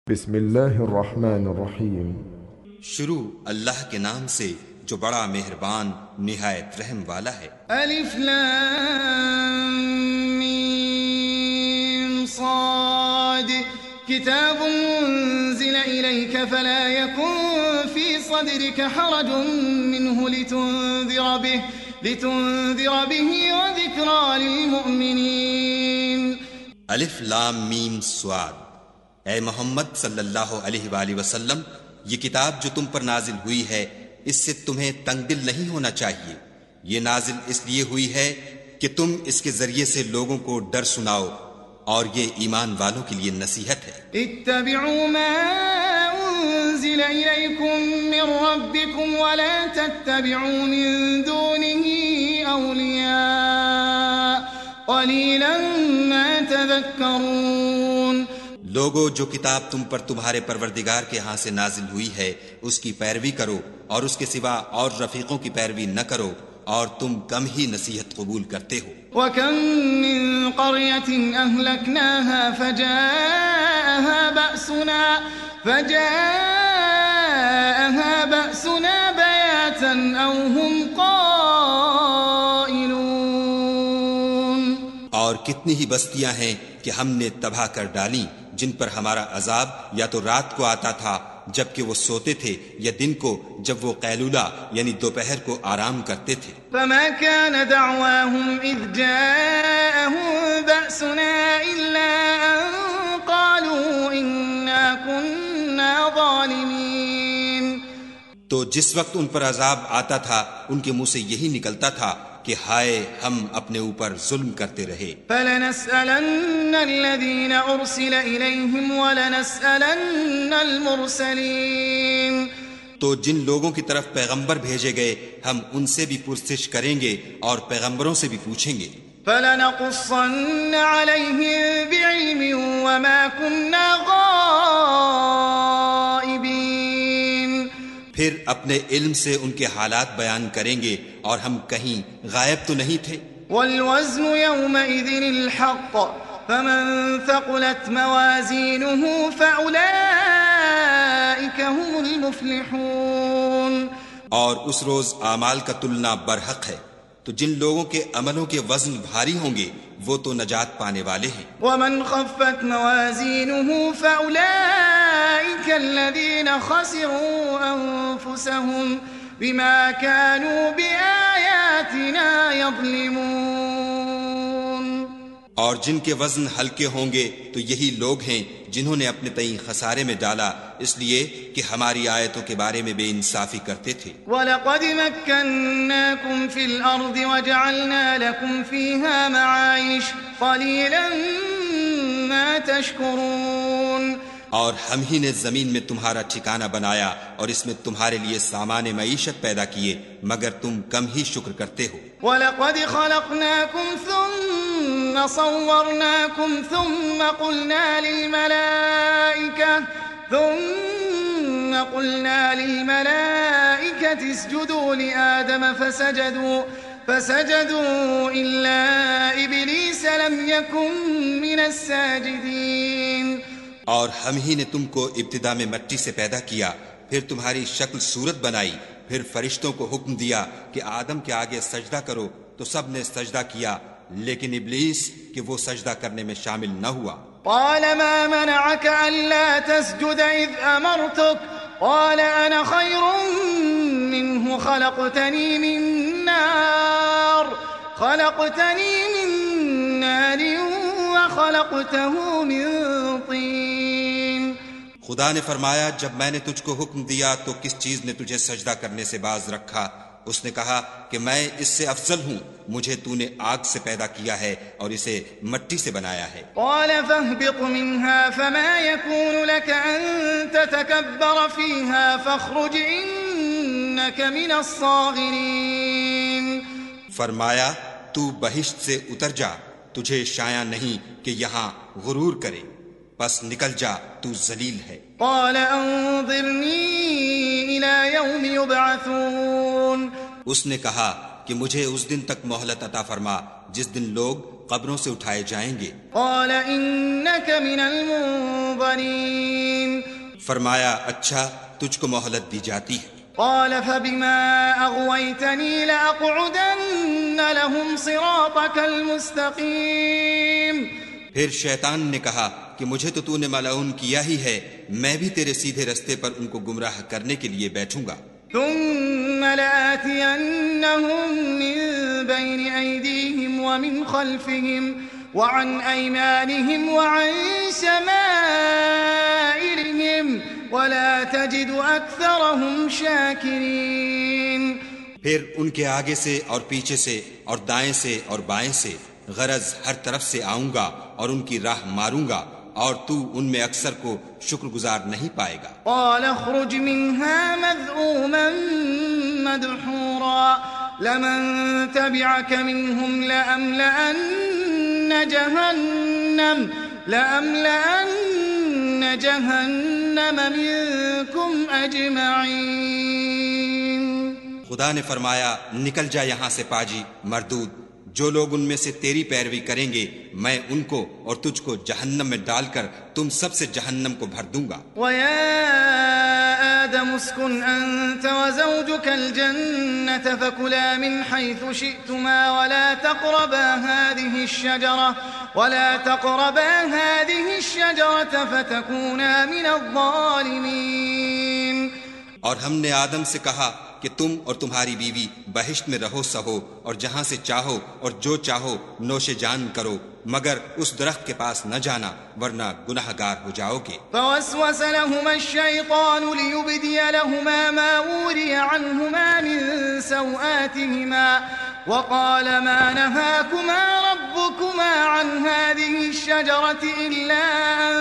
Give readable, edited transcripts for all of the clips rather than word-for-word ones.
بسم اللہ الرحمن الرحیم۔ شروع اللہ کے نام سے جو بڑا مہربان نہایت رحم والا ہے۔ الف لام میم صاد کتاب انزل الیک فلا یکن فی صدرک حرج منه لتنذر به وذکرى للمؤمنین۔ الف لام میم صاد، اے محمد صلی اللہ علیہ وآلہ وسلم، یہ کتاب جو تم پر نازل ہوئی ہے اس سے تمہیں تنگ دل نہیں ہونا چاہیے۔ یہ نازل اس لیے ہوئی ہے کہ تم اس کے ذریعے سے لوگوں کو ڈر سناؤ، اور یہ ایمان والوں کے لیے نصیحت ہے۔ اتبعوا ما انزل الیکم من ربکم ولا تتبعوا من دونه اولیاء قلیلا ما تذکرون۔ لوگو، جو کتاب تم پر تمہارے پروردگار کے ہاں سے نازل ہوئی ہے اس کی پیروی کرو، اور اس کے سوا اور رفیقوں کی پیروی نہ کرو، اور تم کم ہی نصیحت قبول کرتے ہو۔ وَكَم مِّن قَرْيَةٍ أَهْلَكْنَاهَا فَجَاءَهَا بَأْسُنَا بَيَاتًا أَوْ هُمْ قَائِلُونَ۔ اور کتنی ہی بستیاں ہیں کہ ہم نے تباہ کر ڈالی، جن پر ہمارا عذاب یا تو رات کو آتا تھا جبکہ وہ سوتے تھے، یا دن کو جب وہ قیلولہ یعنی دوپہر کو آرام کرتے تھے۔ فما كان دعواهم اذ جاءهم بأسنا الا ان قالوا انا كنا ظالمين۔ تو جس وقت ان پر عذاب آتا تھا ان کے منہ سے یہی نکلتا تھا کہ ہائے ہم اپنے اوپر ظلم کرتے رہے۔ فَلَنَسْأَلَنَّ الَّذِينَ أُرْسِلَ إِلَيْهِمْ وَلَنَسْأَلَنَّ الْمُرْسَلِينَ۔ تو جن لوگوں کی طرف پیغمبر بھیجے گئے ہم ان سے بھی پرسش کریں گے اور پیغمبروں سے بھی پوچھیں گے۔ فَلَنَقُصَّنَّ عَلَيْهِمْ بِعِلْمٍ وَمَا كُنَّا غَائِبِينَ۔ پھر اپنے علم سے ان کے حالات بیان کریں گے، اور ہم کہیں غائب تو نہیں تھے۔ وَالْوَزْنُ يَوْمَئِذٍ الْحَقُّ فَمَنْ ثَقُلَتْ مَوَازِينُهُ فَأُولَئِكَ هُمُ الْمُفْلِحُونَ۔ اور اس روز اعمال کا تلنا برحق ہے، تو جن لوگوں کے عملوں کے وزن بھاری ہوں گے وہ تو نجات پانے والے ہیں۔ وَمَنْ خَفَّتْ مَوَازِينُهُ فَأُولَئِكَ الَّذِينَ خَسِرُوا أَنفُسَهُمْ بِمَا كَانُوا بِآيَاتِنَا يَظْلِمُونَ۔ اور جن کے وزن ہلکے ہوں گے تو یہی لوگ ہیں جنہوں نے اپنے تئیں خسارے میں ڈالا اس لیے کہ ہماری آیتوں کے بارے میں بے انصافی کرتے تھے۔ وَلَقَدْ مَكَّنَّاكُمْ فِي الْأَرْضِ وَجَعَلْنَا لَكُمْ فِيهَا مَعَايِشَ قَلِيلًا مَا تَشْكُرُونَ۔ اور ہم ہی نے زمین میں تمہارا ٹھکانہ بنایا اور اس میں تمہارے لیے سامان معیشت پیدا کیے، مگر تم کم ہی شکر کرتے ہو۔ وَلَقَدْ خَلَقْنَاكُمْ ثُمَّ صَوَّرْنَاكُمْ ثُمَّ قُلْنَا لِلْمَلَائِكَةِ اسْجُدُوا لِآدَمَ فَسَجَدُوا إِلَّا إِبْلِيسَ لَمْ يَكُنْ مِنَ السَّاجِدِينَ۔ اور ہم ہی نے تم کو ابتدا میں مٹی سے پیدا کیا، پھر تمہاری شکل صورت بنائی، پھر فرشتوں کو حکم دیا کہ آدم کے آگے سجدہ کرو تو سب نے سجدہ کیا، لیکن ابلیس کہ وہ سجدہ کرنے میں شامل نہ ہوا۔ قال ما منعك ألا تسجد إذ أمرتك قال أنا خير منه خلقتني من نار وخلقته من طين۔ خدا نے فرمایا جب میں نے تجھ کو حکم دیا تو کس چیز نے تجھے سجدہ کرنے سے باز رکھا؟ اس نے کہا کہ میں اس سے افضل ہوں، مجھے تو نے آگ سے پیدا کیا ہے اور اسے مٹی سے بنایا ہے۔ قال فاهبط منها فما يكون لك أن تتكبر فيها فاخرج إنك من الصاغرين۔ فرمایا تو بہشت سے اتر جا، تجھے شایع نہیں کہ یہاں غرور کرے، پس نکل جا، تو ذلیل ہے۔ قال انظرني إلى يوم يبعثون۔ اس نے کہا کہ مجھے اس دن تک مہلت عطا فرما جس دن لوگ قبروں سے اٹھائے جائیں گے۔ قال إنك من المنظرين فرمایا اچھا تجھ کو مہلت دی جاتی ہے۔ قال فبما أغويتني لأقعدن لهم صراطك المستقيم۔ پھر شیطان نے کہا کہ مجھے تو نے ملعون کیا ہی ہے، میں بھی تیرے سیدھے رستے پر ان کو گمراہ کرنے کے لیے بیٹھوں گا۔ ثم لآتينهم من بين أيديهم ومن خلفهم وعن أيمانهم وعن شمائلهم ولا تجد أكثرهم شاكرين۔ پھر ان کے آگے سے اور پیچھے سے اور دائیں سے اور بائیں سے، غرض ہر طرف سے آؤں گا اور ان کی راہ ماروں گا، اور تو ان میں اکثر کو شکر گزار نہیں پائے گا۔ قال اخرج منها مذءوما مدحورا لمن تبعك منهم لأملأن جهنم منكم أجمعين۔ خدا نے فرمایا نکل جا یہاں سے پاجی مردود، جو لوگ ان میں سے تیری پیروی کریں گے میں ان کو اور تجھ کو جہنم میں ڈال کر تم سب سے جہنم کو بھر دوں گا۔ وَيَا آدَمُ اسْكُنْ أَنْتَ وَزَوْجُكَ الْجَنَّةَ فَكُلَا مِنْ حَيْثُ شِئْتُمَا وَلَا تَقْرَبَا هَذِهِ الشَّجَرَةَ فَتَكُونَا مِنَ الظَّالِمِينَ۔ اور ہم نے آدم سے کہا کہ تم اور تمہاری بیوی بہشت میں رہو سہو اور جہاں سے چاہو اور جو چاہو نوش جان کرو، مگر اس درخت کے پاس نہ جانا ورنہ گناہ گار ہو جاؤ گے۔ فوسوس لهما الشيطان ليبدي لهما ما وري عنهما من سوآتهما وقال ما نهاكما ربكما عن هذه الشجرة إلا أن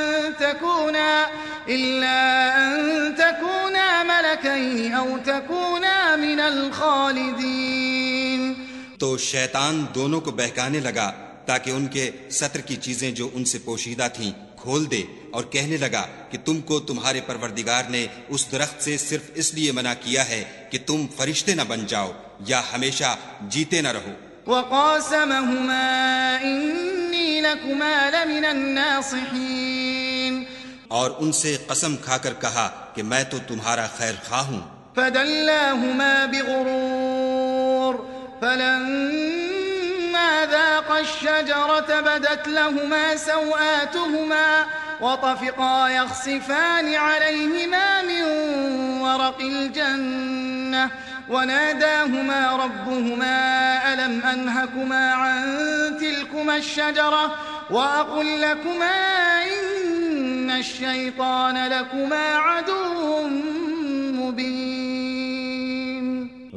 تكونا ملكين أو تكونا من الخالدين۔ تو شیطان دونوں کو بہکانے لگا تاکہ ان کے ستر کی چیزیں جو ان سے پوشیدہ تھیں کھول دے، اور کہنے لگا کہ تم کو تمہارے پروردگار نے اس درخت سے صرف اس لیے منع کیا ہے کہ تم فرشتے نہ بن جاؤ یا ہمیشہ جیتے نہ رہو۔ وقاسمهما إني لكما لمن الناصحين۔ اور ان سے قسم کھا کر کہا کہ میں تو تمہارا خیر خواہ ہوں۔ فدلاهما بغرور فلما ذاقا الشجرة بدت لهما سوآتهما وطفقا يخصفان عليهما من ورق الجنة وناداهما ربهما ألم أنهكما عن تلكما الشجرة وأقل لكما إن الشيطان لكما عدو مبين۔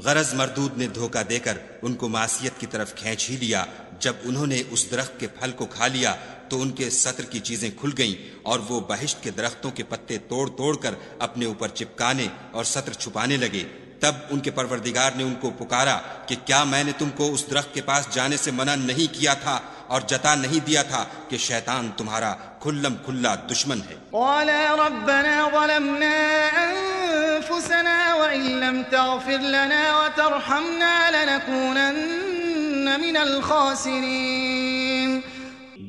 غرض مردود نے دھوکہ دے کر ان کو معصیت کی طرف کھینچ ہی لیا۔ جب انہوں نے اس درخت کے پھل کو کھا لیا تو ان کے ستر کی چیزیں کھل گئیں اور وہ بہشت کے درختوں کے پتے توڑ توڑ کر اپنے اوپر چپکانے اور ستر چھپانے لگے۔ تب ان کے پروردگار نے ان کو پکارا کہ کیا میں نے تم کو اس درخت کے پاس جانے سے منع نہیں کیا تھا اور جتا نہیں دیا تھا کہ شیطان تمہارا کھلم کھلا دشمن ہے۔ قالا ربنا ظلمنا أنفسنا وإن لم تغفر لنا وترحمنا لنكونن من الخاسرين۔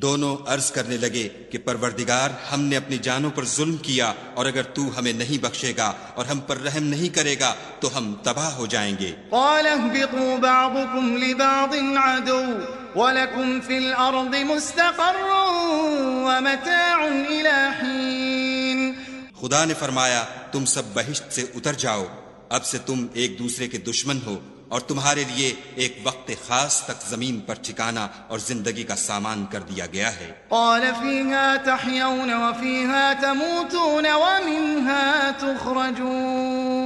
دونوں عرض کرنے لگے کہ پروردگار ہم نے اپنی جانوں پر ظلم کیا، اور اگر تو ہمیں نہیں بخشے گا اور ہم پر رحم نہیں کرے گا تو ہم تباہ ہو جائیں گے۔ قال اهبطوا بعضكم لبعض عدو وَلَكُمْ فِي الْأَرْضِ مُسْتَقَرٌّ وَمَتَاعٌ إِلَى حِينٍ۔ خدا نے فرمایا تم سب بہشت سے اتر جاؤ، اب سے تم ایک دوسرے کے دشمن ہو، اور تمہارے لیے ایک وقت خاص تک زمین پر ٹھکانہ اور زندگی کا سامان کر دیا گیا ہے۔ قال فيها تحيون وفيها تموتون ومنها تخرجون۔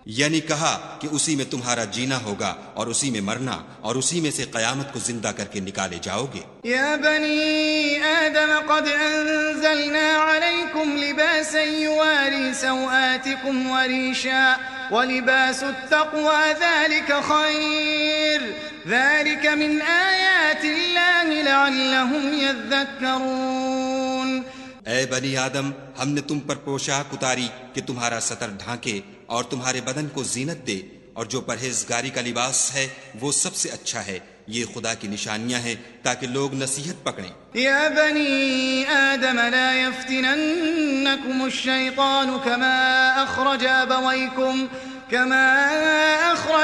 یعنی کہا کہ اسی میں تمہارا جینا ہوگا اور اسی میں مرنا اور اسی میں سے قیامت کو زندہ کر کے نکالے جاؤ گے۔ یا بنی آدم قد انزلنا علیکم لباسا یواری سوآتکم وریشا ولباس التقوى ذلك خیر ذلك من آیات اللہ لعلهم یذکرون۔ اے بنی آدم ہم نے تم پر پوشاک اتاری کہ تمہارا ستر ڈھانکے اور تمہارے بدن کو زینت دے، اور جو پرہیزگاری کا لباس ہے وہ سب سے اچھا ہے، یہ خدا کی نشانیاں ہیں تاکہ لوگ نصیحت پکڑیں۔ یا بنی آدم لا يفتننكم الشیطان كما أخرج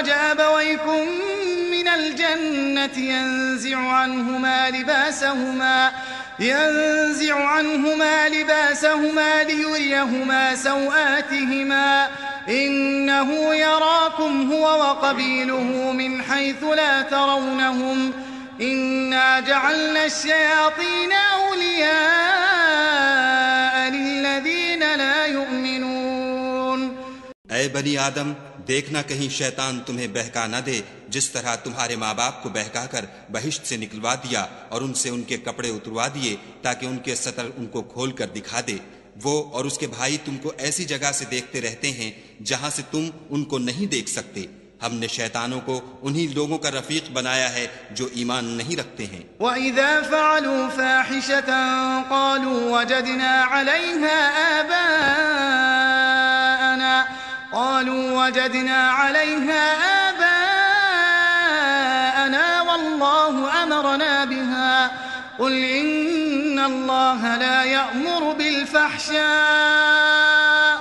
أبويكم من الجنة ينزع عنهما لباسهما ليريهما سوآتهما إنه يراكم هو وقبيله من حيث لا ترونهم إنا جعلنا الشياطين أولياء للذين لا يؤمنون۔ اے بنی آدم، دیکھنا کہیں شیطان تمہیں بہکا نہ دے، جس طرح تمہارے ماں باپ کو بہکا کر بہشت سے نکلوا دیا اور ان سے ان کے کپڑے اتروا دیے تاکہ ان کے سطر ان کو کھول کر دکھا دے۔ وہ اور اس کے بھائی تم کو ایسی جگہ سے دیکھتے رہتے ہیں جہاں سے تم ان کو نہیں دیکھ سکتے۔ ہم نے شیطانوں کو انہی لوگوں کا رفیق بنایا ہے جو ایمان نہیں رکھتے ہیں۔ وَإِذَا فَعَلُوا فَاحِشَةً قَالُوا وَجَدْنَا عَلَيْهَا آبَاءَنَا وَاللَّهُ أَمَرَنَا بِهَا قُلْ إِنَّ اللَّهَ لَا يَأْمُرُ بِالْفَحْشَاءِ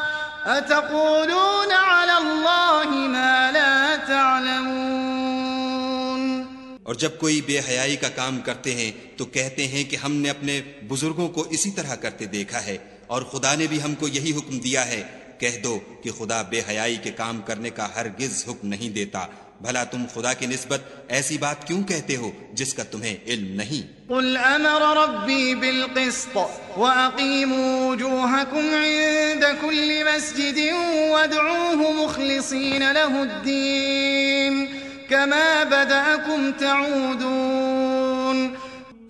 أَتَقُولُونَ عَلَى اللَّهِ مَا لَا تَعْلَمُونَ۔ اور جب کوئی بے حیائی کا کام کرتے ہیں تو کہتے ہیں کہ ہم نے اپنے بزرگوں کو اسی طرح کرتے دیکھا ہے اور خدا نے بھی ہم کو یہی حکم دیا ہے۔ کہہ دو کہ خدا بے حیائی کے کام کرنے کا ہرگز حکم نہیں دیتا، بھلا تم خدا کی نسبت ایسی بات کیوں کہتے ہو جس کا تمہیں علم نہیں؟ قل امر ربی بالقسط واقیموا وجوہکم عند کل مسجد وادعوه مخلصین له الدین کما بدأکم تعودون۔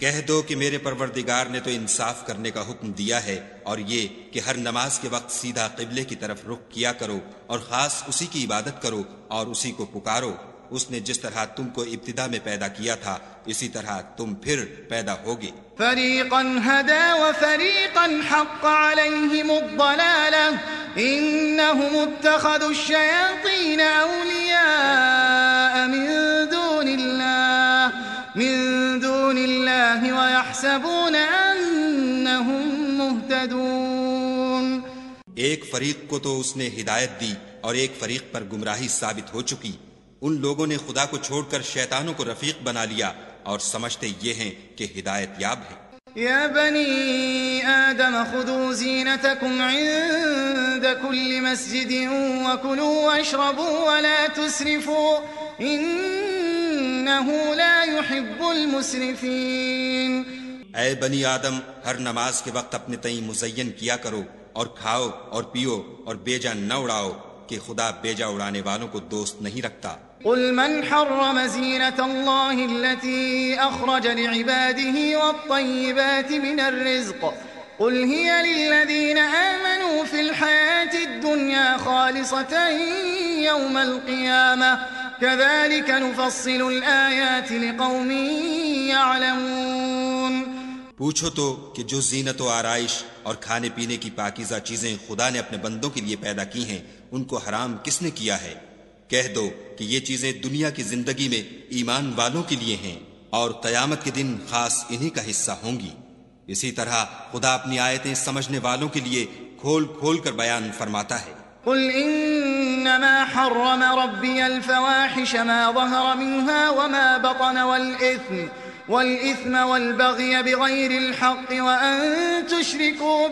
کہہ دو کہ میرے پروردگار نے تو انصاف کرنے کا حکم دیا ہے اور یہ کہ ہر نماز کے وقت سیدھا قبلے کی طرف رخ کیا کرو اور خاص اسی کی عبادت کرو اور اسی کو پکارو۔ اس نے جس طرح تم کو ابتدا میں پیدا کیا تھا اسی طرح تم پھر پیدا ہوگے۔ فریقا ہدی وفریقا حق علیہم الضلالہ انہم اتخذوا الشیاطین اولیاء من دون اللہ ویحسبون انہم مہتدون۔ ایک فریق کو تو اس نے ہدایت دی اور ایک فریق پر گمراہی ثابت ہو چکی۔ ان لوگوں نے خدا کو چھوڑ کر شیطانوں کو رفیق بنا لیا اور سمجھتے یہ ہیں کہ ہدایت یاب ہیں۔ یا بنی آدم خذوا زینتکم عند کل مسجد وکلوا واشربوا ولا تسرفوا انہ لا يحب المسرفین۔ اے بنی آدم، ہر نماز کے وقت اپنے تئیں مزین کیا کرو اور کھاؤ اور پیو اور بیجا نہ اڑاؤ کہ خدا بیجا اڑانے والوں کو دوست نہیں رکھتا۔ قل من حرم زینة اللہ التي اخرج لعباده والطیبات من الرزق قل هي للذین آمنوا في الحياة الدنيا خالصة يوم القيامة كذلك نفصل الآيات لقوم يعلمون۔ پوچھو تو کہ جو زینت و آرائش اور کھانے پینے کی پاکیزہ چیزیں خدا نے اپنے بندوں کے لیے پیدا کی ہیں ان کو حرام کس نے کیا ہے؟ کہہ دو کہ یہ چیزیں دنیا کی زندگی میں ایمان والوں کے لیے ہیں اور قیامت کے دن خاص انہی کا حصہ ہوں گی۔ اسی طرح خدا اپنی آیتیں سمجھنے والوں کے لیے کھول کھول کر بیان فرماتا ہے۔ قل انما حرم ربی الفواحش ما ظهر منها وما بطن والإثم والبغي بغير الحق وأن تشركوا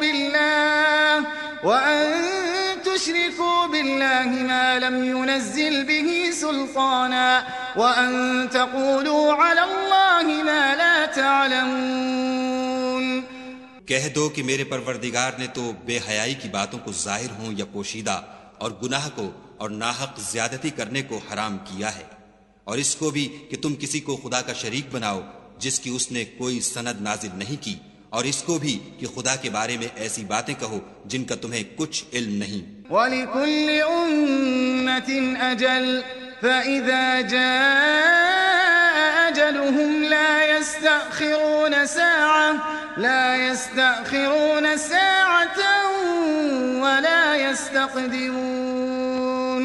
بالله ما لم ينزل به سلطانا وأن تقولوا على الله ما لا تعلمون۔ کہہ دو کہ میرے پروردگار نے تو بے حیائی کی باتوں کو ظاہر ہوں یا پوشیدہ اور گناہ کو اور ناحق زیادتی کرنے کو حرام کیا ہے، اور اس کو بھی کہ تم کسی کو خدا کا شریک بناؤ جس کی اس نے کوئی سند نازل نہیں کی، اور اس کو بھی کہ خدا کے بارے میں ایسی باتیں کہو جن کا تمہیں کچھ علم نہیں۔ وَلِكُلِّ أُمَّةٍ أَجَلٌ فَإِذَا جَاءَ أَجَلُهُمْ لَا يَسْتَأْخِرُونَ سَاعَةً وَلَا يَسْتَقْدِمُونَ۔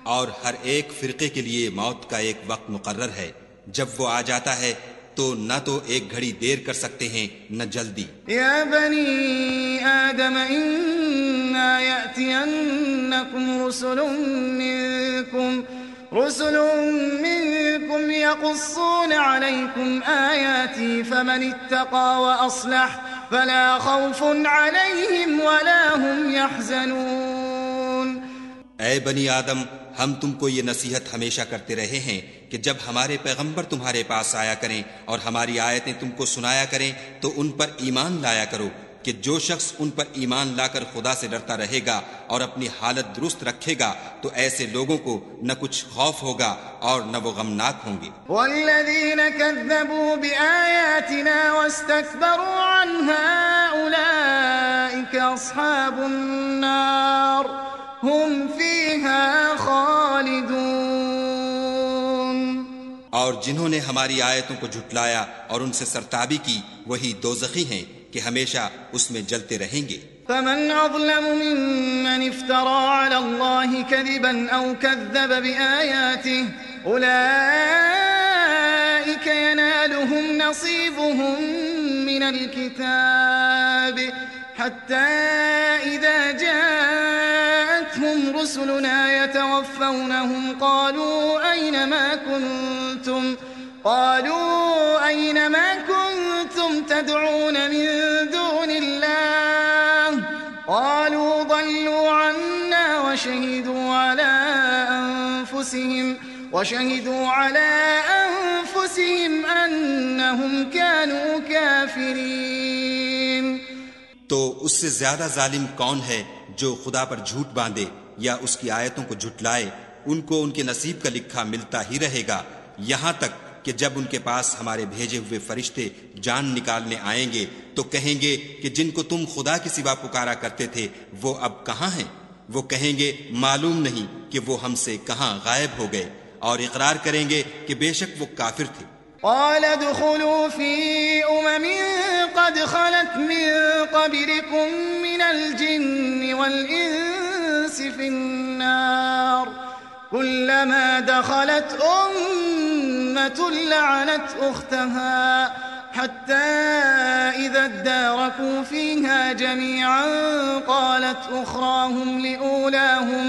اور ہر ایک فرقے کے لیے موت کا ایک وقت مقرر ہے، جب وہ آ جاتا ہے تو نہ تو ایک گھڑی دیر کر سکتے ہیں نہ جلدی۔ یا بنی آدم انا یأتینکم رسل منکم یقصون علیکم آیاتی فمن اتقى وأصلح فلا خوف علیہم ولا هم يحزنون۔ اے بنی آدم، ہم تم کو یہ نصیحت ہمیشہ کرتے رہے ہیں کہ جب ہمارے پیغمبر تمہارے پاس آیا کریں اور ہماری آیتیں تم کو سنایا کریں تو ان پر ایمان لایا کرو کہ جو شخص ان پر ایمان لا کر خدا سے ڈرتا رہے گا اور اپنی حالت درست رکھے گا تو ایسے لوگوں کو نہ کچھ خوف ہوگا اور نہ وہ غمناک ہوں گے۔ والذین کذبوا بآیاتنا واستکبروا عنها اولئک اصحاب النار هم فیہا خالدون۔ اور جنہوں نے ہماری آیتوں کو جھٹلایا اور ان سے سرتابی کی وہی دوزخی ہیں کہ ہمیشہ اس میں جلتے رہیں گے۔ فمن اظلم ممن افترى على الله كذبا او كذب بآياته اولئك ينالهم نصيبهم من الكتاب حتى اذا جاءتهم رسلنا يتوفونهم قالوا أين ما كنتم تدعون من دون الله قالوا ضلوا عنا وشهدوا على أنفسهم أنهم كانوا كافرين۔ تو اس سے زیادہ ظالم کون ہے جو خدا پر جھوٹ باندھے یا اس کی آیتوں کو جھٹلائے؟ ان کو ان کے نصیب کا لکھا ملتا ہی رہے گا یہاں تک کہ جب ان کے پاس ہمارے بھیجے ہوئے فرشتے جان نکالنے آئیں گے تو کہیں گے کہ جن کو تم خدا کے سوا پکارا کرتے تھے وہ اب کہاں ہیں؟ وہ کہیں گے معلوم نہیں کہ وہ ہم سے کہاں غائب ہو گئے، اور اقرار کریں گے کہ بے شک وہ کافر تھے۔ قال ادخلوا في قد خلت من قبلكم من الجن والإنس في النار كلما دخلت أمة لعنت أختها حتى إذا اداركوا فيها جميعا قالت أخراهم لأولاهم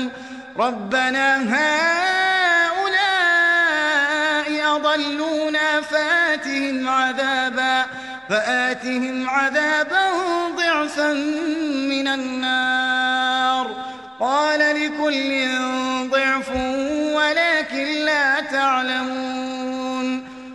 ربنا هؤلاء أضلونا فآتهم عذابا ضعفا من النار قال لكل ضعف ولكن لا تعلمون۔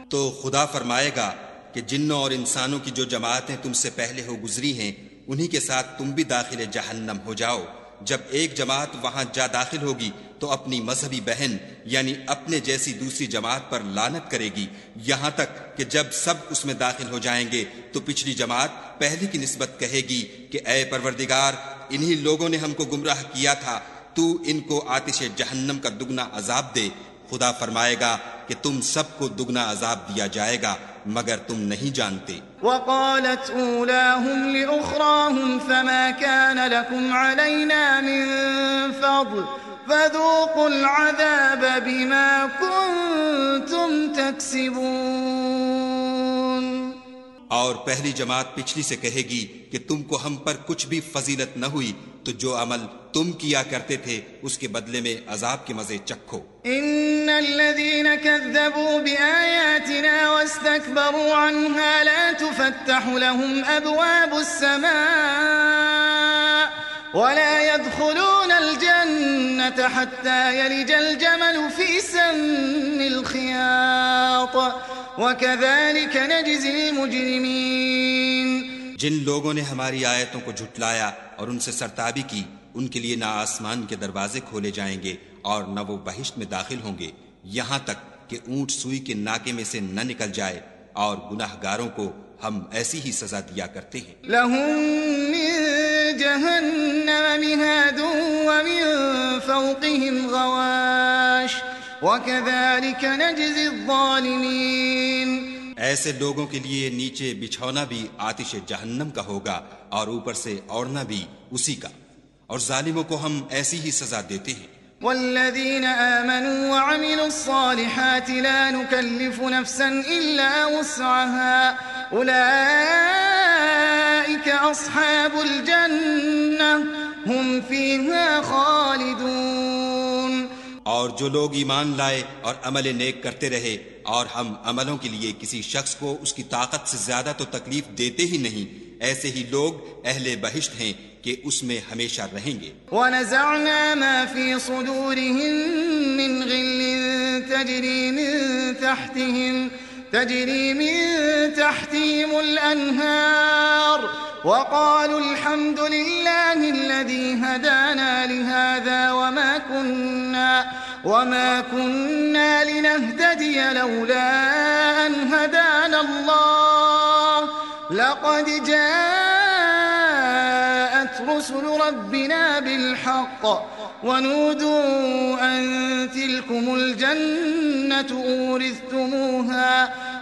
تو خدا فرمائے گا کہ جنوں اور انسانوں کی جو جماعتیں تم سے پہلے ہو گزری ہیں انہی کے ساتھ تم بھی داخل جہنم ہو جاؤ۔ جب ایک جماعت وہاں جا داخل ہوگی تو اپنی مذہبی بہن یعنی اپنے جیسی دوسری جماعت پر لعنت کرے گی، یہاں تک کہ جب سب اس میں داخل ہو جائیں گے تو پچھلی جماعت پہلی کی نسبت کہے گی کہ اے پروردگار، انہی لوگوں نے ہم کو گمراہ کیا تھا، تو ان کو آتش جہنم کا دگنا عذاب دے۔ خدا فرمائے گا کہ تم سب کو دگنا عذاب دیا جائے گا مگر تم نہیں جانتے۔ وقالت اولاهم لأخراهم فما كان لكم علينا من فضل فذوقوا العذاب بما كنتم تكسبون۔ اور پہلی جماعت پچھلی سے کہے گی کہ تم کو ہم پر کچھ بھی فضیلت نہ ہوئی تو جو عمل تم کیا کرتے تھے اس کے بدلے میں عذاب کے مزے چکھو۔ ان الذين كذبوا بآياتنا واستكبروا عنها لا تفتح لهم ابواب السماء ولا يدخلون الجنة حتى يلج الجمل في سم الخياط وكذلك نجزي المجرمين۔ جن لوگوں نے ہماری آیتوں کو جھٹلایا اور ان سے سرتابی کی ان کے لیے نہ آسمان کے دروازے کھولے جائیں گے اور نہ وہ بہشت میں داخل ہوں گے یہاں تک کہ اونٹ سوئی کے ناکے میں سے نہ نکل جائے، اور گناہ گاروں کو ہم ایسی ہی سزا دیا کرتے ہیں۔ لهم من جہنم مہاد ومن فوقهم غواش وكذلك نجزي الظالمين۔ ایسے لوگوں کے لیے نیچے بچھونا بھی آتش جہنم کا ہوگا اور اوپر سے اوڑھنا بھی اسی کا، اور ظالموں کو ہم ایسی ہی سزا دیتے ہیں۔ والذين آمنوا وعملوا الصالحات لا نكلف نفسا إلا وسعها أولئك أصحاب الجنة هم فيها خالدون. اور جو لوگ ایمان لائے اور عمل نیک کرتے رہے اور ہم عملوں کے لیے کسی شخص کو اس کی طاقت سے زیادہ تو تکلیف دیتے ہی نہیں، ایسے ہی لوگ اہل بہشت ہیں کہ اس میں ہمیشہ رہیں گے. وَنَزَعْنَا مَا فِي صُدُورِهِم مِّن غِلٍّ تَجْرِي مِن تَحْتِهِمُ الْأَنْهَارُ وَقَالُوا الْحَمْدُ لِلَّهِ الَّذِي هَدَانَا لِهَذَا وَمَا كُنَّا لِنَهْتَدِيَ لَوْلَا أَنْ هَدَانَا اللَّهُ لَقَدْ جَاءَتْ رُسُلُ رَبِّنَا بِالْحَقِّ وَنُودُوا أَن تِلْكُمُ الْجَنَّةُ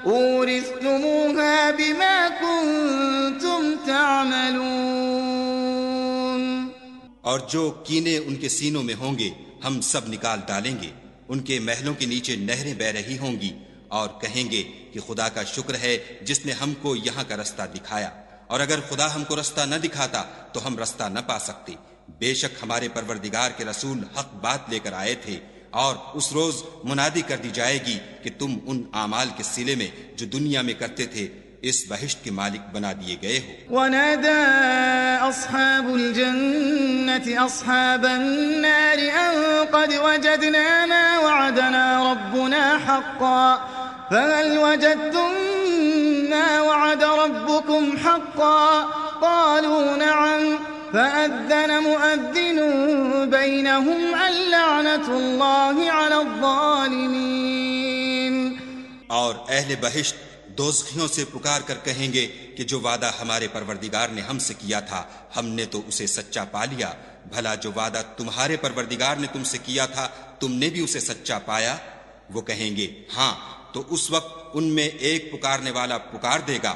أُورِثْتُمُوهَا بِمَا كُنتُمْ تَعْمَلُونَ. اور جو کینے ان کے سینوں میں ہوں گے ہم سب نکال ڈالیں گے. ان کے محلوں کے نیچے نہریں بہ رہی ہوں گی اور کہیں گے کہ خدا کا شکر ہے جس نے ہم کو یہاں کا رستہ دکھایا، اور اگر خدا ہم کو رستہ نہ دکھاتا تو ہم رستہ نہ پا سکتے. بے شک ہمارے پروردگار کے رسول حق بات لے کر آئے تھے، اور اس روز منادی کر دی جائے گی کہ تم ان اعمال کے صلے میں جو دنیا میں کرتے تھے اس بہشت کے مالک بنا دیے گئے ہو. وَنَادَى أَصْحَابُ الْجَنَّةِ أَصْحَابَ النَّارِ أَن قَدْ وَجَدْنَا مَا وَعَدَنَا رَبُّنَا حَقًّا فَهَلْ وَجَدتُّم مَّا وَعَدَ رَبُّكُمْ حَقًّا قَالُوا نَعَمْ فَأَذَّنَ مُؤَذِّنٌ بَيْنَهُمْ اللَّعْنَةُ اللَّهِ عَلَى الظَّالِمِينَ. اور اہل بہشت دوزخیوں سے پکار کر کہیں گے کہ جو وعدہ ہمارے پروردگار نے ہم سے کیا تھا ہم نے تو اسے سچا پا لیا. بھلا جو وعدہ تمہارے پروردگار نے تم سے کیا تھا تم نے بھی اسے سچا پایا؟ وہ کہیں گے ہاں. تو اس وقت ان میں ایک پکارنے والا پکار دے گا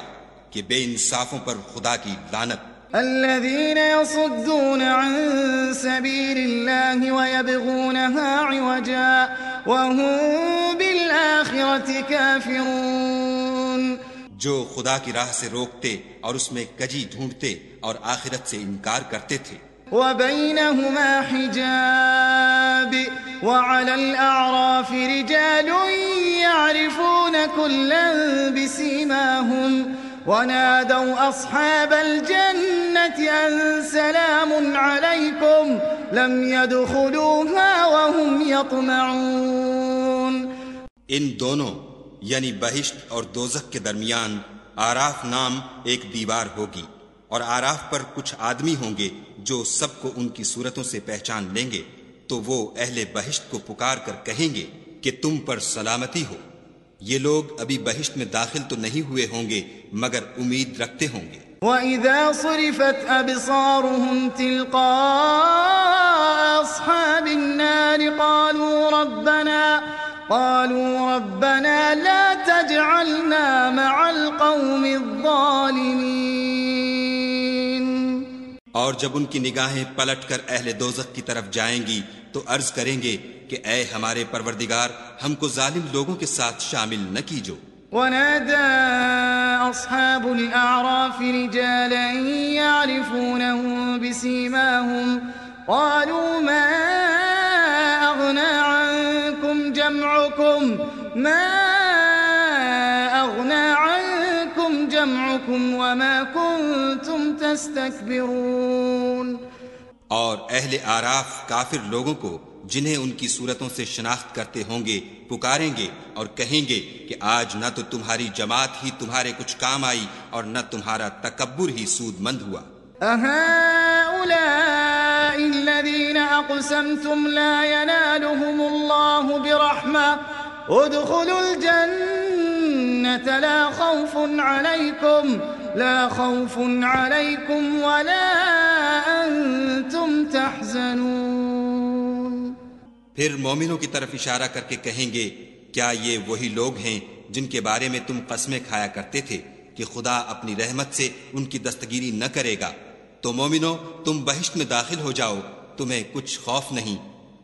کہ بے انصافوں پر خدا کی لعنت. الذين يصدون عن سبيل الله ويبغونها عوجا وهم بالآخرة كافرون. جو خدا کی راہ سے روکتے اور اس میں کجی ڈھونڈتے اور آخرت سے انکار کرتے تھے. وبينهما حجاب وعلى الأعراف رجال يعرفون كلا بسيماهم ونادوا أصحاب الجنة أن سلام عليكم لم يدخلوها وهم يطمعون. ان دونوں یعنی بہشت اور دوزخ کے درمیان آراف نام ایک دیوار ہوگی، اور آراف پر کچھ آدمی ہوں گے جو سب کو ان کی صورتوں سے پہچان لیں گے. تو وہ اہل بہشت کو پکار کر کہیں گے کہ تم پر سلامتی ہو. یہ لوگ ابھی بہشت میں داخل تو نہیں ہوئے ہوں گے مگر امید رکھتے ہوں گے. وَإِذَا صُرِفَتْ أَبْصَارُهُمْ تِلْقَاءَ أَصْحَابِ النَّارِ قَالُوا رَبَّنَا لَا تَجْعَلْنَا مَعَ الْقَوْمِ الظَّالِمِينَ. اور جب ان کی نگاہیں پلٹ کر اہل دوزخ کی طرف جائیں گی تو عرض کریں گے کہ اے ہمارے پروردگار ہم کو ظالم لوگوں کے ساتھ شامل نہ کیجو. ونادى أصحاب الأعراف رجالا يعرفونهم بسيماهم قالوا ما أغنى عنكم جمعكم وما كنتم تستكبرون. اور اہل آراف کافر لوگوں کو جنہیں ان کی صورتوں سے شناخت کرتے ہوں گے پکاریں گے اور کہیں گے کہ آج نہ تو تمہاری جماعت ہی تمہارے کچھ کام آئی اور نہ تمہارا تکبر ہی سود مند ہوا. أهؤلاء الذين أقسمتم لا ينالهم الله برحمة ادخلوا الجنة لا خوف عليكم ولا أنتم تحزنون. پھر مومنوں کی طرف اشارہ کر کے کہیں گے کیا یہ وہی لوگ ہیں جن کے بارے میں تم قسمیں کھایا کرتے تھے کہ خدا اپنی رحمت سے ان کی دستگیری نہ کرے گا؟ تو مومنوں تم بہشت میں داخل ہو جاؤ، تمہیں کچھ خوف نہیں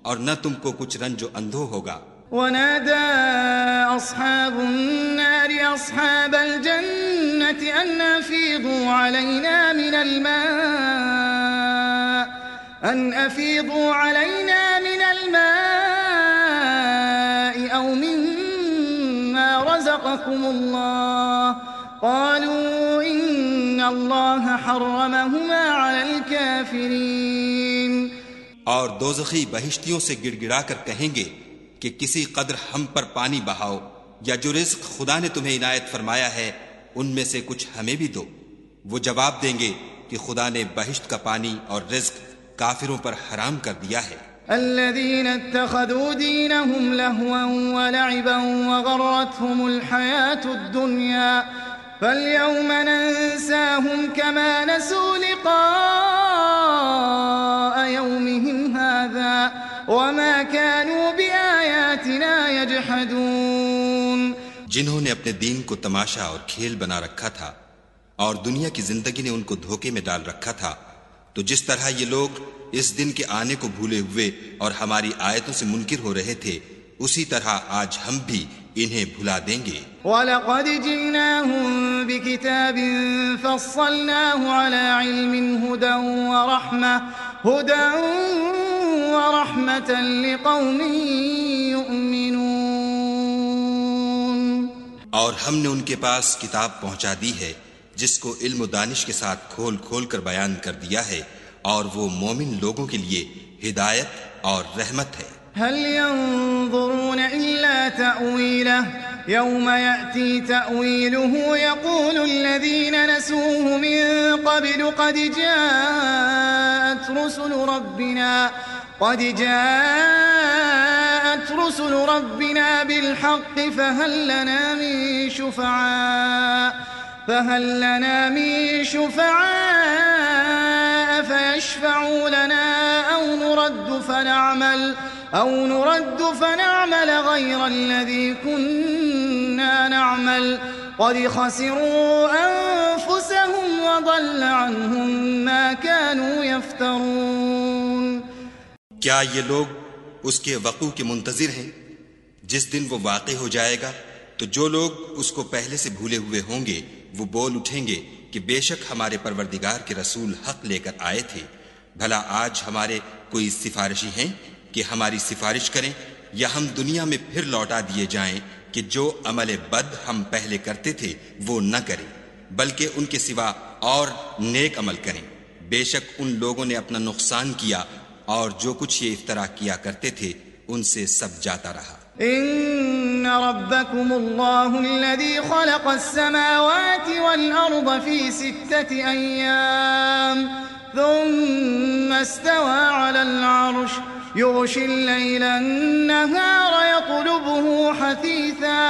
اور نہ تم کو کچھ رنج و اندھو ہوگا۔ ونادى أصحاب النار أصحاب الجنة أن أفيضوا علينا من الماء أو مما رزقكم الله قالوا إن الله حرمهما على الكافرين۔ اور دوزخی بہشتیوں سے گڑ گڑا کر کہیں گے کہ کسی قدر ہم پر پانی بہاؤ، یا جو رزق خدا نے تمہیں عنایت فرمایا ہے ان میں سے کچھ ہمیں بھی دو۔ وہ جواب دیں گے کہ خدا نے بہشت کا پانی اور رزق کافروں پر حرام کر دیا ہے۔ الذين اتخذوا دينهم لهوا ولعبا وغرتهم الحياة الدنيا فاليوم ننساهم كما نسوا لقاء يومهم هذا وما كانوا بآياتنا يجحدون۔ جنہوں نے اپنے دین کو تماشا اور کھیل بنا رکھا تھا اور دنیا کی زندگی نے ان کو دھوکے میں ڈال رکھا تھا، تو جس طرح یہ لوگ اس دن کے آنے کو بھولے ہوئے اور ہماری آیتوں سے منکر ہو رہے تھے، اسی طرح آج ہم بھی انہیں بھلا دیں گے۔ وَلَقَدْ جِئْنَاهُمْ بِكِتَابٍ فَصَّلْنَاهُ عَلَى عِلْمٍ هُدًى وَرَحْمَةً لِقَوْمٍ يُؤْمِنُونَ۔ اور ہم نے ان کے پاس کتاب پہنچا دی ہے جس کو علم و دانش کے ساتھ کھول کھول کر بیان کر دیا ہے، اور وہ مومن لوگوں کے لیے ہدایت اور رحمت ہے۔ هل ينظرون إلا تأويله يوم يأتي تأويله يقول الذين نسوه من قبل قد جاءت رسل ربنا بالحق فهل لنا من شفعاء فيشفعوا لنا أو نرد فنعمل غير الذي كنا نعمل قد خسروا أنفسهم وضل عنهم ما كانوا يفترون۔ کیا یہ لوگ اس کے وقوع کے منتظر ہیں؟ جس دن وہ واقع ہو جائے گا تو جو لوگ اس کو پہلے سے بھولے ہوئے ہوں گے وہ بول اٹھیں گے کہ بے شک ہمارے پروردگار کے رسول حق لے کر آئے تھے، بھلا آج ہمارے کوئی سفارشی ہیں کہ ہماری سفارش کریں، یا ہم دنیا میں پھر لوٹا دیے جائیں کہ جو عمل بد ہم پہلے کرتے تھے وہ نہ کریں بلکہ ان کے سوا اور نیک عمل کریں۔ بے شک ان لوگوں نے اپنا نقصان کیا اور جو کچھ یہ افترا کیا کرتے تھے ان سے سب جاتا رہا۔ إن ربكم الله الذي خلق السماوات والأرض في 6 أيام ثم استوى على العرش يغشي الليل النهار يطلبه حثيثا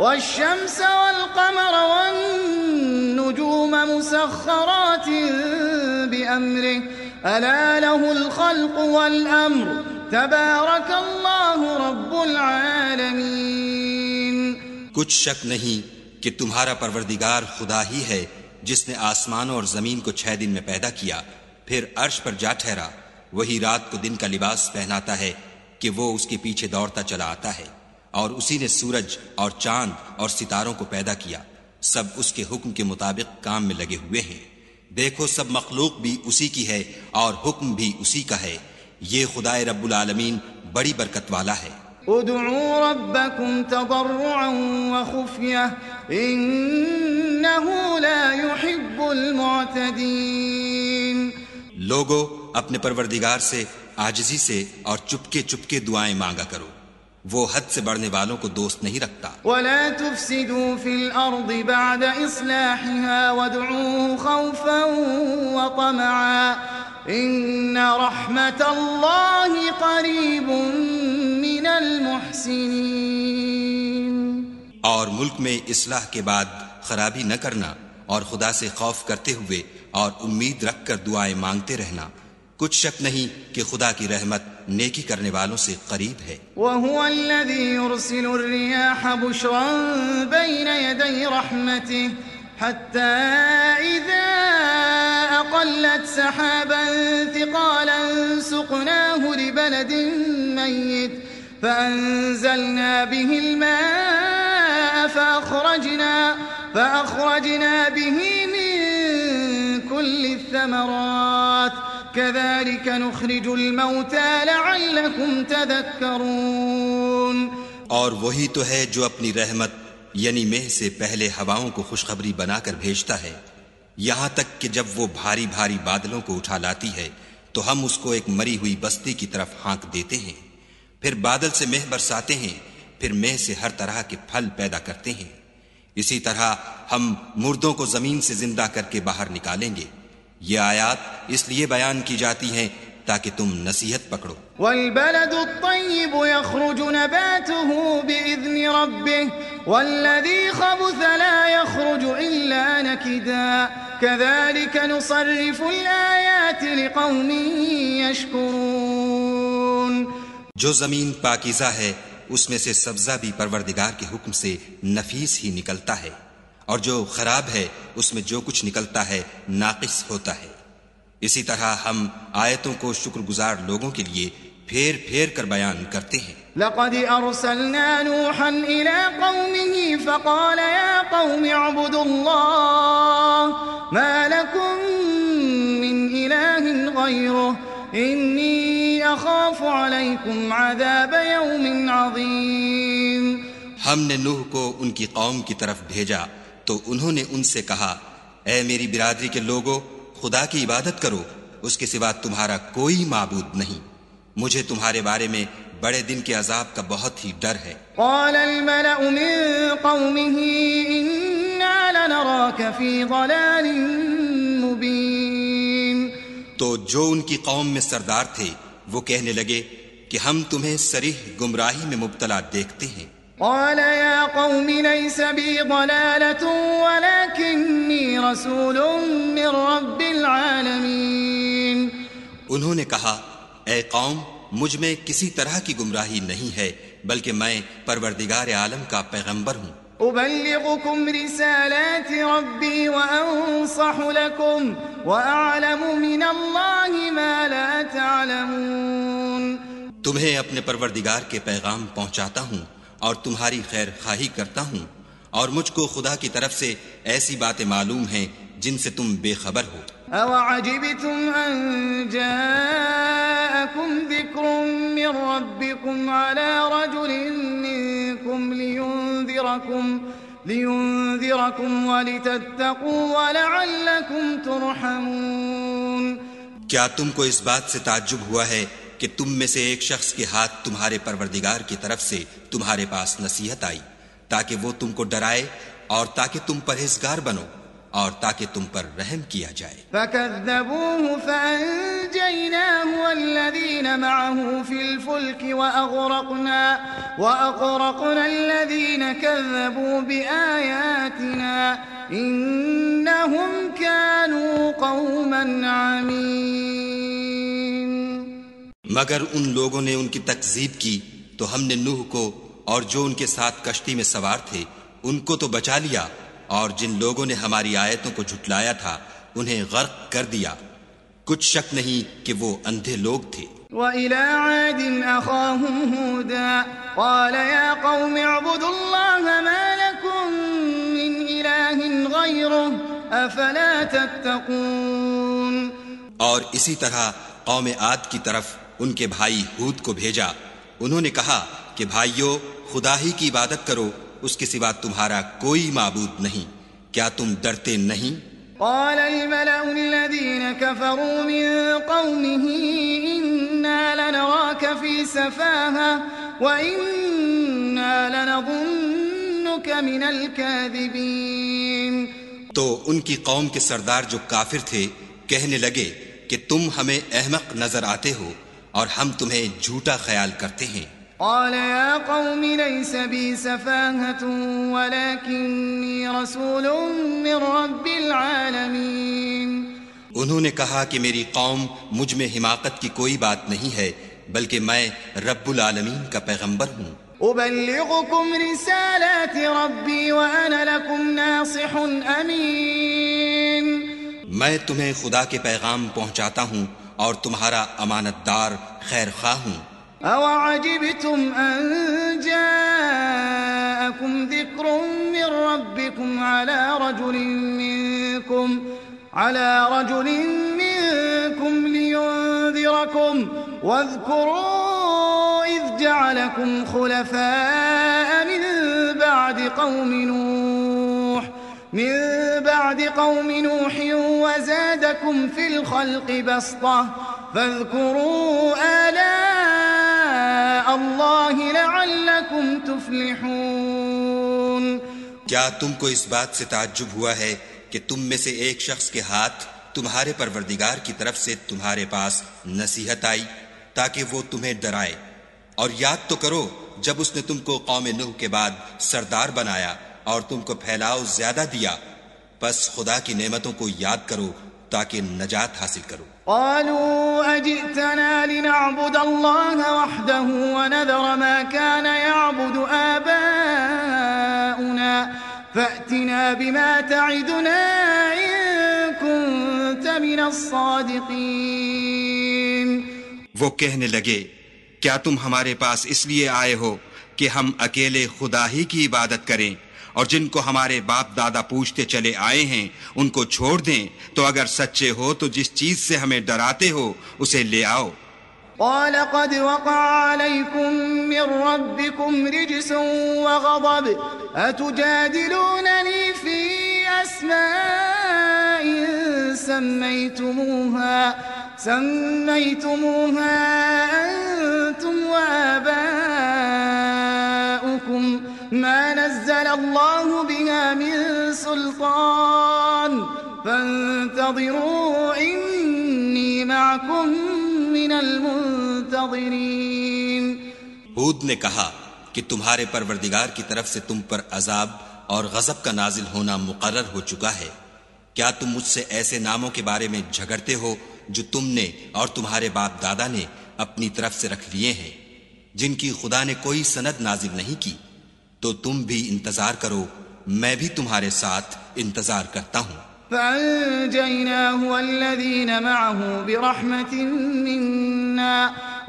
والشمس والقمر والنجوم مسخرات بأمره ألا له الخلق والأمر تبارک اللہ رب العالمین۔ کچھ شک نہیں کہ تمہارا پروردگار خدا ہی ہے جس نے آسمان اور زمین کو 6 دن میں پیدا کیا، پھر عرش پر جا ٹھہرا۔ وہی رات کو دن کا لباس پہناتا ہے کہ وہ اس کے پیچھے دوڑتا چلا آتا ہے، اور اسی نے سورج اور چاند اور ستاروں کو پیدا کیا، سب اس کے حکم کے مطابق کام میں لگے ہوئے ہیں۔ دیکھو سب مخلوق بھی اسی کی ہے اور حکم بھی اسی کا ہے، یہ خدائے رب العالمین بڑی برکت والا ہے۔ ادعوا ربکم تضرعا وخفیہ انہ لا يحب المعتدین۔ لوگو اپنے پروردگار سے عاجزی سے اور چپکے چپکے دعائیں مانگا کرو، وہ حد سے بڑھنے والوں کو دوست نہیں رکھتا۔ ولا تفسدوا في الارض بعد اصلاحها وادعوه خوفا وطمعا ان رحمت اللہ قریب من المحسنین۔ اور ملک میں اصلاح کے بعد خرابی نہ کرنا اور خدا سے خوف کرتے ہوئے اور امید رکھ کر دعائیں مانگتے رہنا، کچھ شک نہیں کہ خدا کی رحمت نیکی کرنے والوں سے قریب ہے۔ وَهُوَ الَّذِي يُرْسِلُ الرِّيَاحَ بُشْرًا بَيْنَ يَدَيْ رَحْمَتِهِ حَتَّى إِذَا أَقَلَّتْ سَحَابًا ثِقَالًا سُقْنَاهُ لِبَلَدٍ الميت فأنزلنا به الماء فأخرجنا به من كل الثمرات كذلك نخرج الموتى لعلكم تذكرون. اور وہی تو ہے جو اپنی رحمت یعنی مہ سے پہلے ہواؤں کو خوشخبری بنا کر بھیجتا ہے، یہاں تک کہ جب وہ بھاری بھاری بادلوں کو اٹھا لاتی ہے تو ہم اس کو ایک مری ہوئی بستی کی طرف ہانک دیتے ہیں، پھر بادل سے مہ برساتے ہیں، پھر مہ سے ہر طرح کے پھل پیدا کرتے ہیں. اسی طرح ہم مردوں کو زمین سے زندہ کر کے باہر نکالیں گے. یہ آیات اس لیے بیان کی جاتی ہیں تاکہ تم نصیحت پکڑو. والبلد الطيب يخرج نباته بإذن ربه والذي خبث لا يخرج إلا نكدا كذلك نصرف الآيات لقوم يشكرون. جو زمین پاکیزہ ہے اس میں سے سبزہ بھی پروردگار کے حکم سے نفیس ہی نکلتا ہے، اور جو خراب ہے اس میں جو کچھ نکلتا ہے ناقص ہوتا ہے. اسی طرح ہم آیتوں کو شکر گزار لوگوں کے لیے پھیر پھیر کر بیان کرتے ہیں. لقد ارسلنا نوحا الى قومه فقال يا قوم اعبدوا الله ما لكم من اله غيره اني اخاف عليكم عذاب يوم عظيم. ہم نے نوح کو ان کی قوم کی طرف بھیجا تو انہوں نے ان سے کہا، اے میری برادری کے لوگو، خدا کی عبادت کرو، اس کے سوا تمہارا کوئی معبود نہیں، مجھے تمہارے بارے میں بڑے دن کے عذاب کا بہت ہی ڈر ہے. قال الملأ من قومه إنا لنراك في ضلال مبين. تو جو ان کی قوم میں سردار تھے وہ کہنے لگے کہ ہم تمہیں صریح گمراہی میں مبتلا دیکھتے ہیں. قال يا قوم ليس بي ضلالة ولكني رسول من رب العالمين. انہوں نے کہا، اے قوم، مجھ میں کسی طرح کی گمراہی نہیں ہے بلکہ میں پروردگار عالم کا پیغمبر ہوں. أبلغكم رسالات ربي وأنصح لكم وأعلم من الله ما لا تعلمون. تمہیں اپنے پروردگار کے پیغام پہنچاتا ہوں اور تمہاری خیر خواہی کرتا ہوں، اور مجھ کو خدا کی طرف سے ایسی باتیں معلوم ہیں جن سے تم بے خبر ہو. أَوَعَجِبْتُمْ أَن جَاءَكُمْ ذِكْرٌ مِّن رَّبِّكُمْ عَلَى رَجُلٍ مِّنكُمْ لِيُنذِرَكُمْ وَلِتَتَّقُوا وَلَعَلَّكُمْ تُرْحَمُونَ. کیا تم کو اس بات سے تعجب ہوا ہے کہ تم میں سے ایک شخص کے ہاتھ تمہارے پروردگار کی طرف سے تمہارے پاس نصیحت آئی تاکہ وہ تم کو ڈرائے اور تاکہ تم پرہیزگار بنو اور تاکہ تم پر رحم کیا جائے. فَكَذَّبُوهُ فَأَنجَيْنَاهُ وَالَّذِينَ مَعَهُ فِي الْفُلْكِ وَأَغْرَقْنَا الَّذِينَ كَذَّبُوا بِآيَاتِنَا إِنَّهُمْ كَانُوا قَوْمًا عَمِينَ. مگر ان لوگوں نے ان کی تکذیب کی تو ہم نے نوح کو اور جو ان کے ساتھ کشتی میں سوار تھے ان کو تو بچا لیا، اور جن لوگوں نے ہماری آیتوں کو جھٹلایا تھا انہیں غرق کر دیا. کچھ شک نہیں کہ وہ اندھے لوگ تھے. وَإِلَىٰ عَادٍ أَخَاهُمْ هُودًا قَالَ يَا قَوْمِ اعْبُدُوا اللَّهَ مَا لَكُم مِّنْ إِلَٰهٍ غَيْرُهُ أَفَلَا تَتَّقُونَ. اور اسی طرح قوم عاد کی طرف ان کے بھائی ہود کو بھیجا. انہوں نے کہا کہ بھائیو، خدا ہی کی عبادت کرو، اس کے سوا تمہارا کوئی معبود نہیں، کیا تم ڈرتے نہیں؟ قال الملأ الذين كفروا من قومه إنا لنراك في سفاهة وإنا لنظنك من الكاذبين. تو ان کی قوم کے سردار جو کافر تھے کہنے لگے کہ تم ہمیں احمق نظر آتے ہو اور ہم تمہیں جھوٹا خیال کرتے ہیں. قال يا قوم ليس بي سفاهة ولكني رسول من رب العالمين. انہوں نے کہا کہ میری قوم مجھ میں حماقت کی کوئی بات نہیں ہے بلکہ میں رب العالمین کا پیغمبر ہوں. أبلغكم رسالات ربي وأنا لكم ناصح أمين. میں تمہیں خدا کے پیغام پہنچاتا ہوں اور تمہارا امانت دار خیر خواہ ہوں. أَوَعَجِبْتُمْ أَن جَاءَكُمْ ذِكْرٌ مِّن رَّبِّكُمْ عَلَىٰ رَجُلٍ مِّنكُمْ لِيُنذِرَكُمْ وَاذْكُرُوا إِذْ جَعَلَكُمْ خُلَفَاءَ مِن بعد قوم نوح وزادكم في الخلق بسطة فاذكروا آلاء الله لعلكم تفلحون۔ کیا تم کو اس بات سے تعجب ہوا ہے کہ تم میں سے ایک شخص کے ہاتھ تمہارے پروردگار کی طرف سے تمہارے پاس نصیحت آئی تاکہ وہ تمہیں ڈرائے؟ اور یاد تو کرو جب اس نے تم کو قوم نوح کے بعد سردار بنایا اور تم کو پھیلاؤ زیادہ دیا، بس خدا کی نعمتوں کو یاد کرو تاکہ نجات حاصل کرو۔ قالوا أجئتنا لنعبد الله وحده ونذر ما كان يعبد آباؤنا فأتنا بما تعدنا إن كنت من الصادقين۔ وہ کہنے لگے کیا تم ہمارے پاس اس لیے آئے ہو کہ ہم اکیلے خدا ہی کی عبادت کریں اور جن کو ہمارے باپ دادا پوچھتے چلے آئے ہیں ان کو چھوڑ دیں؟ تو اگر سچے ہو تو جس چیز سے ہمیں ڈراتے ہو اسے لے آؤ۔ قال قد وقع عليكم من ربكم رجس وغضب أتجادلونني في أسماء سميتموها أنتم وآباؤكم ما نزل الله بها من سلطان فانتظروا إني معكم من المنتظرين۔ ہود نے کہا کہ تمہارے پروردگار کی طرف سے تم پر عذاب اور غضب کا نازل ہونا مقرر ہو چکا ہے، کیا تم مجھ سے ایسے ناموں کے بارے میں جھگڑتے ہو جو تم نے اور تمہارے باپ دادا نے اپنی طرف سے رکھ لیے ہیں، جن کی خدا نے کوئی سند نازل نہیں کی؟ تو تم بھی انتظار کرو، میں بھی تمہارے ساتھ انتظار کرتا ہوں۔ فَأَنْجَيْنَاهُ وَالَّذِينَ مَعَهُ بِرَحْمَةٍ مِّنَّا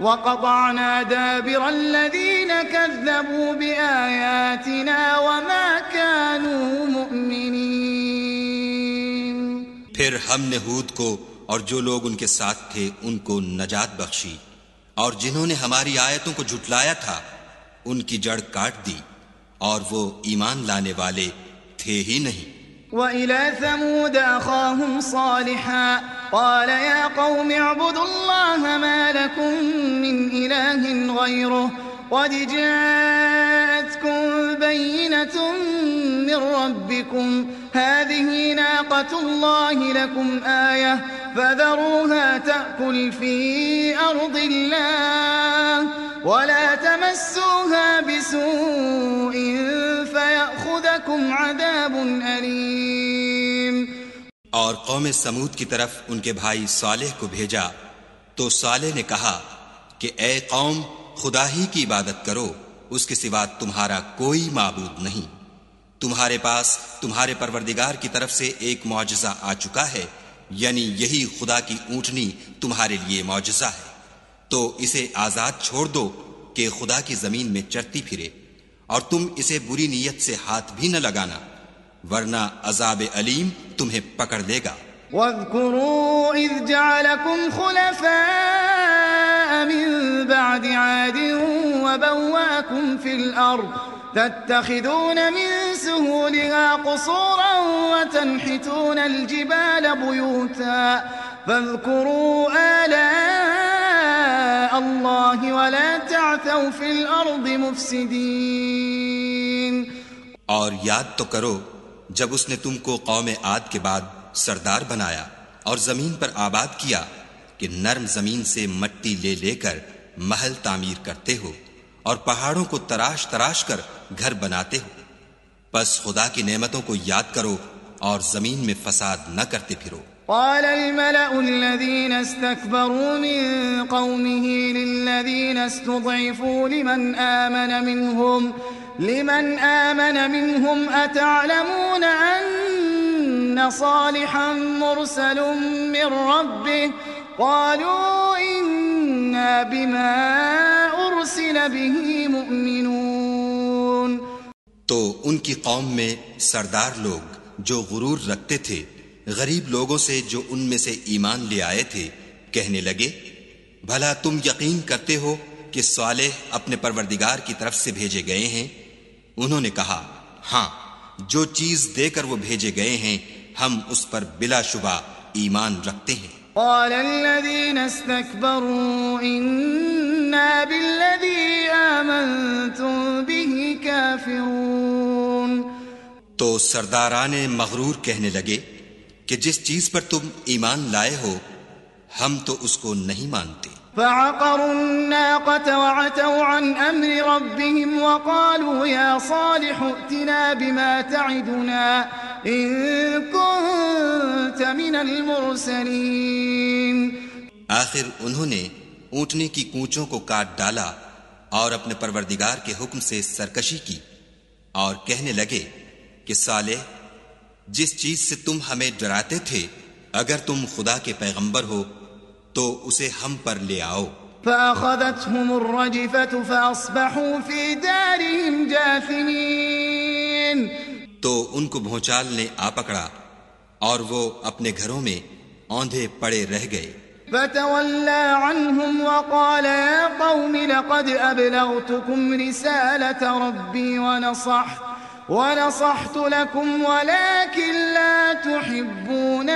وَقَطَعْنَا دَابِرَ الَّذِينَ كَذَّبُوا بِآيَاتِنَا وَمَا كَانُوا مُؤْمِنِينَ۔ پھر ہم نے ہود کو اور جو لوگ ان کے ساتھ تھے ان کو نجات بخشی، اور جنہوں نے ہماری آیتوں کو جھٹلایا تھا ان کی جڑ کاٹ دی، اور وہ ایمان لانے والے تھے ہی نہیں۔ وَإِلَى ثَمُودَ أَخَاهُمْ صَالِحًا قَالَ يَا قَوْمِ اعْبُدُوا اللَّهَ مَا لَكُمْ مِنْ إِلَٰهٍ غَيْرُهُ قَدْ جَاءَتْكُمْ بَيِّنَةٌ مِّن رَّبِّكُمْ هَٰذِهِ نَاقَةُ اللَّهِ لَكُمْ آيَةً فَذَرُوهَا تَأْكُلْ فِي أَرْضِ اللَّهِ وَلَا تَمَسُّوهَا بِسُوءٍ فَيَأْخُذَكُمْ عَذَابٌ أَلِيمٌ۔ اور قوم سمود کی طرف ان کے بھائی صالح کو بھیجا تو صالح نے کہا کہ اے قوم خدا ہی کی عبادت کرو، اس کے سوا تمہارا کوئی معبود نہیں۔ تمہارے پاس تمہارے پروردگار کی طرف سے ایک معجزہ آ چکا ہے، یعنی یہی خدا کی اونٹنی تمہارے لیے معجزہ ہے، تو اسے آزاد چھوڑ دو کہ خدا کی زمین میں چرتی پھرے، اور تم اسے بری نیت سے ہاتھ بھی نہ لگانا ورنہ عذاب علیم تمہیں پکڑ لے گا۔ وَاذْكُرُوا إِذْ جَعَلَكُمْ خُلَفَاءَ مِن بَعْدِ عَادٍ وَبَوَّأَكُمْ فِي الْأَرْضِ تَتَّخِذُونَ مِن سُهُولِهَا قُصُورًا وَتَنْحِتُونَ الْجِبَالَ بُيُوتًا فَاذْكُرُوا آلَاءَ اللَّهِ وَلَا تَعْثَوْا فِي الْأَرْضِ مُفْسِدِينَ۔ اور یاد تو کرو جب اس نے تم کو قوم عاد کے بعد سردار بنایا اور زمین پر آباد کیا کہ نرم زمین سے مٹی لے لے کر محل تعمیر کرتے ہو اور پہاڑوں کو تراش تراش کر گھر بناتے ہو، بس خدا کی نعمتوں کو یاد کرو اور زمین میں فساد نہ کرتے پھرو۔ قال الملأ الذين استكبروا من قومه للذين استضعفوا لمن آمن منهم أتعلمون أن صالحا مرسل من ربه قالوا إنا بما أرسل به مؤمنون. تو ان کی قوم میں سردار لوگ جو غرور رکھتے تھے غریب لوگوں سے جو ان میں سے ایمان لے آئے تھے کہنے لگے بھلا تم یقین کرتے ہو کہ صالح اپنے پروردگار کی طرف سے بھیجے گئے ہیں؟ انہوں نے کہا ہاں، جو چیز دے کر وہ بھیجے گئے ہیں ہم اس پر بلا شبہ ایمان رکھتے ہیں. قال الذين استكبروا إنا بالذي آمنتم به كافرون. تو سرداران مغرور کہنے لگے کہ جس چیز پر تم ایمان لائے ہو ہم تو اس کو نہیں مانتے. فعقروا الناقة وعتوا عن أمر ربهم وقالوا يا صالح ائتنا بما تعدنا إن كنت من المرسلين. آخر انہوں نے اونٹنی کی کونچوں کو کاٹ ڈالا اور اپنے پروردگار کے حکم سے سرکشی کی اور کہنے لگے کہ صالح جس چیز سے تم ہمیں ڈراتے تھے اگر تم خدا کے پیغمبر ہو تو اسے ہم پر لے آؤ. فأخذتهم الرجفة فأصبحوا في دارهم جاثمين. تو ان کو بھونچال نے آ پکڑا اور وہ اپنے گھروں میں اوندھے پڑے رہ گئے. فتولى عنهم وقال يا قوم لقد أبلغتكم رسالة ربي ونصحت لكم ولكن لا تحبون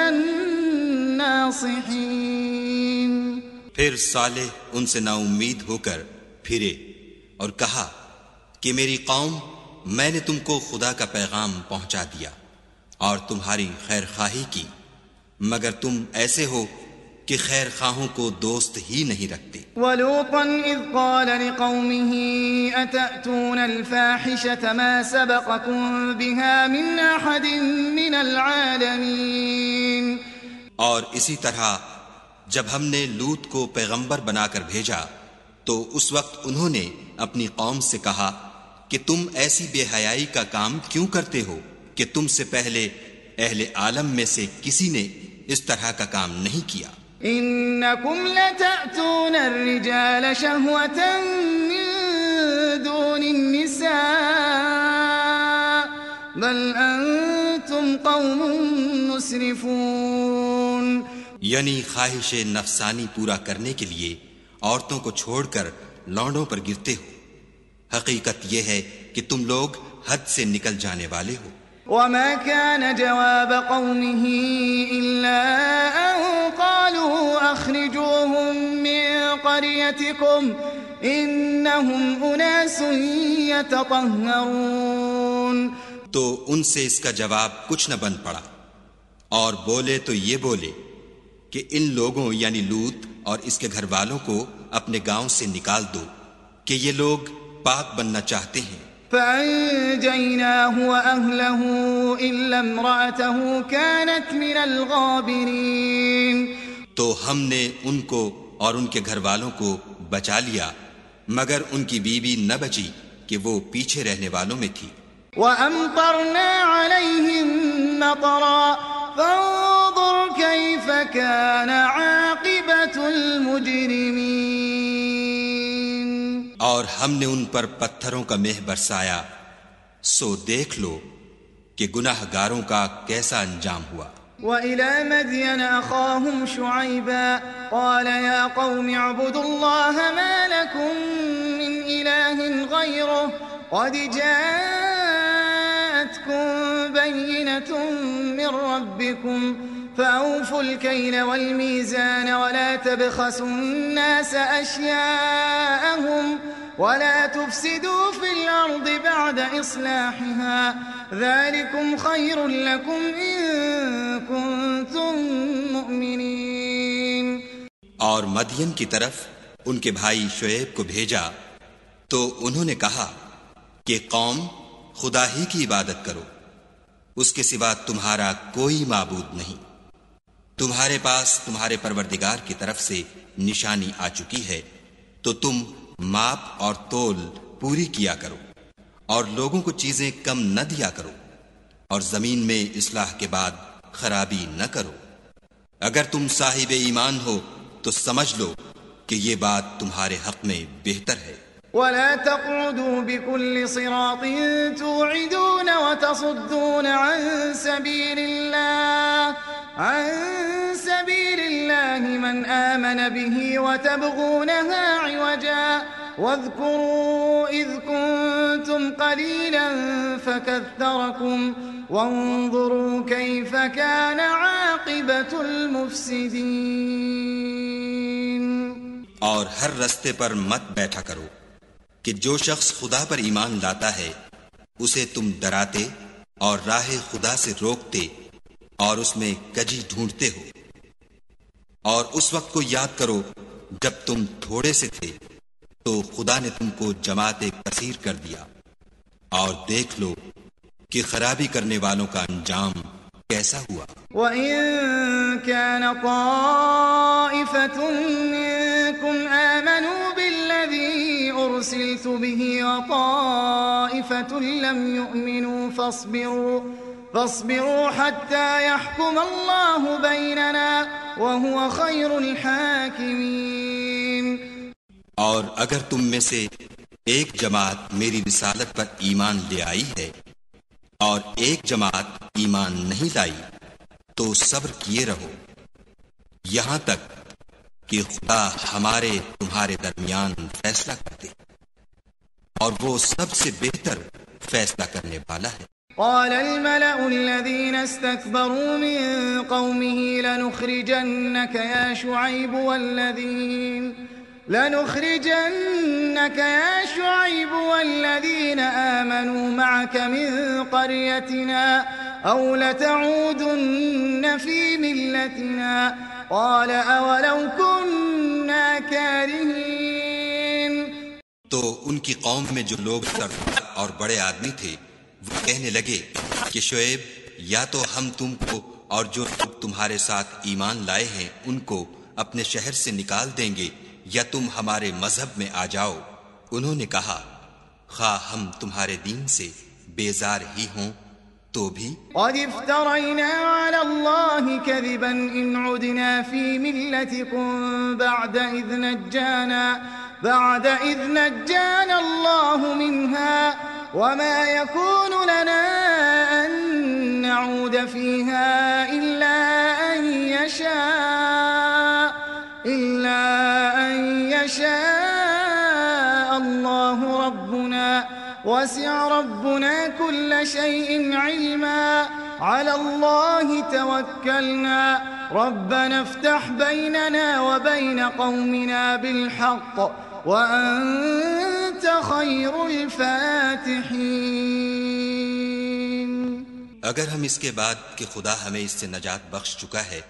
الناصحين. پھر صالح ان سے نا امید ہو کر پھرے اور کہا کہ میری قوم میں نے تم کو خدا کا پیغام پہنچا دیا اور تمہاری خیر خواہی کی مگر تم ایسے ہو کہ خیر خواہوں کو دوست ہی نہیں رکھتے. وَلُوطًا إِذْ قَالَ لِقَوْمِهِ أَتَأْتُونَ الْفَاحِشَةَ مَا سَبَقَكُمْ بِهَا مِنْ أَحَدٍ مِنَ الْعَالَمِينَ. اور اسی طرح جب ہم نے لوط کو پیغمبر بنا کر بھیجا تو اس وقت انہوں نے اپنی قوم سے کہا کہ تم ایسی بے حیائی کا کام کیوں کرتے ہو کہ تم سے پہلے اہل عالم میں سے کسی نے اس طرح کا کام نہیں کیا. إنكم لتأتون الرجال شهوة من دون النساء بل أنتم قوم مسرفون. یعنی خواہش نفسانی پورا کرنے کے لیے عورتوں کو چھوڑ کر لونڈوں پر گرتے ہو. حقیقت یہ ہے کہ تم لوگ حد سے نکل جانے والے ہو. وما كان جواب قومه إلا أن قالوا أخرجوهم من قريتكم إنهم أناس يتطهرون. تو ان سے اس کا جواب کچھ نہ بن پڑا اور بولے تو یہ بولے کہ ان لوگوں یعنی لوط اور اس کے گھر والوں کو اپنے گاؤں سے نکال دو کہ یہ لوگ پاک بننا چاہتے ہیں. فأنجيناه وأهله إلا امرأته كانت من الغابرين. تو ہم نے ان کو اور ان کے گھر والوں کو بچا لیا مگر ان کی بیوی نہ بچی کہ وہ پیچھے رہنے والوں میں تھی. وأمطرنا عليهم مطرا فانظر كيف كان عاقبة المجرمين. اور ہم نے ان پر پتھروں کا مہ برسایا سو دیکھ لو کہ گناہ گاروں کا کیسا انجام ہوا. وإلى مدين أخاهم شعيبا قال يا قوم اعبدوا الله ما لكم من إله غيره قد جاءتكم بينة من ربكم فأوفوا الكيل والميزان ولا تبخسوا الناس أشياءهم ولا تفسدوا في الأرض بعد إصلاحها ذلكم خير لكم إن كنتم مؤمنين. اور مدین کی طرف ان کے بھائی شعیب کو بھیجا تو انہوں نے کہا کہ قوم خدا ہی کی عبادت کرو اس کے سوا تمہارا کوئی معبود نہیں. تمہارے پاس تمہارے پروردگار کی طرف سے نشانی آ چکی ہے تو تم ماپ اور تول پوری کیا کرو اور لوگوں کو چیزیں کم نہ دیا کرو اور زمین میں اصلاح کے بعد خرابی نہ کرو. اگر تم صاحب ایمان ہو تو سمجھ لو کہ یہ بات تمہارے حق میں بہتر ہے. ولا تقعدوا بكل صراط توعدون وتصدون عن سبيل الله من آمن به وتبغونها عوجا واذكروا إذ كنتم قليلا فكثركم وانظروا كيف كان عاقبة المفسدين. اور ہر رستے پر مت بیٹھا کرو کہ جو شخص خدا پر ایمان لاتا ہے اسے تم ڈراتے اور راہ خدا سے روکتے اور اس میں کجی ڈھونڈتے ہو. اور اس وقت کو یاد کرو جب تم تھوڑے سے تھے تو خدا نے تم کو جماعت کثیر کر دیا. اور دیکھ لو کہ خرابی کرنے والوں کا انجام کیسا ہوا. وَإِن كَانَ طَائِفَةٌ مِّنكُمْ آمَنُوا بِالَّذِي أُرْسِلْتُ بِهِ وَطَائِفَةٌ لَّمْ يُؤْمِنُوا فاصبروا حتى يحكم الله بيننا وهو خير الحاكمين. اور اگر تم میں سے ایک جماعت میری رسالت پر ایمان لے آئی ہے اور ایک جماعت ایمان نہیں لائی تو صبر کیے رہو یہاں تک کہ خدا ہمارے تمہارے درمیان فیصلہ کر دے اور وہ سب سے بہتر فیصلہ کرنے والا ہے. قال الملأ الذين استكبروا من قومه لنخرجنك يا شعيب والذين آمنوا معك من قريتنا أو لتعودن في ملتنا قال أولو كنا كارهين. تو ان کی قوم میں جو لوگ سردار اور بڑے آدمی تھے وہ کہنے لگے کہ شعیب یا تو ہم تم کو اور جو لوگ تمہارے ساتھ ایمان لائے ہیں ان کو اپنے شہر سے نکال دیں گے یا تم ہمارے مذہب میں آ جاؤ. انہوں نے کہا خواہ ہم تمہارے دین سے بیزار ہی ہوں تو بھی قد افترينا على الله كذبا إن عدنا في ملتكم بعد إذ نجانا الله منها وما يكون لنا أن نعود فيها إلا أن يشاء الله ربنا وسع ربنا كل شيء علما على الله توكلنا ربنا افتح بيننا وبين قومنا بالحق وأنت خير الفاتحين. اگر ہم اس کے بعد کہ خدا ہمیں اس سے نجات بخش چکا ہے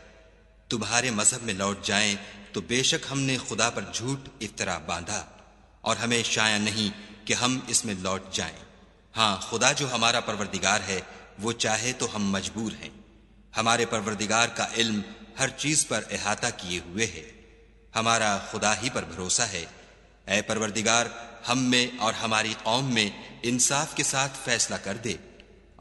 تمہارے مذہب میں لوٹ جائیں تو بے شک ہم نے خدا پر جھوٹ افطرا باندھا اور ہمیں شایع نہیں کہ ہم اس میں لوٹ جائیں. ہاں خدا جو ہمارا پروردگار ہے وہ چاہے تو ہم مجبور ہیں. ہمارے پروردگار کا علم ہر چیز پر احاطہ کیے ہوئے ہے. ہمارا خدا ہی پر بھروسہ ہے. اے پروردگار ہم میں اور ہماری قوم میں انصاف کے ساتھ فیصلہ کر دے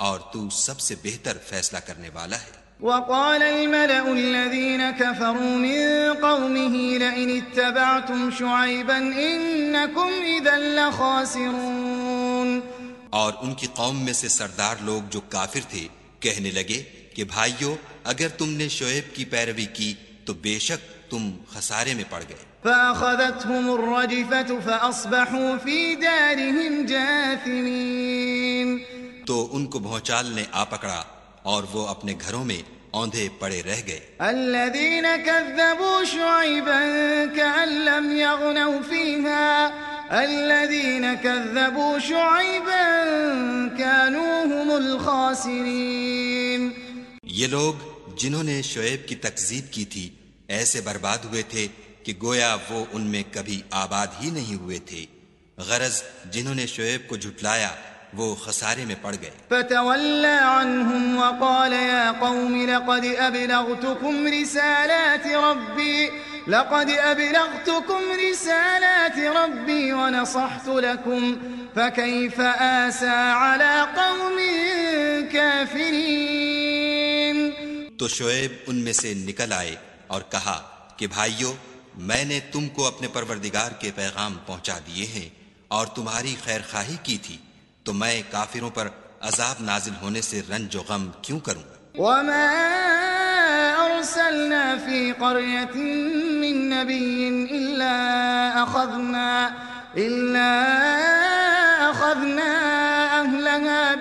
اور تو سب سے بہتر فیصلہ کرنے والا ہے. وقال الملأ الذين كفروا من قومه لئن اتبعتم شعيبا إنكم إذا لخاسرون. اور ان کی قوم میں سے سردار لوگ جو کافر تھے کہنے لگے کہ بھائیو اگر تم نے شعیب کی پیروی کی تو بے شک تم خسارے میں پڑ گئے. فأخذتهم الرجفة فأصبحوا في دارهم جاثمين. تو ان کو بھونچال نے آ پکڑا اور وہ اپنے گھروں میں اوندھے پڑے رہ گئے. الذين كذبوا شعيبا كأن لم يغنوا فيها الذين كذبوا شعيبا كانوا هم الخاسرين. یہ لوگ جنہوں نے شعیب کی تکذیب کی تھی ایسے برباد ہوئے تھے کہ گویا وہ ان میں کبھی آباد ہی نہیں ہوئے تھے. غرض جنہوں نے شعیب کو جھٹلایا وہ خسارے میں پڑ گئے. فتولى عنهم وقال يا قوم لقد أبلغتكم رسالات ربي ونصحت لكم فكيف آسى على قوم كافرين. تو شعیب ان میں سے نکل آئے اور کہا کہ بھائیو میں نے تم کو اپنے پروردگار کے پیغام پہنچا دیے ہیں اور تمہاری خیر خواہی کی تھی، تو میں کافروں پر عذاب نازل ہونے سے رنج و غم کیوں کروں؟ وما أرسلنا في قرية من نبي إلا أخذنا أهلها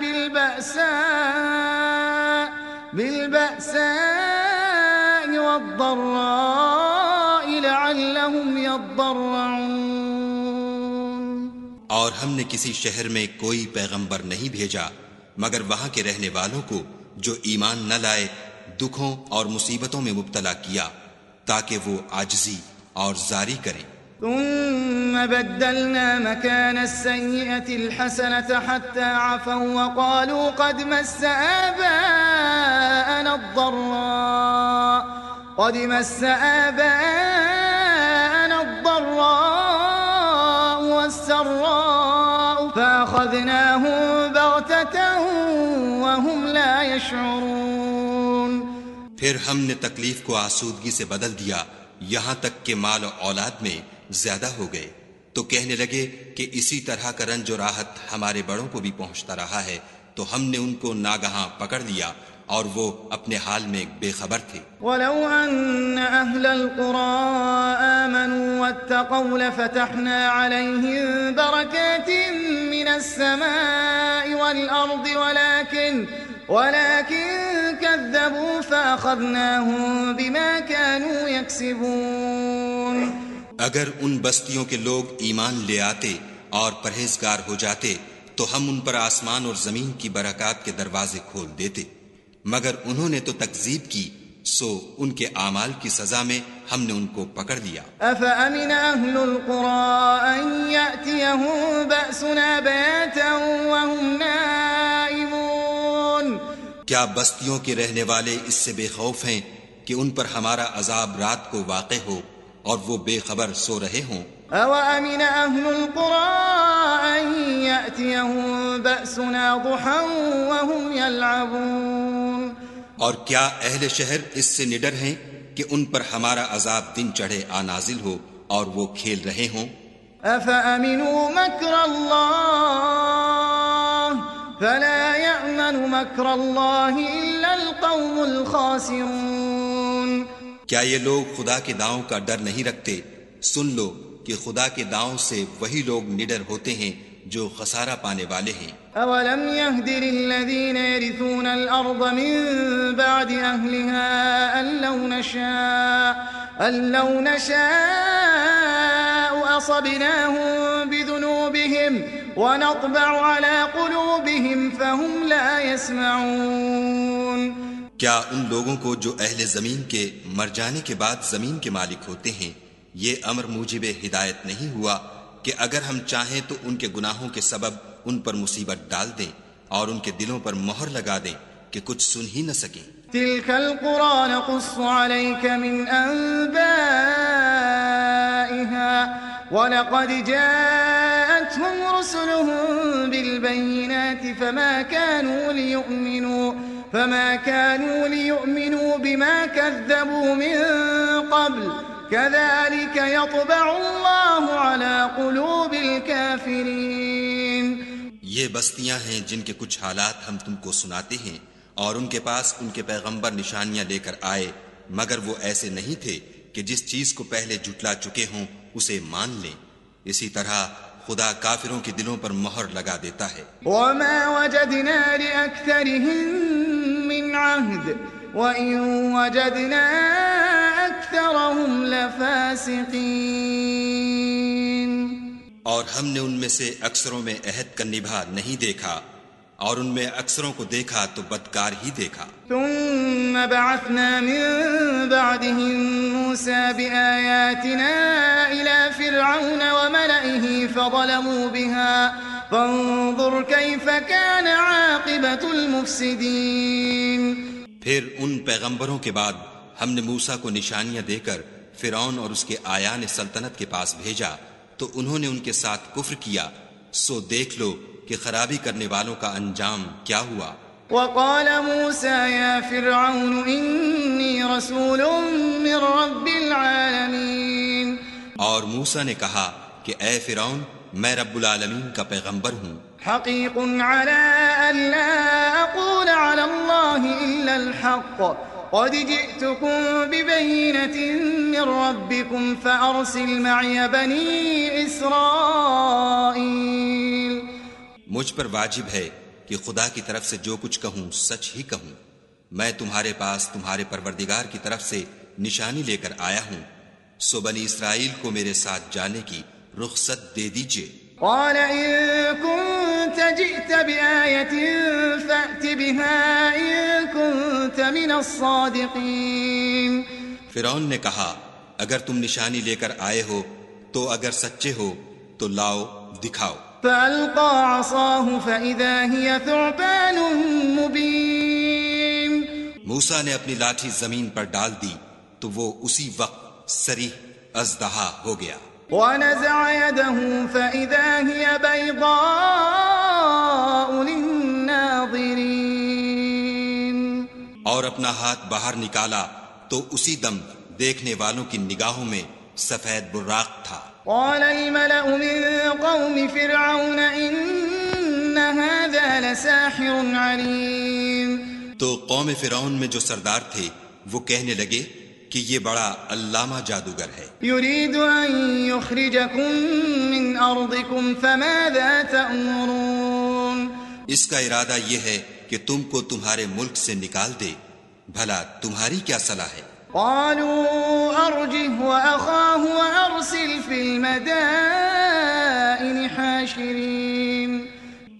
بالبأساء والضراء لعلهم يضرعون۔ اور ہم نے کسی شہر میں کوئی پیغمبر نہیں بھیجا مگر وہاں کے رہنے والوں کو جو ایمان نہ لائے دکھوں اور مصیبتوں میں مبتلا کیا تاکہ وہ عاجزی اور زاری کریں۔ ثم بدلنا مكان السيئة الحسنة حتى عفوا وقالوا قد مس آباءنا الضراء والسراء فأخذناهم بغتة وهم لا يشعرون۔ پھر ہم نے تکلیف کو آسودگی سے بدل دیا یہاں تک کہ مال و اولاد میں زیادہ ہو گئے، تو کہنے لگے کہ اسی طرح کا رنج و راحت ہمارے بڑوں کو بھی پہنچتا رہا ہے، تو ہم نے ان کو ناگہاں پکڑ لیا اور وہ اپنے حال میں بے خبر تھے۔ وَلَوْ أَنَّ أَهْلَ الْقُرَىٰ آمَنُوا وَاتَّقَوْا لَفَتَحْنَا عَلَيْهِم بَرَكَاتٍ مِّنَ السَّمَاءِ وَالْأَرْضِ وَلَكِن كَذَّبُوا فَأَخَذْنَاهُم بِمَا كَانُوا يَكْسِبُونَ۔ اگر ان بستیوں کے لوگ ایمان لے آتے اور پرہیزگار ہو جاتے تو ہم ان پر آسمان اور زمین کی برکات کے دروازے کھول دیتے، مگر انہوں نے تو تکذیب کی، سو ان کے اعمال کی سزا میں ہم نے ان کو پکڑ لیا۔ أَفَأَمِنَ أَهْلُ الْقُرَىٰ أَن يَأْتِيَهُم بَأْسُنَا بَيَاتًا وَهُمْ نَائِمُونَ؟ کیا بستیوں کے رہنے والے اس سے بے خوف ہیں کہ ان پر ہمارا عذاب رات کو واقع ہو اور وہ بے خبر سو رہے ہوں؟ أَوَأَمِنَ أَهْلُ الْقُرَىٰ أَن يَأْتِيَهُم بَأْسُنَا ضُحًى وَهُمْ يَلْعَبُونَ؟ اور کیا اہل شہر اس سے نڈر ہیں کہ ان پر ہمارا عذاب دن چڑھے نازل ہو اور وہ کھیل رہے ہوں؟ أَفَأَمِنُوا مَكْرَ اللَّهِ فَلَا يَأْمَنُ مَكْرَ اللَّهِ إِلَّا الْقَوْمُ الْخَاسِرُونَ۔ کیا یہ لوگ خدا کے داؤں کا ڈر نہیں رکھتے؟ سن لو کہ خدا کے داؤں سے وہی لوگ نڈر ہوتے ہیں جو خسارہ پانے والے ہیں۔ أَوَلَمْ يَهْدِ لِلَّذِينَ يَرِثُونَ الْأَرْضَ مِن بَعْدِ أَهْلِهَا أَن لَّوْ نَشَاءُ أَصَبْنَاهُم بِذُنُوبِهِمْ وَنَطْبَعُ عَلَىٰ قُلُوبِهِمْ فَهُمْ لَا يَسْمَعُونَ۔ کیا ان لوگوں کو جو اہل زمین کے مر جانے کے بعد زمین کے مالک ہوتے ہیں یہ امر موجب ہدایت نہیں ہوا کہ اگر ہم چاہیں تو ان کے گناہوں کے سبب ان پر مصیبت ڈال دیں اور ان کے دلوں پر مہر لگا دیں کہ کچھ سن ہی نہ سکیں؟ تِلْكَ الْقُرَىٰ نَقُصُّ عَلَيْكَ مِنْ أَنبَائِهَا وَلَقَدْ جَاءَتْهُمْ رُسُلُهُم بِالْبَيِّنَاتِ فَمَا كَانُوا لِيُؤْمِنُوا بِمَا كَذَّبُوا مِن قَبْلُ كَذَلِكَ يَطْبَعُ اللَّهُ عَلَىٰ قُلُوبِ الْكَافِرِينَ۔ یہ بستیاں ہیں جن کے کچھ حالات ہم تم کو سناتے ہیں اور ان کے پاس ان کے پیغمبر نشانیاں لے کر آئے، مگر وہ ایسے نہیں تھے کہ جس چیز کو پہلے جھٹلا چکے ہوں اسے مان لیں۔ اسی طرح خدا کافروں کے دلوں پر مہر لگا دیتا ہے۔ وَمَا وَجَدْنَا لِأَكْثَرِهِم مِّنْ عَهْدٍ وَإِن وَجَدْنَا أَكْثَرَهُمْ لَفَاسِقِينَ۔ اور ہم نے ان میں سے اکثروں میں عہد کا نبھا نہیں دیکھا اور ان میں اکثروں کو دیکھا تو بدکار ہی دیکھا۔ ثم بعثنا من بعدهم موسى بآياتنا إلى فرعون وملئه فظلموا بها فانظر كيف كان عاقبة المفسدين۔ پھر ان پیغمبروں کے بعد ہم نے موسیٰ کو نشانیاں دے کر فرعون اور اس کے آیان سلطنت کے پاس بھیجا تو انہوں نے ان کے ساتھ کفر کیا، سو دیکھ لو کہ خرابی کرنے والوں کا انجام کیا ہوا۔ وقال موسى يا فرعون إني رسول من رب العالمين۔ اور موسیٰ نے کہا کہ اے فرعون میں رب العالمین کا پیغمبر ہوں. حقيق على ألا أقول على الله إلا الحق قد جئتكم ببينة من ربكم فأرسل معي بني إسرائيل. مجھ پر واجب ہے کہ خدا کی طرف سے جو کچھ کہوں سچ ہی کہوں. میں تمہارے پاس تمہارے پروردگار کی طرف سے نشانی لے کر آیا ہوں، سو بنی اسرائیل کو میرے ساتھ جانے کی رخصت دے دیجئے. قال إن كنت جئت بآية فأت بها إن كنت من الصادقين. فرعون نے کہا اگر تم نشانی لے کر آئے ہو تو اگر سچے ہو تو لاؤ دکھاؤ. فألقى عصاه فإذا هي ثعبان مبين. موسیٰ نے اپنی لاٹھی زمین پر ڈال دی تو وہ اسی وقت صریح اژدہا ہو گیا. ونزع يده فإذا هي بيضاء للناظرين. اور اپنا ہاتھ باہر نکالا تو اسی دم دیکھنے والوں کی نگاہوں میں سفید براق تھا. قال الملأ من قوم فرعون إن هذا لساحر عليم. تو قوم فرعون میں جو سردار تھے وہ کہنے لگے کہ یہ بڑا علامہ جادوگر ہے. يريد أن يخرجكم من أرضكم فماذا تأمرون. اس کا ارادہ یہ ہے کہ تم کو تمہارے ملک سے نکال دے، بھلا تمہاری کیا صلاح ہے؟ قالوا أرجه وأخاه وأرسل في المدائن حاشرين.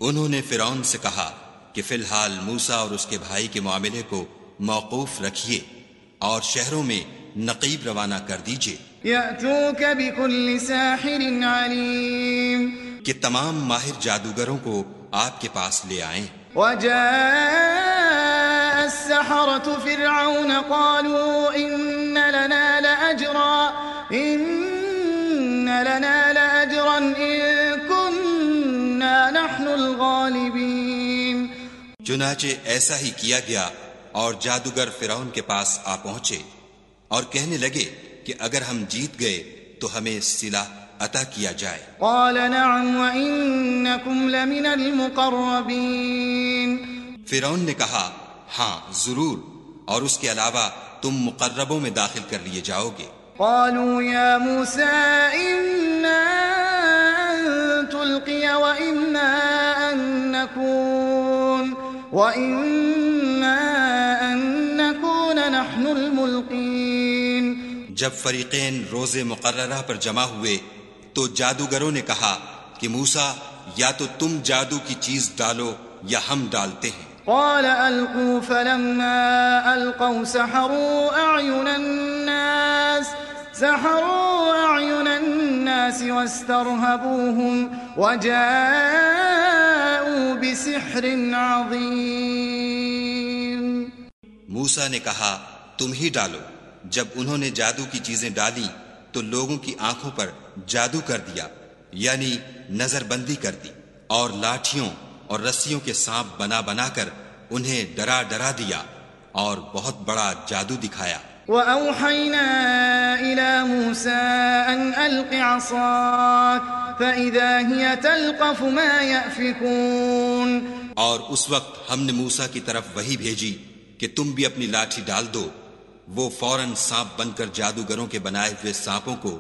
انہوں نے فرعون سے کہا کہ فی الحال موسیٰ اور اس کے بھائی کے معاملے کو موقوف رکھیے اور شہروں میں نقیب روانہ کر دیجئے يأتوك بكل ساحر عليم. کہ تمام ماہر جادوگروں کو آپ کے پاس لے آئیں. وجاء السحرة فرعون قالوا إن لنا لأجرا إن كنا نحن الغالبين. چنانچہ ایسا ہی کیا گیا اور جادوگر فرعون کے پاس آ پہنچے اور کہنے لگے کہ اگر ہم جیت گئے تو ہمیں صلہ عطا کیا جائے. قال نعم وإنكم لمن المقربين. فرعون نے کہا ہاں ضرور، اور اس کے علاوہ تم مقربوں میں داخل کر لیے جاؤ گے. قالوا يا موسى إما أن تلقي وإما أن نكون نحن الملقين. جب فریقین روز مقررہ پر جمع ہوئے تو جادوگروں نے کہا کہ موسیٰ یا تو تم جادو کی چیز ڈالو یا ہم ڈالتے ہیں. قال ألقوا فلما ألقوا سحروا أعين الناس واسترهبوهم وجاءوا بسحر عظيم. موسیٰ نے کہا تم ہی ڈالو. جب انہوں نے جادو کی چیزیں ڈالی تو لوگوں کی آنکھوں پر جادو کر دیا، یعنی نظر بندی کر دی، اور لاٹھیوں اور رسیوں کے سانپ بنا بنا کر انہیں ڈرا ڈرا دیا اور بہت بڑا جادو دکھایا. وأوحينا إلى موسى أن ألق عصاك فإذا هي تلقف ما يأفكون. اور اس وقت ہم نے موسیٰ کی طرف وحی بھیجی کہ تم بھی اپنی لاٹھی ڈال دو. وہ فوراً سانپ بن کر جادوگروں کے بنائے ہوئے سانپوں کو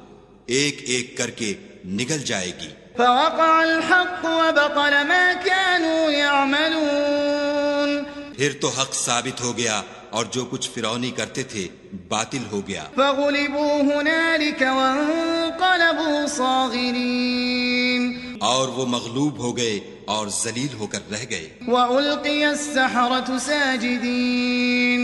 ایک ایک کر کے نگل جائے گی. فوقع الحق وبطل ما كانوا يعملون. پھر تو حق ثابت ہو گیا اور جو کچھ فرعونی کرتے تھے باطل ہو گیا. فغلبوا هنالك وانقلبوا صاغرين. اور وہ مغلوب ہو گئے اور ذلیل ہو کر رہ گئے. وألقي السحرة ساجدين.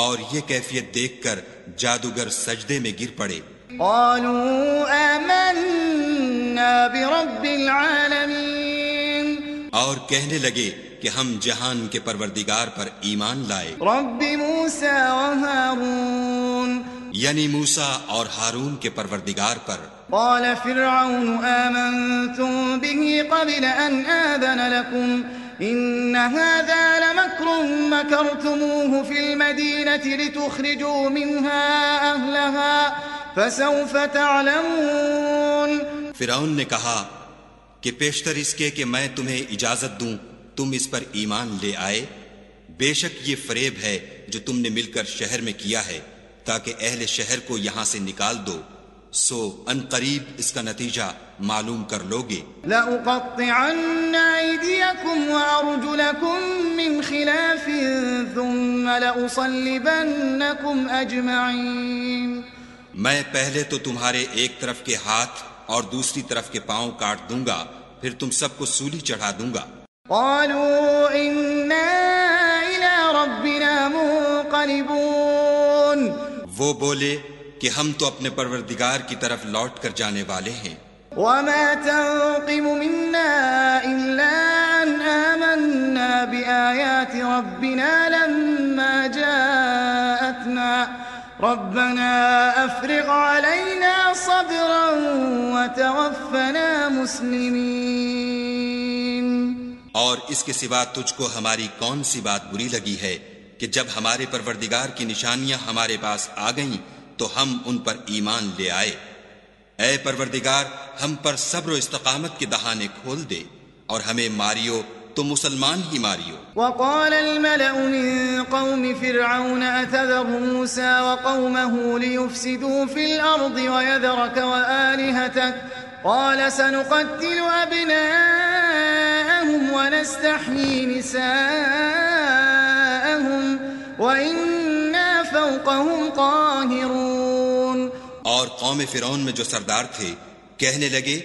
اور یہ کیفیت دیکھ کر جادوگر سجدے میں گر پڑے. قالوا آمنا برب العالمين. اور کہنے لگے کہ ہم جہان کے پروردگار پر ایمان لائے. رب موسى وهارون. یعنی موسیٰ اور ہارون کے پروردگار پر. قال فرعون آمنتم به قبل أن آذن لكم إن هذا لمكر مكرتموه في المدينة لتخرجوا منها أهلها فسوف تعلمون. فرعون نے کہا کہ پیشتر اس کے کہ میں تمہیں اجازت دوں تم اس پر ایمان لے آئے؟ بے شک یہ فریب ہے جو تم نے مل کر شہر میں کیا ہے تاکہ اہل شہر کو یہاں سے نکال دو، سو ان قریب اس کا نتیجہ معلوم کر لوگے۔ لَأُقَطِّعَنَّ أَيْدِيَكُمْ وَأَرْجُلَكُمْ مِنْ خِلَافٍ ثُمَّ لَأُصَلِّبَنَّكُمْ أَجْمَعِينَ۔ میں پہلے تو تمہارے ایک طرف کے ہاتھ اور دوسری طرف کے پاؤں کاٹ دوں گا، پھر تم سب کو سولی چڑھا دوں گا۔ قالوا إِنَّا إِلَى رَبِّنَا مُنقَلِبُونَ۔ وہ بولے کہ ہم تو اپنے پروردگار کی طرف لوٹ کر جانے والے ہیں۔ وَمَا تَنقِمُ مِنَّا إِلَّا أَنْ آمَنَّا بِآيَاتِ رَبِّنَا لَمَّا جَاءَتْنَا رَبَّنَا أَفْرِغْ عَلَيْنَا صَبْرًا وَتَوَفَّنَا مُسْلِمِينَ۔ اور اس کے سوا تجھ کو ہماری کون سی بات بری لگی ہے کہ جب ہمارے پروردگار کی نشانیاں ہمارے پاس آ گئیں تو ہم ان پر ایمان لے آئے۔ اے پروردگار، ہم پر صبر و استقامت کے دہانے کھول دے اور ہمیں ماریو تو مسلمان ہی ماریو۔ وقال الملأ من قوم فرعون أتذر موسى وقومه ليفسدوا في الأرض ويذرك وآلهتك قال سنقتل أبناءهم ونستحيي نساءهم وإنا فوقهم قاهرون۔ اور قوم فرعون میں جو سردار تھے کہنے لگے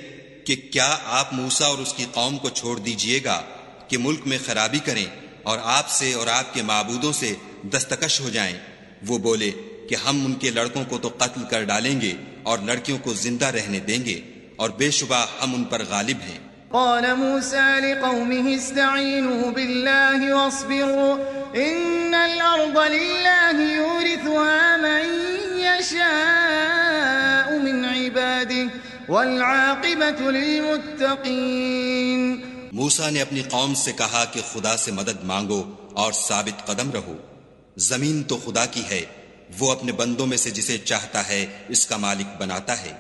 کہ کیا آپ موسیٰ اور اس کی قوم کو چھوڑ دیجئے گا کہ ملک میں خرابی کریں اور آپ سے اور آپ کے معبودوں سے دستکش ہو جائیں؟ وہ بولے کہ ہم ان کے لڑکوں کو تو قتل کر ڈالیں گے اور لڑکیوں کو زندہ رہنے دیں گے، اور بے شبہ ہم ان پر غالب ہیں۔ قال موسى لقومه استعينوا بالله واصبروا إن الأرض لله يورثها من يشاء من عباده والعاقبة للمتقين۔ موسیٰ نے اپنی قوم سے کہا کہ خدا سے مدد مانگو اور ثابت قدم رہو، زمین تو خدا کی ہے، وہ اپنے بندوں میں سے جسے چاہتا ہے اس کا مالک بناتا ہے،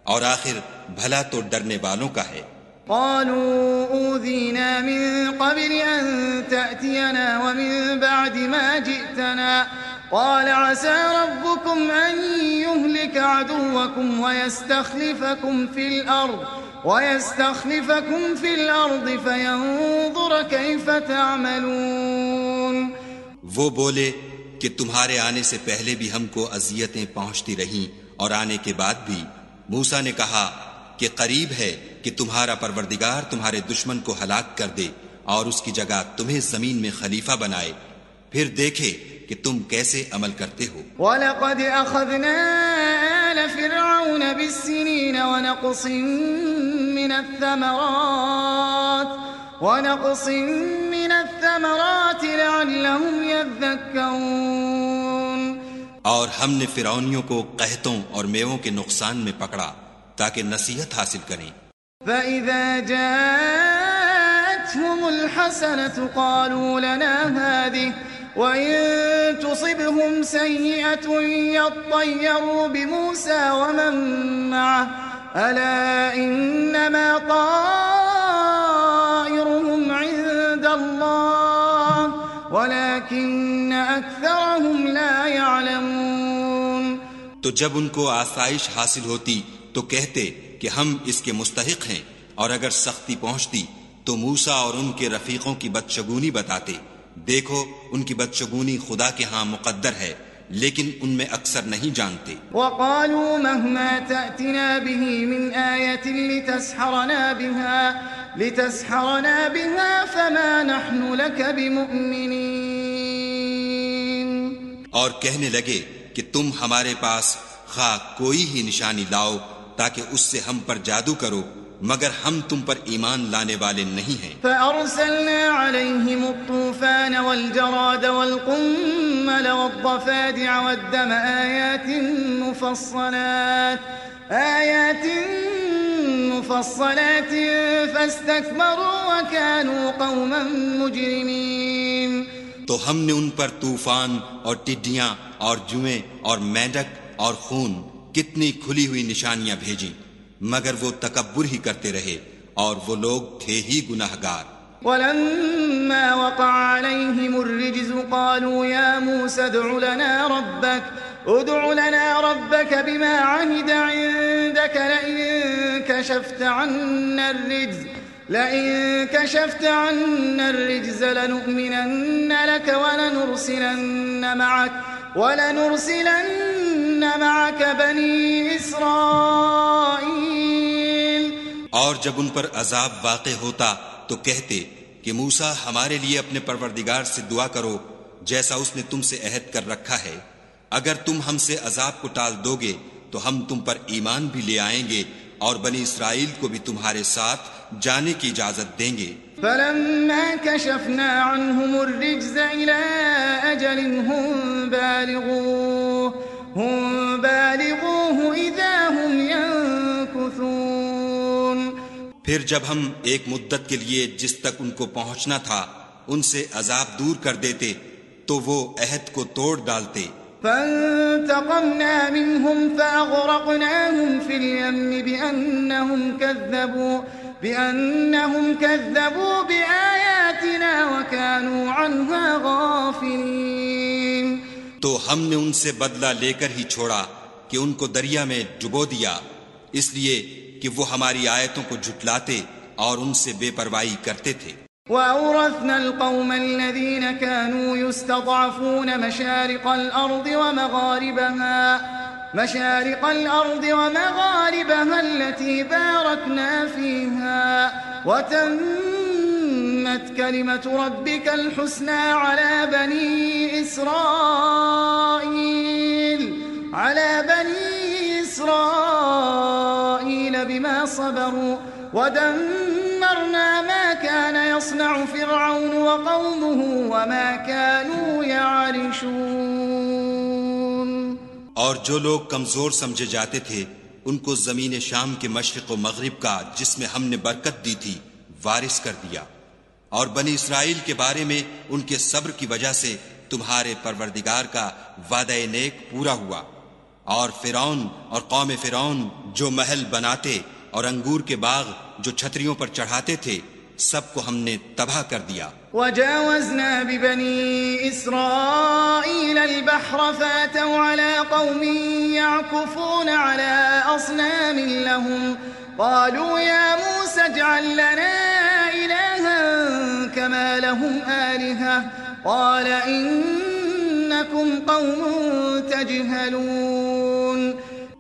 اور آخر بھلا تو ڈرنے والوں کا ہے۔ قالوا أوذينا من قبل أن تأتينا ومن بعد ما جئتنا قال عسى ربكم أن يهلك عدوكم ويستخلفكم في الأرض فينظر كيف تعملون۔ وہ بولے کہ تمہارے آنے سے پہلے بھی ہم کو اذیتیں پہنچتی رہیں اور آنے کے بعد بھی۔ موسیٰ نے کہا کہ قریب ہے کہ تمہارا پروردگار تمہارے دشمن کو ہلاک کر دے اور اس کی جگہ تمہیں زمین میں خلیفہ بنائے، پھر دیکھے کہ تم کیسے عمل کرتے ہو۔ وَلَقَدْ أَخَذْنَا آلَ فِرْعَوْنَ بِالسِّنِينَ وَنَقْصٍ مِّنَ الثَّمَرَاتِ لَعَلَّهُمْ يَذَّكَّرُونَ۔ اور ہم نے فرعونیوں کو قحطوں اور میووں کے نقصان میں پکڑا تاکہ نصیحت حاصل کریں۔ فَإِذَا جَاءَتْهُمُ الْحَسَنَةُ قَالُوا لَنَا هَٰذِهِ وَإِن تُصِبْهُمْ سَيِّئَةٌ يَطَّيَّرُوا بِمُوسَىٰ وَمَن مَّعَهُ أَلَا إِنَّمَا طَائِرُهُمْ عِندَ اللَّهِ وَلَٰكِنَّ أَكْثَرَهُمْ لَا يَعْلَمُونَ۔ تو جب ان کو آسائش حاصل ہوتی تو کہتے کہ ہم اس کے مستحق ہیں، اور اگر سختی پہنچتی تو موسیٰ اور ان کے رفیقوں کی بدشگونی بتاتے۔ دیکھو ان کی بدشگونی خدا کے ہاں مقدر ہے، لیکن ان میں اکثر نہیں جانتے۔ وَقَالُوا مَهْمَا تَأْتِنَا بِهِ مِنْ آيَةٍ لِتَسْحَرَنَا بِهَا فَمَا نَحْنُ لَكَ بِمُؤْمِنِينَ۔ اور کہنے لگے کہ تم ہمارے پاس خواہ کوئی ہی نشانی لاؤ تاکہ اس سے ہم پر جادو کرو، مگر ہم تم پر ایمان لانے والے نہیں ہیں۔ فَأَرْسَلْنَا عَلَيْهِمُ الطُّوفَانَ وَالْجَرَادَ وَالْقُمَّلَ وَالضَّفَادِعَ وَالدَّمَ آيَاتٍ مُفَصَّلَاتٍ فَاسْتَكْبَرُوا وَكَانُوا قَوْمًا مُجْرِمِينَ۔ تو ہم نے ان پر طوفان اور ٹڈیاں اور جوئیں اور مینڈک اور خون کتنی کھلی ہوئی نشانیاں بھیجیں، مگر وہ تکبر ہی کرتے رہے اور وہ لوگ تھے ہی گناہگار۔ ولما وقع عليهم الرجز قالوا يا موسى ادع لنا ربك بما عهد عندك لئن كشفت عنا الرجز لنؤمنن لك ولنرسلن معك بني إسرائيل۔ اور جب ان پر عذاب واقع ہوتا تو کہتے کہ موسیٰ ہمارے لیے اپنے پروردگار سے دعا کرو جیسا اس نے تم سے عہد کر رکھا ہے، اگر تم ہم سے عذاب کو ٹال دو گے تو ہم تم پر ایمان بھی لے آئیں گے اور بنی اسرائیل کو بھی تمہارے ساتھ جانے کی اجازت دیں گے۔ فلما كشفنا عنهم الرجز إلى أجل هم بالغوه إذا هم ينكثون۔ پھر جب ہم ایک مدت کے لیے جس تک ان کو پہنچنا تھا ان سے عذاب دور کر دیتے تو وہ عہد کو توڑ ڈالتے۔ فانتقمنا منهم فأغرقناهم في اليم بأنهم كذبوا بآياتنا وكانوا عنها غافلين۔ تو ہم نے ان سے بدلہ لے کر ہی چھوڑا کہ ان کو دریا میں ڈبو دیا، اس لیے کہ وہ ہماری آیتوں کو جھٹلاتے اور ان سے بے پرواہی کرتے تھے۔ وَأَوْرَثْنَا الْقَوْمَ الَّذِينَ كَانُوا يُسْتَضْعَفُونَ مَشَارِقَ الْأَرْضِ وَمَغَارِبَهَا الَّتِي بَارَكْنَا فِيهَا وَتَمَّتْ كَلِمَةُ رَبِّكَ الْحُسْنَى عَلَى بَنِي إِسْرَائِيلَ بِمَا صَبَرُوا وَدَمَّرْنَا مَا كَانَ يَصْنَعُ فِرْعَوْنُ وَقَوْمُهُ وَمَا كَانُوا يَعْرِشُونَ۔ اور جو لوگ کمزور سمجھے جاتے تھے ان کو زمین شام کے مشرق و مغرب کا جس میں ہم نے برکت دی تھی وارث کر دیا، اور بنی اسرائیل کے بارے میں ان کے صبر کی وجہ سے تمہارے پروردگار کا وعدہ نیک پورا ہوا، اور فرعون اور قوم فرعون جو محل بناتے اور انگور کے باغ جو چھتریوں پر چڑھاتے تھے سب کو ہم نے تباہ کر دیا۔ وجاوزنا ببني إسرائيل البحر فاتوا على قوم يعكفون على أصنام لهم قالوا يا موسى اجعل لنا إلها كما لهم آلهة قال إنكم قوم تجهلون۔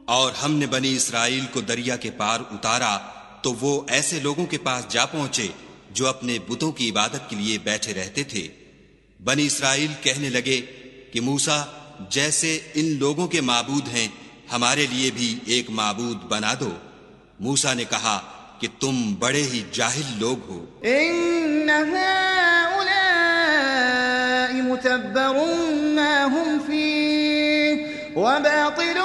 اور ہم نے بنی اسرائیل کو دریا کے پار اتارا تو وہ ایسے لوگوں کے پاس جا پہنچے جو اپنے بتوں کی عبادت کے لیے بیٹھے رہتے تھے۔ بنی اسرائیل کہنے لگے کہ موسیٰ جیسے ان لوگوں کے معبود ہیں ہمارے لیے بھی ایک معبود بنا دو۔ موسیٰ نے کہا کہ تم بڑے ہی جاہل لوگ ہو۔ ان هؤلاء متبر ما هم فيه وباطل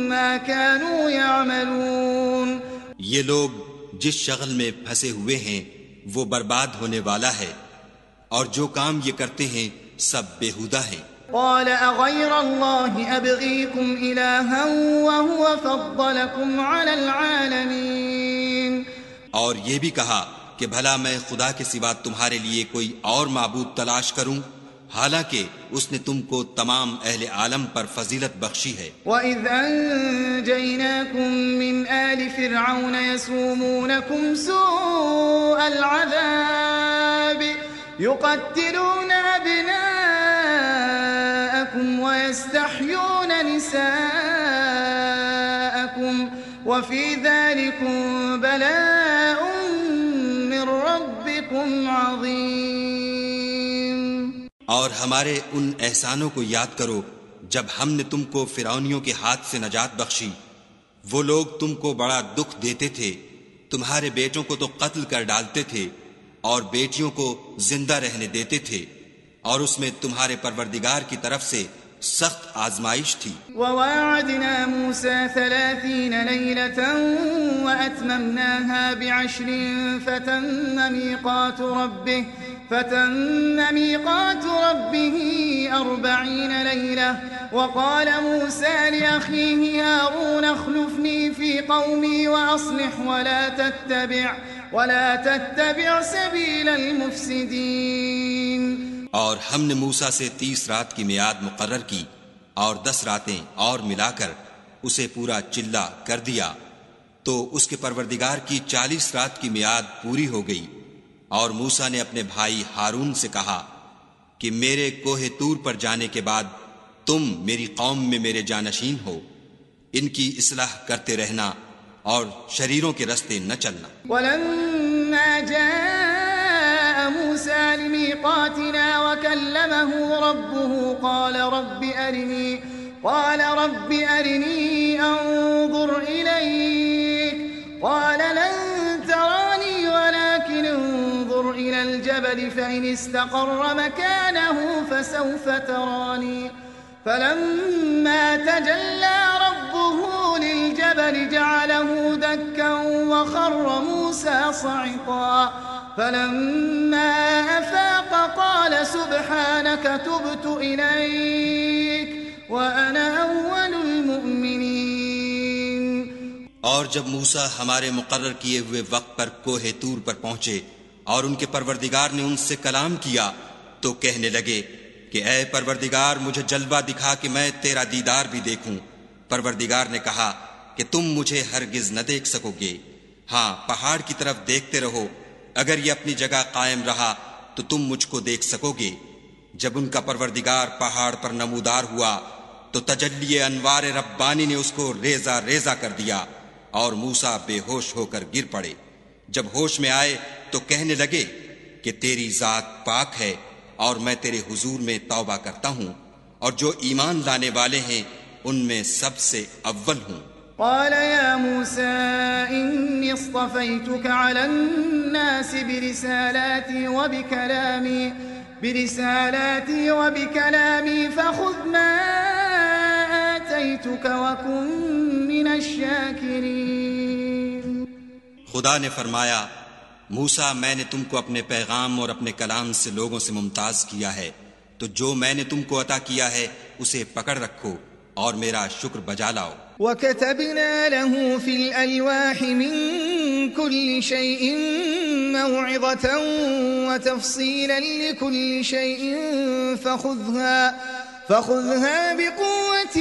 ما كانوا يعملون۔ یہ لوگ جس شغل میں پھنسے ہوئے ہیں وہ برباد ہونے والا ہے، اور جو کام یہ کرتے ہیں سب بیہودہ ہیں۔ قال اغير الله ابغيكم الها وهو فضلكم على العالمين۔ اور یہ بھی کہا کہ بھلا میں خدا کے سوا تمہارے لیے کوئی اور معبود تلاش کروں، حالانکہ اس نے تم کو تمام اہل عالم پر فضیلت بخشی ہے۔ وَإِذْ أَنْجَيْنَاكُمْ مِنْ آلِ فِرْعَوْنَ يَسُومُونَكُمْ سُوءَ الْعَذَابِ يُقَتِّلُونَ أَبْنَاءَكُمْ وَيَسْتَحْيُونَ نِسَاءَكُمْ وَفِي ذَلِكُمْ بَلَاءٌ مِّن رَبِّكُمْ عَظِيمٌ۔ اور ہمارے ان احسانوں کو یاد کرو جب ہم نے تم کو فرعونیوں کے ہاتھ سے نجات بخشی۔ وہ لوگ تم کو بڑا دکھ دیتے تھے، تمہارے بیٹوں کو تو قتل کر ڈالتے تھے اور بیٹیوں کو زندہ رہنے دیتے تھے، اور اس میں تمہارے پروردگار کی طرف سے سخت آزمائش تھی۔ وَوَاعَدْنَا مُوسَى 30 لَيْلَةً وَأَتْمَمْنَاهَا ب10 فَتَمَّ فتم ميقات ربه 40 ليلة وقال موسى لأخيه هارون اخلفني في قومي وأصلح ولا تتبع سبيل المفسدين. اور ہم نے موسیٰ سے 30 رات کی میعاد مقرر کی اور 10 راتیں اور ملا کر اسے پورا چلا کر دیا، تو اس کے پروردگار کی 40 رات کی میعاد پوری ہو گئی. اور موسیٰ نے اپنے بھائی ہارون سے کہا کہ میرے کوہ طور پر جانے کے بعد تم میری قوم میں میرے جانشین ہو، ان کی اصلاح کرتے رہنا اور شریروں کے رستے نہ چلنا. ولما جاء موسى لميقاتنا وكلمه ربه قال رب أرني أنظر إليك قال لن تراني ولكن انظر إلى الجبل فإن استقر مكانه فسوف تراني فلما تجلى ربه للجبل جعله دكا وخر موسى صعقا فلما أفاق قال سبحانك تبت إليك وأنا أول المؤمنين. اور جب موسیٰ ہمارے مقرر کیے ہوئے وقت پر کوہ طور پر پہنچے اور ان کے پروردگار نے ان سے کلام کیا تو کہنے لگے کہ اے پروردگار مجھے جلوہ دکھا کہ میں تیرا دیدار بھی دیکھوں. پروردگار نے کہا کہ تم مجھے ہرگز نہ دیکھ سکو گے، ہاں پہاڑ کی طرف دیکھتے رہو، اگر یہ اپنی جگہ قائم رہا تو تم مجھ کو دیکھ سکو گے. جب ان کا پروردگار پہاڑ پر نمودار ہوا تو تجلی انوار ربانی نے اس کو ریزہ ریزہ کر دیا اور موسیٰ بے ہوش ہو کر گر پڑے. جب ہوش میں آئے تو کہنے لگے کہ تیری ذات پاک ہے اور میں تیرے حضور میں توبہ کرتا ہوں اور جو ایمان لانے والے ہیں ان میں سب سے اول ہوں. قال يا موسى إني اصطفيتك على الناس برسالاتي وبكلامي فخذ ما آتيتك وكن من الشاكرين. خدا نے فرمایا موسیٰ میں نے تم کو اپنے پیغام اور اپنے کلام سے لوگوں سے ممتاز کیا ہے، تو جو میں نے تم کو عطا کیا ہے اسے پکڑ رکھو اور میرا شکر بجا لاؤ. وَكَتَبْنَا لَهُ فِي الْأَلْوَاحِ مِنْ كُلِّ شَيْءٍ مَوْعِظَةً وَتَفْصِيلًا لِكُلِّ شَيْءٍ فَخُذْهَا بِقُوَّةٍ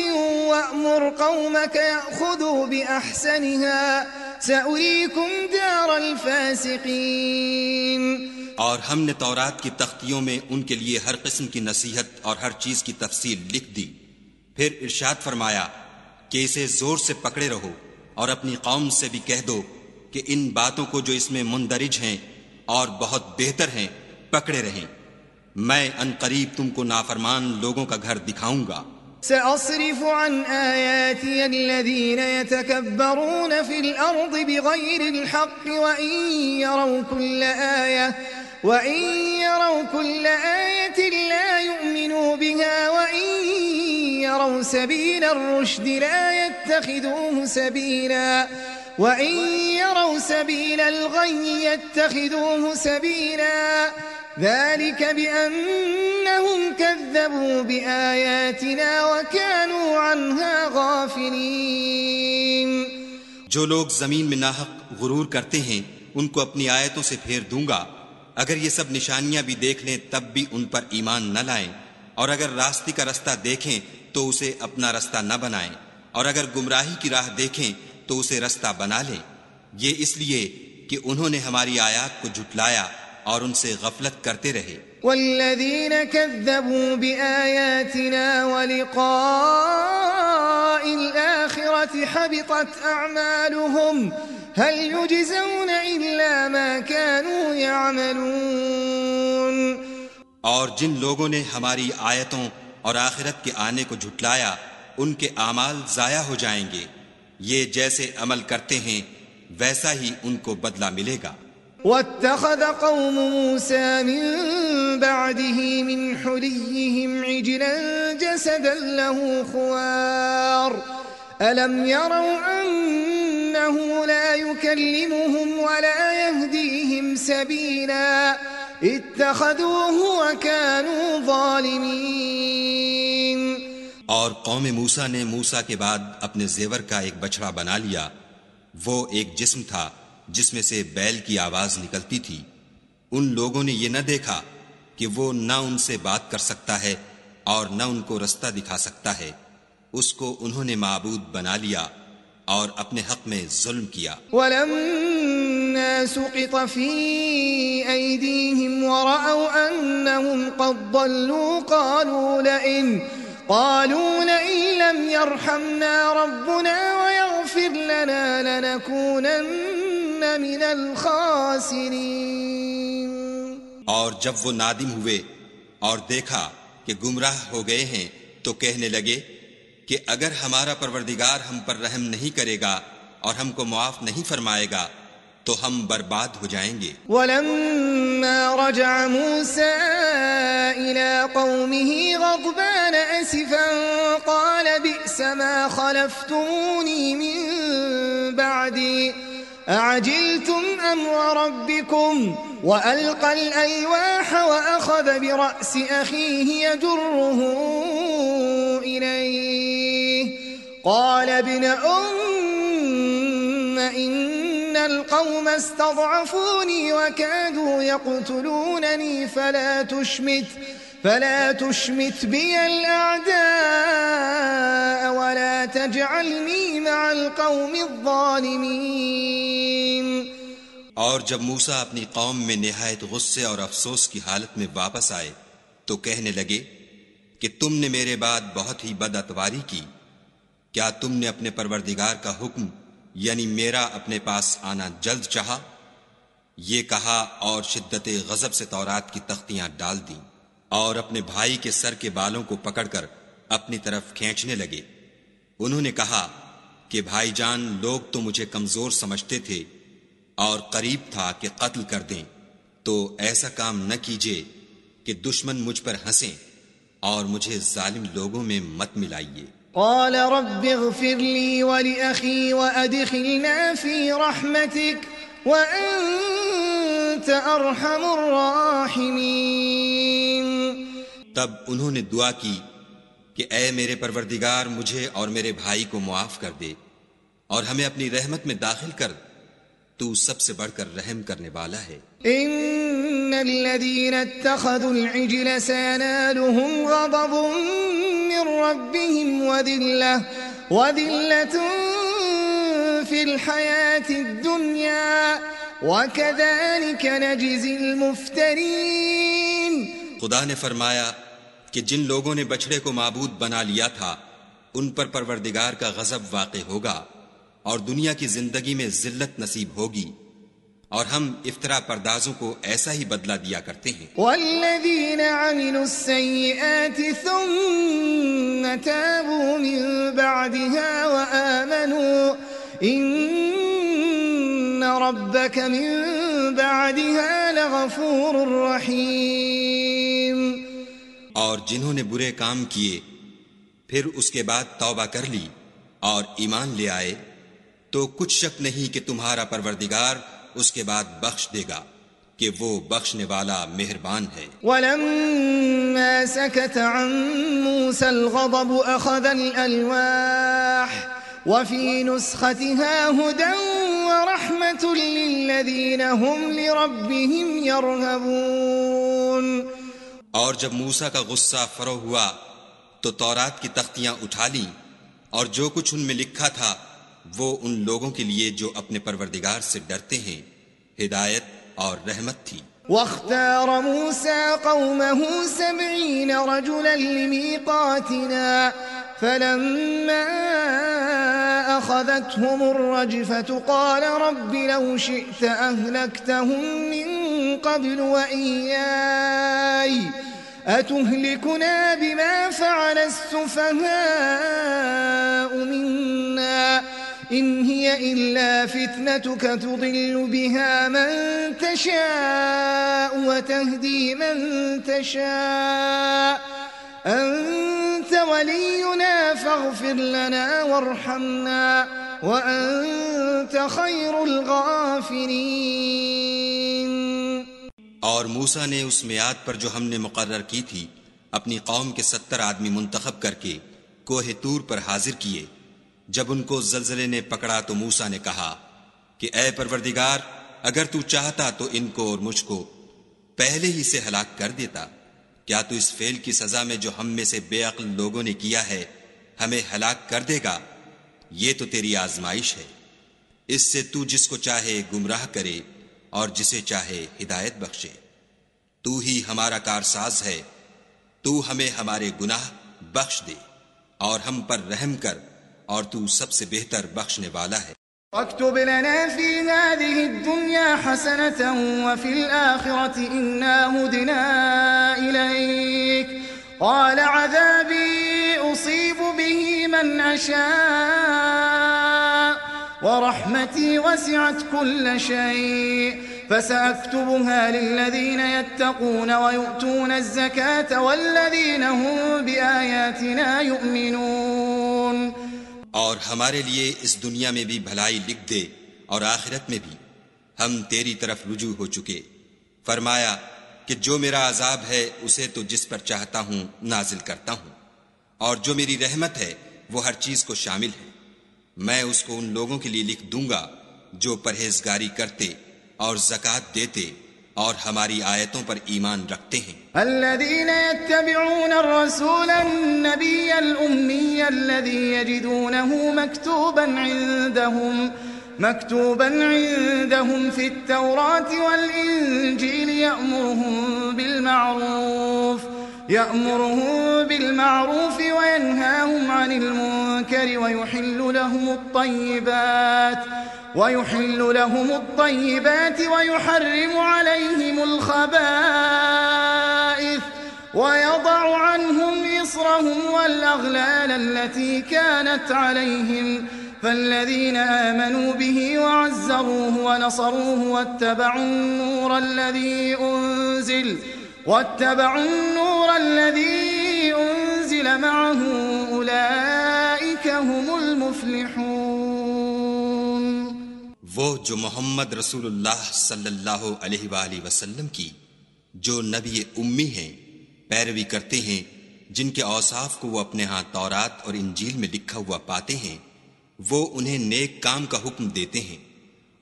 وَأْمُرْ قَوْمَكَ يَأْخُذُوا بِأَحْسَنِهَا سَأُرِيكُمْ دَارَ الْفَاسِقِينَ. اور ہم نے تورات کی تختیوں میں ان کے لیے ہر قسم کی نصیحت اور ہر چیز کی تفصیل لکھ دی. پھر ارشاد فرمایا کہ اسے زور سے پکڑے رہو اور اپنی قوم سے بھی کہہ دو کہ ان باتوں کو جو اس میں مندرج ہیں اور بہت بہتر ہیں پکڑے رہیں. میں ان قریب تم کو نافرمان لوگوں کا گھر دکھاؤں گا. سأصرف عن آياتي الذين يتكبرون في الأرض بغير الحق وإن يروا كل آية لا يؤمنوا بها وإن يروا سبيل الرشد لا يتخذوه سبيلا وإن يروا سبيل الغي يتخذوه سبيلا ذلك بأنهم كذبوا بآياتنا وكانوا عنها غافلين. جو لوگ زمین میں ناحق غرور کرتے ہیں ان کو اپنی آیتوں سے پھیر دوں گا. اگر یہ سب نشانیاں بھی دیکھ لیں تب بھی ان پر ایمان نہ لائیں، اور اگر راستے کا رستہ دیکھیں تو اسے اپنا رستہ نہ بنائیں، اور اگر گمراہی کی راہ دیکھیں تو اسے رستہ بنا لیں. یہ اس لیے کہ انہوں نے ہماری آیات کو جھٹلایا اور ان سے غفلت کرتے رہے. والذین کذبوا بآیاتنا ولقاء الآخرة حبطت اعمالهم هل يجزون الا ما كانوا يعملون. اور جن لوگوں نے ہماری آیتوں اور آخرت کے آنے کو جھٹلایا ان کے اعمال ضائع ہو جائیں گے. یہ جیسے عمل کرتے ہیں ویسا ہی ان کو بدلہ ملے گا. واتخذ قوم موسى من بعده من حليهم عجلا جسدا له خوار ألم يروا أنه لا يكلمهم ولا يهديهم سبيلا اتخذوه وكانوا ظالمين. اور قوم موسیٰ نے موسیٰ کے بعد اپنے زیور کا ایک بچڑا بنا لیا. وہ ایک جسم تھا جس میں سے بیل کی آواز نکلتی تھی. ان لوگوں نے یہ نہ دیکھا کہ وہ نہ ان سے بات کر سکتا ہے اور نہ ان کو رستہ دکھا سکتا ہے. اس کو انہوں نے معبود بنا لیا اور اپنے حق میں ظلم کیا. وَلَمَّا سُقِطَ فِي أَيْدِيهِمْ وَرَأَوْا أَنَّهُمْ قَدْ ضَلُّوا قَالُوا لَئِن لَّمْ يَرْحَمْنَا رَبُّنَا وَيَغْفِرْ لَنَا لَنَكُونَنَّ مِنَ الْخَاسِرِينَ. اور جب وہ نادم ہوئے اور دیکھا کہ گمراہ ہو گئے ہیں تو کہنے لگے کہ اگر ہمارا پروردگار ہم پر رحم نہیں کرے گا اور ہم کو معاف نہیں فرمائے گا تو ہم برباد ہو جائیں گے. وَلَمَّا رَجَعَ مُوسَىٰ إِلَىٰ قَوْمِهِ غَضْبَانَ أَسِفًا قَالَ بِئْسَ مَا خَلَفْتُمُونِي مِن بَعْدِي أَعَجِلْتُمْ أَمْرَ رَبِّكُمْ وَأَلْقَى الْأَلْوَاحَ وَأَخَذَ بِرَأْسِ أَخِيهِ يَجُرُّهُ إِلَيْهِ قَالَ ابْنَ أُمَّ إِنَّ الْقَوْمَ اسْتَضْعَفُونِي وَكَادُوا يَقْتُلُونَنِي فَلَا تُشْمِتْ بِيَ الْأَعْدَاءَ وَلَا تَجْعَلْنِي مَعَ الْقَوْمِ الظَّالِمِينَ. اور جب موسیٰ اپنی قوم میں نہایت غصے اور افسوس کی حالت میں واپس آئے تو کہنے لگے کہ تم نے میرے بعد بہت ہی بد اتواری کی. کیا تم نے اپنے پروردگار کا حکم یعنی میرا اپنے پاس آنا جلد چاہا؟ یہ کہا اور شدت غضب سے تورات کی تختیاں ڈال دیں اور اپنے بھائی کے سر کے بالوں کو پکڑ کر اپنی طرف کھینچنے لگے. انہوں نے کہا کہ بھائی جان، لوگ تو مجھے کمزور سمجھتے تھے اور قریب تھا کہ قتل کر دیں، تو ایسا کام نہ کیجیے کہ دشمن مجھ پر ہنسیں اور مجھے ظالم لوگوں میں مت ملائیے. قال رب اغفر لي ولأخي وأدخلنا في رحمتك وأنت أرحم الراحمين. تب انہوں نے دعا کی کہ اے میرے پروردگار، مجھے اور میرے بھائی کو معاف کر دے اور ہمیں اپنی رحمت میں داخل کر، تو سب سے بڑھ کر رحم کرنے والا ہے. ان الذين اتخذوا العجل سينالهم غضب من ربهم وذلة في الحياة الدنيا وكذلك نجزي المفترين. خدا نے فرمایا کہ جن لوگوں نے بچڑے کو معبود بنا لیا تھا ان پر پروردگار کا غضب واقع ہوگا اور دنیا کی زندگی میں ذلت نصیب ہوگی، اور ہم افترا پردازوں کو ایسا ہی بدلہ دیا کرتے ہیں. والذین عملوا السیئات ثم تابوا من بعدها وآمنوا ان ربک من بعدها لغفور رحیم. اور جنہوں نے برے کام کیے پھر اس کے بعد توبہ کر لی اور ایمان لے آئے تو کچھ شک نہیں کہ تمہارا پروردگار اس کے بعد بخش دے گا کہ وہ بخشنے والا مہربان ہے. ولما سكت عن موسى الغضب أخذ الألواح وفي نسختها هدى ورحمة للذين هم لربهم يرهبون. اور جب موسیٰ کا غصہ فرو ہوا تو تورات کی تختیاں اٹھا لیں اور جو کچھ ان میں لکھا تھا وہ ان لوگوں کے لیے جو اپنے پروردگار سے ڈرتے ہیں ہدایت اور رحمت تھی. واختار موسى قومه 70 رجلا لميقاتنا فلما أخذتهم الرجفة قال رب لو شئت أهلكتهم من قبل وإياي أتهلكنا بما فعل السفهاء منا إن هي إلا فتنتك تضل بها من تشاء وتهدي من تشاء أنت ولينا فاغفر لنا وارحمنا وأنت خير الغافرين. اور موسیٰ نے اس میعاد پر جو ہم نے مقرر کی تھی اپنی قوم کے 70 آدمی منتخب کر کے کوہ طور پر حاضر کیے۔ جب ان کو زلزلے نے پکڑا تو موسیٰ نے کہا کہ اے پروردگار، اگر تو چاہتا تو ان کو اور مجھ کو پہلے ہی سے ہلاک کر دیتا۔ کیا تو اس فعل کی سزا میں جو ہم میں سے بے عقل لوگوں نے کیا ہے ہمیں ہلاک کر دے گا؟ یہ تو تیری آزمائش ہے، اس سے تو جس کو چاہے گمراہ کرے اور جسے چاہے ہدایت بخشے۔ تو ہی ہمارا کارساز ہے، تو ہمیں ہمارے گناہ بخش دے اور ہم پر رحم کر، اور تو سب سے بہتر بخشنے والا ہے۔ واكتب لنا في هذه الدنيا حسنة وفي الآخرة إنا هدنا إليك قال عذابي أصيب به من أشاء ورحمتي وسعت كل شيء فسأكتبها للذين يتقون ويؤتون الزكاة والذين هم بآياتنا يؤمنون۔ اور ہمارے لیے اس دنیا میں بھی بھلائی لکھ دے اور آخرت میں بھی، ہم تیری طرف رجوع ہو چکے۔ فرمایا کہ جو میرا عذاب ہے اسے تو جس پر چاہتا ہوں نازل کرتا ہوں، اور جو میری رحمت ہے وہ ہر چیز کو شامل ہے۔ میں اس کو ان لوگوں کے لیے لکھ دوں گا جو پرہیزگاری کرتے اور زکوٰۃ دیتے اور ہماری آیتوں پر ایمان رکھتے ہیں۔ الذين يتبعون الرسول النبي الأمي الذي يجدونه مكتوبا عندهم في التوراة والإنجيل يأمرهم بالمعروف وينهاهم عن المنكر ويحل لهم الطيبات ويحرم عليهم الخبائث ويضع عنهم إصرهم والأغلال التي كانت عليهم فالذين آمنوا به وعزروه ونصروه واتبعوا النور الذي أنزل معه أولئك هم المفلحون۔ وہ جو محمد رسول اللہ صلی اللہ علیہ وآلہ وسلم کی جو نبی امی ہیں پیروی کرتے ہیں، جن کے اوصاف کو وہ اپنے ہاں تورات اور انجیل میں لکھا ہوا پاتے ہیں، وہ انہیں نیک کام کا حکم دیتے ہیں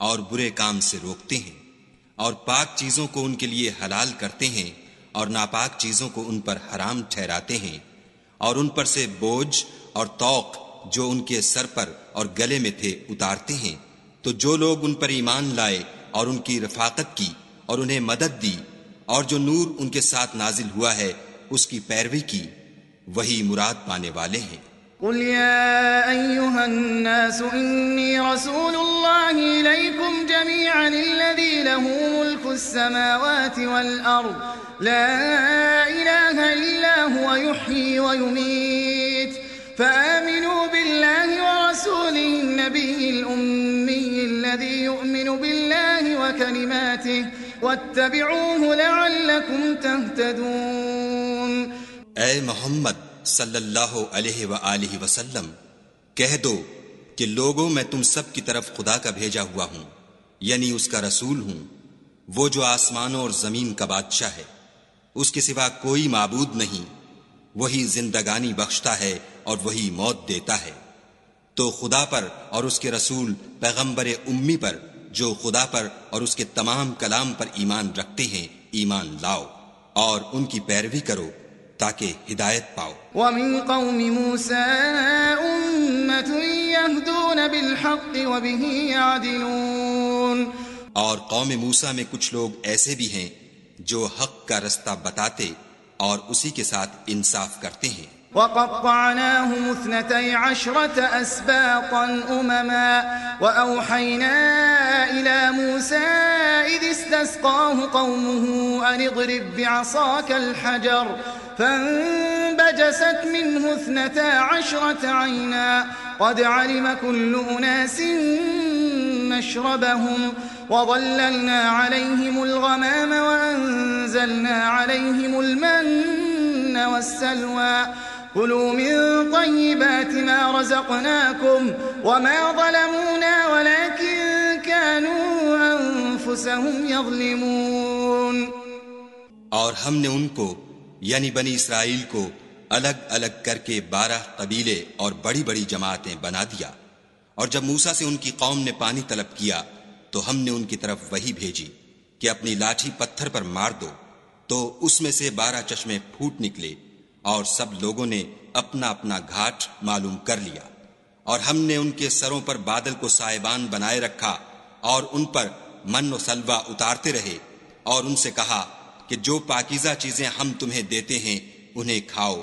اور برے کام سے روکتے ہیں، اور پاک چیزوں کو ان کے لیے حلال کرتے ہیں اور ناپاک چیزوں کو ان پر حرام ٹھہراتے ہیں، اور ان پر سے بوجھ اور طوق جو ان کے سر پر اور گلے میں تھے اتارتے ہیں۔ تو جو لوگ ان پر ایمان لائے اور ان کی رفاقت کی اور انہیں مدد دی، اور جو نور ان کے ساتھ نازل ہوا ہے اس کی پیروی کی، وہی مراد پانے والے ہیں۔ قل يا أيها الناس إني رسول الله إليكم جميعا الذي له ملك السماوات والأرض لا إله إلا هو يحيي ويميت فآمنوا بالله ورسوله النبي الأمي الذي يؤمن بالله وكلماته واتبعوه لعلكم تهتدون۔ اے محمد صلی اللہ علیہ وآلہ وسلم، کہہ دو کہ لوگوں میں تم سب کی طرف خدا کا بھیجا ہوا ہوں، یعنی اس کا رسول ہوں، وہ جو آسمانوں اور زمین کا بادشاہ ہے، اس کے سوا کوئی معبود نہیں، وہی زندگانی بخشتا ہے اور وہی موت دیتا ہے۔ تو خدا پر اور اس کے رسول پیغمبر امی پر جو خدا پر اور اس کے تمام کلام پر ایمان رکھتے ہیں ایمان لاؤ اور ان کی پیروی کرو تاکہ ہدایت پاؤ۔ ومن قوم موسى أمة يهدون بالحق وبه يعدلون۔ اور قوم موسیٰ میں کچھ لوگ ایسے بھی ہیں جو حق کا رستہ بتاتے اور اسی کے ساتھ انصاف کرتے ہیں۔ وقطعناهم 12 أسباطا أمما وأوحينا إلى موسى إذ استسقاه قومه أن اضرب بعصاك الحجر فانبجست منه 12 عينا قد علم كل أناس مشربهم وظللنا عليهم الغمام وأنزلنا عليهم المن والسلوى كلوا من طيبات ما رزقناكم وما ظلمونا ولكن كانوا أنفسهم يظلمون۔ اور ہم نے ان کو یعنی بنی اسرائیل کو الگ الگ کر کے 12 قبیلے اور بڑی بڑی جماعتیں بنا دیا. اور جب موسیٰ سے ان کی قوم نے پانی طلب کیا تو ہم نے ان کی طرف وحی بھیجی کہ اپنی لاٹھی پتھر پر مار دو، تو اس میں سے 12 چشمے پھوٹ نکلے اور سب لوگوں نے اپنا اپنا گھاٹ معلوم کر لیا. اور ہم نے ان کے سروں پر بادل کو سائبان بنائے رکھا اور ان پر من و سلوہ اتارتے رہے، اور ان سے کہا کہ جو پاکیزہ چیزیں ہم تمہیں دیتے ہیں انہیں کھاؤ.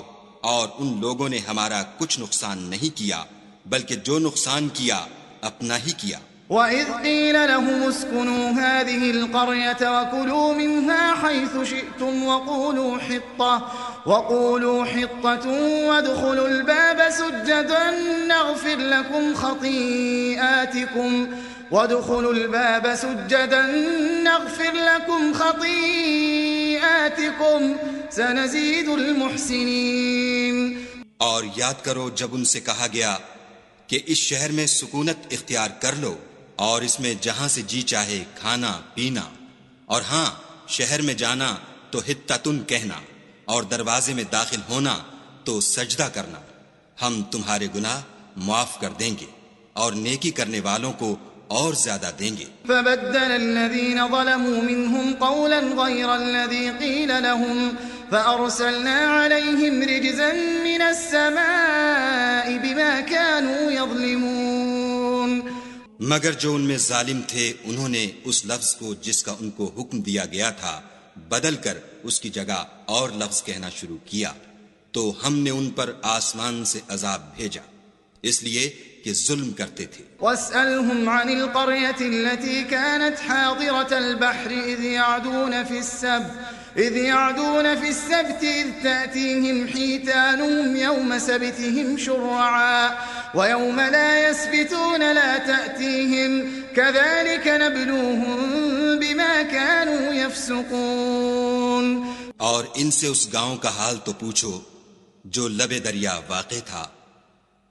اور ان لوگوں نے ہمارا کچھ نقصان نہیں کیا بلکہ جو نقصان کیا اپنا ہی کیا. وَإِذْ قِيلَ لَهُمُ اسْكُنُوا هَٰذِهِ الْقَرْيَةَ وَكُلُوا مِنْهَا حَيْثُ شِئْتُمْ وَقُولُوا حِطَّةٌ وَادْخُلُوا الْبَابَ سُجَّدًا نَّغْفِرْ لَكُمْ خَطِيئَاتِكُمْ سَنَزِيدُ الْمُحْسِنِينَ. اور یاد کرو جب ان سے کہا گیا کہ اس شہر میں سکونت اختیار کر لو اور اس میں جہاں سے جی چاہے کھانا پینا، اور ہاں شہر میں جانا تو حتتن کہنا، اور دروازے میں داخل ہونا تو سجدہ کرنا، ہم تمہارے گناہ معاف کر دیں گے اور نیکی کرنے والوں کو اور زیادہ دیں گے. فبدل الذين ظلموا منهم قولا غير الذي قيل لهم فأرسلنا عليهم رجزا من السماء بما كانوا يظلمون. مگر جو ان میں ظالم تھے انہوں نے اس لفظ کو جس کا ان کو حکم دیا گیا تھا بدل کر اس کی جگہ اور لفظ کہنا شروع کیا، تو ہم نے ان پر آسمان سے عذاب بھیجا اس لیے کہ ظلم کرتے تھے. واسألهم عن القرية التي كانت حاضرة البحر إذ يعدون في السبت إذ تأتيهم حيتانهم يوم سبتهم شرعا ويوم لا يسبتون لا تأتيهم كذلك نبلوهم بما كانوا يفسقون. اور ان سے اس گاؤں کا حال تو پوچھو جو لبے دریا واقع تھا،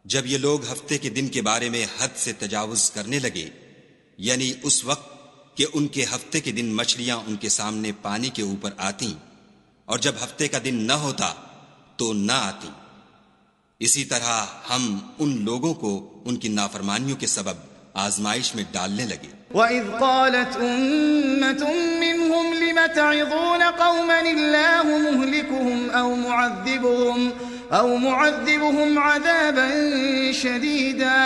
جب یہ لوگ ہفتے کے دن کے بارے میں حد سے تجاوز کرنے لگے، یعنی اس وقت کہ ان کے ہفتے کے دن مچھلیاں ان کے سامنے پانی کے اوپر آتیں، اور جب ہفتے کا دن نہ ہوتا تو نہ آتیں. اسی طرح ہم ان لوگوں کو ان کی نافرمانیوں کے سبب آزمائش میں ڈالنے لگے. وَإِذْ قَالَتْ أُمَّةٌ مِّنْهُمْ لِمَ تَعِظُونَ قَوْمًا اللَّهُ مُهْلِكُهُمْ أَوْ مُعَذِّبُهُمْ عَذَابًا شَدِيدًا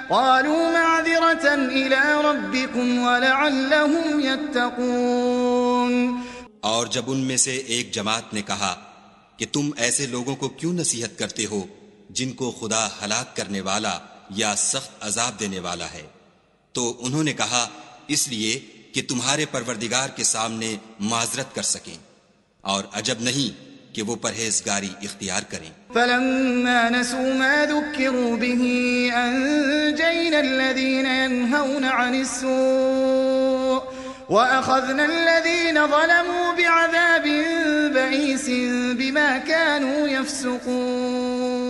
قَالُوا مَعْذِرَةً إِلَىٰ رَبِّكُمْ وَلَعَلَّهُمْ يَتَّقُونَ. اور جب ان میں سے ایک جماعت نے کہا کہ تم ایسے لوگوں کو کیوں نصیحت کرتے ہو جن کو خدا ہلاک کرنے والا یا سخت عذاب دینے والا ہے، تو انہوں نے کہا اس لیے کہ تمہارے پروردگار کے سامنے معذرت کر سکیں، اور عجب نہیں کہ وہ پرہیزگاری اختیار کریں. فَلَمَّا نَسُوا مَا ذُكِّرُوا بِهِ أَنجَيْنَا الَّذِينَ يَنْهَوْنَ عَنِ السُّوءِ وَأَخَذْنَا الَّذِينَ ظَلَمُوا بِعَذَابٍ بَئِيسٍ بِمَا كَانُوا يَفْسُقُونَ.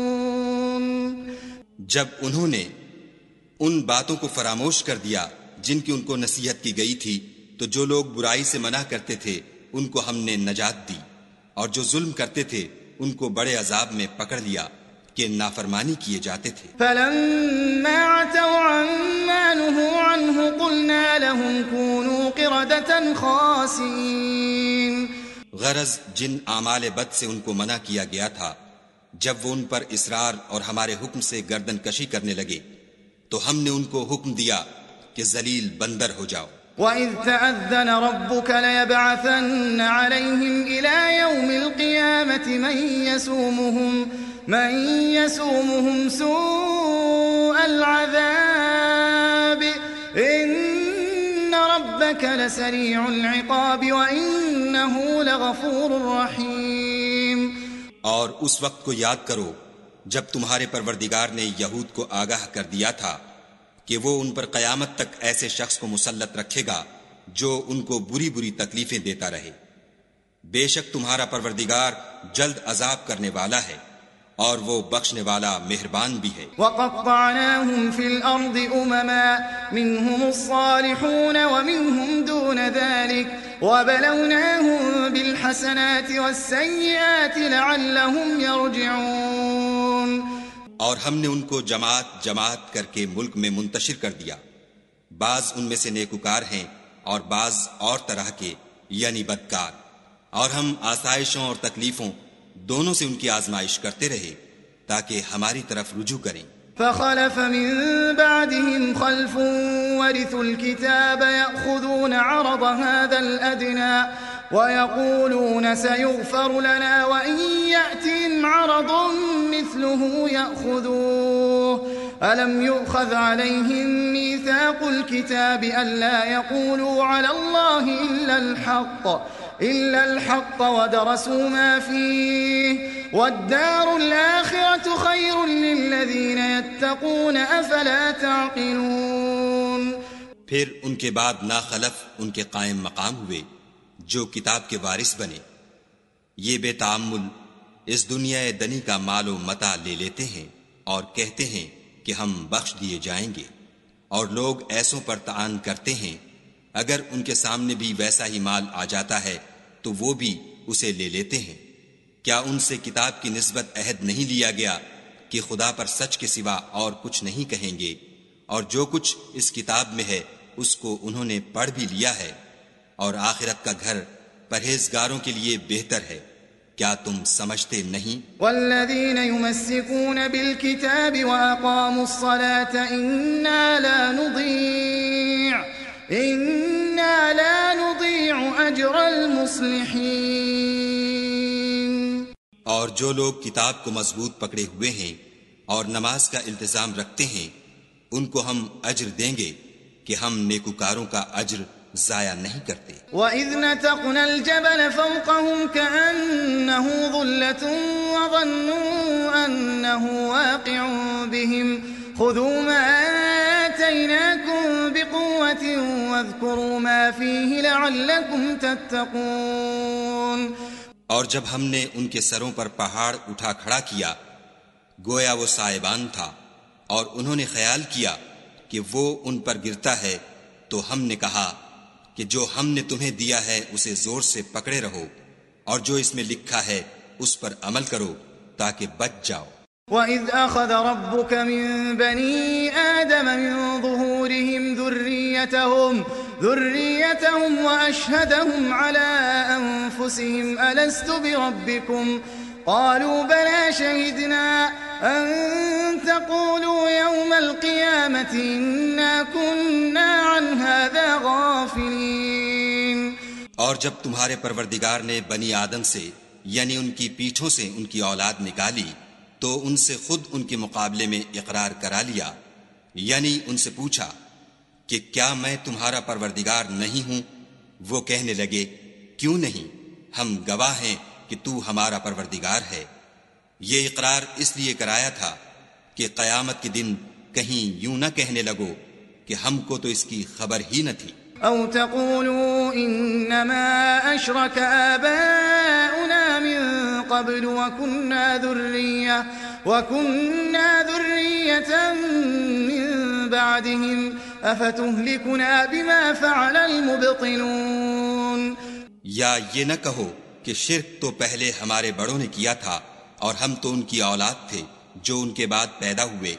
جب انہوں نے ان باتوں کو فراموش کر دیا جن کی ان کو نصیحت کی گئی تھی، تو جو لوگ برائی سے منع کرتے تھے ان کو ہم نے نجات دی، اور جو ظلم کرتے تھے ان کو بڑے عذاب میں پکڑ لیا کہ نافرمانی کیے جاتے تھے. فَلَمَّا عَتَوْا عَمَّا نُهُوا عَنْهُ قُلْنَا لَهُمْ كُونُوا قِرَدَةً خَاسِئِينَ. غرض جن اعمال بد سے ان کو منع کیا گیا تھا، جب وہ ان پر اصرار اور ہمارے حکم سے گردن کشی کرنے لگے تو ہم نے ان کو حکم دیا کہ ذلیل بندر ہو جاؤ. وَإِذْ تَأَذَّنَ رَبُّكَ لَيَبْعَثَنَّ عَلَيْهِمْ إِلَى يَوْمِ الْقِيَامَةِ مَنْ يَسُومُهُمْ سُوءَ الْعَذَابِ إِنَّ رَبَّكَ لَسَرِيعُ الْعِقَابِ وَإِنَّهُ لَغَفُورٌ رَحِيمٌ. اور اس وقت کو یاد کرو جب تمہارے پروردگار نے یہود کو آگاہ کر دیا تھا کہ وہ ان پر قیامت تک ایسے شخص کو مسلط رکھے گا جو ان کو بری بری تکلیفیں دیتا رہے. بے شک تمہارا پروردگار جلد عذاب کرنے والا ہے اور وہ بخشنے والا مہربان بھی ہے. وَقَطَّعْنَاهُمْ فِي الْأَرْضِ أُمَمًا مِّنْهُمُ الصَّالِحُونَ وَمِنْهُمْ دُونَ دون ذلك وبلوناهم بالحسنات والسيئات لعلهم يرجعون. اور ہم نے ان کو جماعت جماعت کر کے ملک میں منتشر کر دیا. بعض ان میں سے نیکوکار ہیں اور بعض اور طرح کے یعنی بدکار. اور ہم آسائشوں اور تکلیفوں دونوں سے ان کی آزمائش کرتے رہے تاکہ ہماری طرف رجوع کریں. فخلف من بعدهم خلف ورثوا الكتاب يأخذون عرض هذا الأدنى ويقولون سيغفر لنا وإن يأتهم عرض مثله يأخذوه ألم يؤخذ عليهم ميثاق الكتاب ألا يقولوا على الله إلا الحق ودرسوا ما فيه والدار الآخرة خير للذين يتقون أفلا تعقلون. پھر ان کے بعد ناخلف ان کے قائم مقام ہوئے جو کتاب کے وارث بنے. یہ بے تعمل اس دنیا دنی کا مال و متاع لے لیتے ہیں اور کہتے ہیں کہ ہم بخش دیے جائیں گے، اور لوگ ایسوں پر تعان کرتے ہیں اگر ان کے سامنے بھی ویسا ہی مال آ جاتا ہے تو وہ بھی اسے لے لیتے ہیں. کیا ان سے کتاب کی نسبت عہد نہیں لیا گیا کہ خدا پر سچ کے سوا اور کچھ نہیں کہیں گے، اور جو کچھ اس کتاب میں ہے اس کو انہوں نے پڑھ بھی لیا ہے، اور آخرت کا گھر پرہیزگاروں کے لیے بہتر ہے. کیا تم سمجھتے نہیں؟ والذین یمسکون بالکتاب واقاموا الصلاة انا لا نضيع اجر المصلحین. اور جو لوگ کتاب کو مضبوط پکڑے ہوئے ہیں اور نماز کا التزام رکھتے ہیں ان کو ہم اجر دیں گے کہ ہم نیکوکاروں کا اجر ضائع نہیں کرتے. وَإِذْ نَتَقْنَا الْجَبَلَ فَوْقَهُمْ كَأَنَّهُ ظُلَّةٌ وَظَنُّوا أَنَّهُ وَاقِعٌ بِهِمْ خُذُوا مَا آتَيْنَاكُمْ بِقُوَّةٍ وَاذْكُرُوا مَا فِيهِ لَعَلَّكُمْ تَتَّقُونَ. اور جب ہم نے ان کے سروں پر پہاڑ اٹھا کھڑا کیا گویا وہ سائبان تھا، اور انہوں نے خیال کیا کہ وہ ان پر گرتا ہے، تو ہم نے کہا کہ جو ہم نے تمہیں دیا ہے اسے زور سے پکڑے رہو، اور جو اس میں لکھا ہے اس پر عمل کرو تاکہ بچ جاؤ. وَإِذْ أَخَذَ رَبُّكَ مِن بَنِي آدَمَ مِن ظُهُورِهِمْ ذُرِّيَّتَهُمْ وَأَشْهَدَهُمْ عَلَىٰ أَنفُسِهِمْ أَلَسْتُ بِرَبِّكُمْ قَالُوا بَلَىٰ شَهِدْنَا أَن تَقُولُوا يَوْمَ الْقِيَامَةِ إِنَّا كُنَّا عَنْ هَٰذَا غَافِلِينَ. اور جب تمہارے پروردگار نے بنی آدم سے یعنی ان کی پیٹھوں سے ان کی اولاد نکالی تو ان سے خود ان کے مقابلے میں اقرار کرا لیا، یعنی ان سے پوچھا کہ کیا میں تمہارا پروردگار نہیں ہوں؟ وہ کہنے لگے کیوں نہیں، ہم گواہ ہیں کہ تو ہمارا پروردگار ہے. یہ اقرار اس لیے کرایا تھا کہ قیامت کے دن کہیں یوں نہ کہنے لگو کہ ہم کو تو اس کی خبر ہی نہ تھی. او تقولوا انما اشرك آباؤنا من قبل وكنا ذرية من بعدهم افتهلكنا بما فعل المبطلون. یا یہ نہ کہو کہ شرک تو پہلے ہمارے بڑوں نے کیا تھا اور ہم تو ان کی اولاد تھے جو ان کے بعد پیدا ہوئے،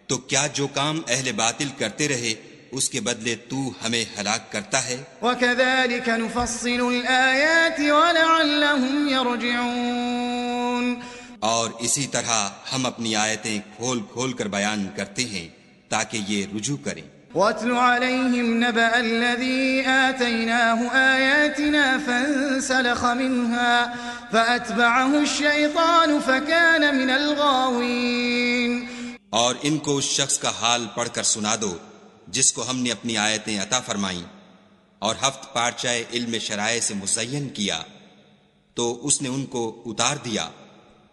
تو کیا جو کام اہل باطل کرتے رہے اس کے بدلے تو ہمیں ہلاک کرتا ہے. وَكَذَلِكَ نُفَصِّلُ الْآيَاتِ وَلَعَلَّهُمْ يَرْجِعُونَ. اور اسی طرح ہم اپنی آیتیں کھول کھول کر بیان کرتے ہیں تاکہ یہ رجوع کریں. وَاتْلُ عَلَيْهِمْ نَبَأَ الَّذِي آتَيْنَاهُ آيَاتِنَا فَانسَلَخَ مِنْهَا فَأَتْبَعَهُ الشَّيْطَانُ فَكَانَ مِنَ الْغَاوِينَ. اور ان کو اس شخص کا حال پڑھ کر سنا دو جس کو ہم نے اپنی آیتیں عطا فرمائیں اور ہفت پارچہ علم شرائع سے مزین کیا تو اس نے ان کو اتار دیا،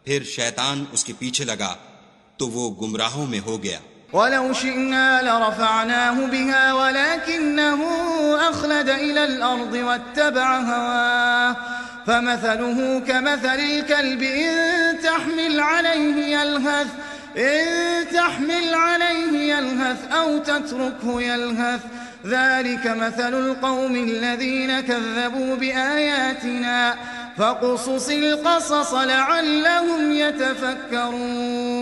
پھر شیطان اس کے پیچھے لگا تو وہ گمراہوں میں ہو گیا. وَلَوْ شِئْنَا لَرَفَعْنَاهُ بِهَا وَلَكِنَّهُ أَخْلَدَ إِلَى الْأَرْضِ وَاتَّبَعَ هَوَاهُ فَمَثَلُهُ كَمَثَلِ الْكَلْبِ إِن تَحْمِلْ عَلَيْهِ يَلْهَثْ أَوْ تَتْرُكْهُ يَلْهَثْ ذلك مثل القوم الذين كذبوا بآياتنا فقصص القصص لعلهم يتفكرون.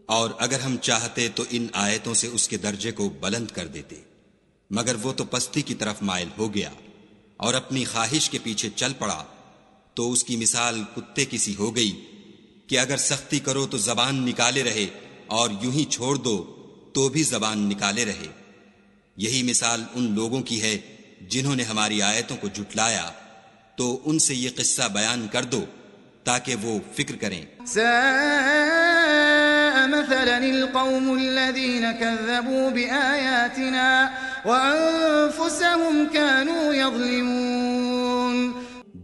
اور اگر ہم چاہتے تو ان آیتوں سے اس کے درجے کو بلند کر دیتے، مگر وہ تو پستی کی طرف مائل ہو گیا اور اپنی خواہش کے پیچھے چل پڑا، تو اس کی مثال کتے کی سی ہو گئی کہ اگر سختی کرو تو زبان نکالے رہے اور یوں ہی چھوڑ دو تو بھی زبان نکالے رہے. یہی مثال ان لوگوں کی ہے جنہوں نے ہماری آیتوں کو جھٹلایا، تو ان سے یہ قصہ بیان کر دو تاکہ وہ فکر کریں. ساء مثلا القوم الذين كذبوا بآياتنا وأنفسهم كانوا يظلمون.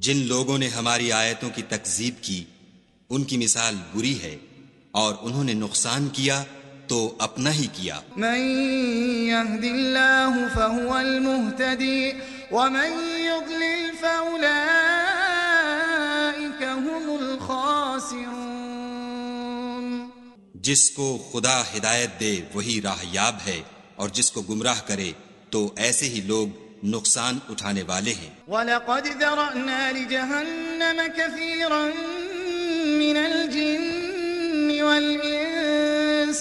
جن لوگوں نے ہماری آیتوں کی تکذیب کی ان کی مثال بری ہے اور انہوں نے نقصان کیا تو اپنا ہی کیا. من يهد الله فهو المهتدي ومن يضلل فأولئك هم الخاسرون. جس کو خدا ہدایت دے وہی راہ یاب ہے، اور جس کو گمراہ کرے تو ایسے ہی لوگ نقصان اٹھانے والے ہیں. وَلَقَدْ ذَرَأْنَا لِجَهَنَّمَ كَثِيرًا مِنَ الْجِنِّ وَالْإِنسِ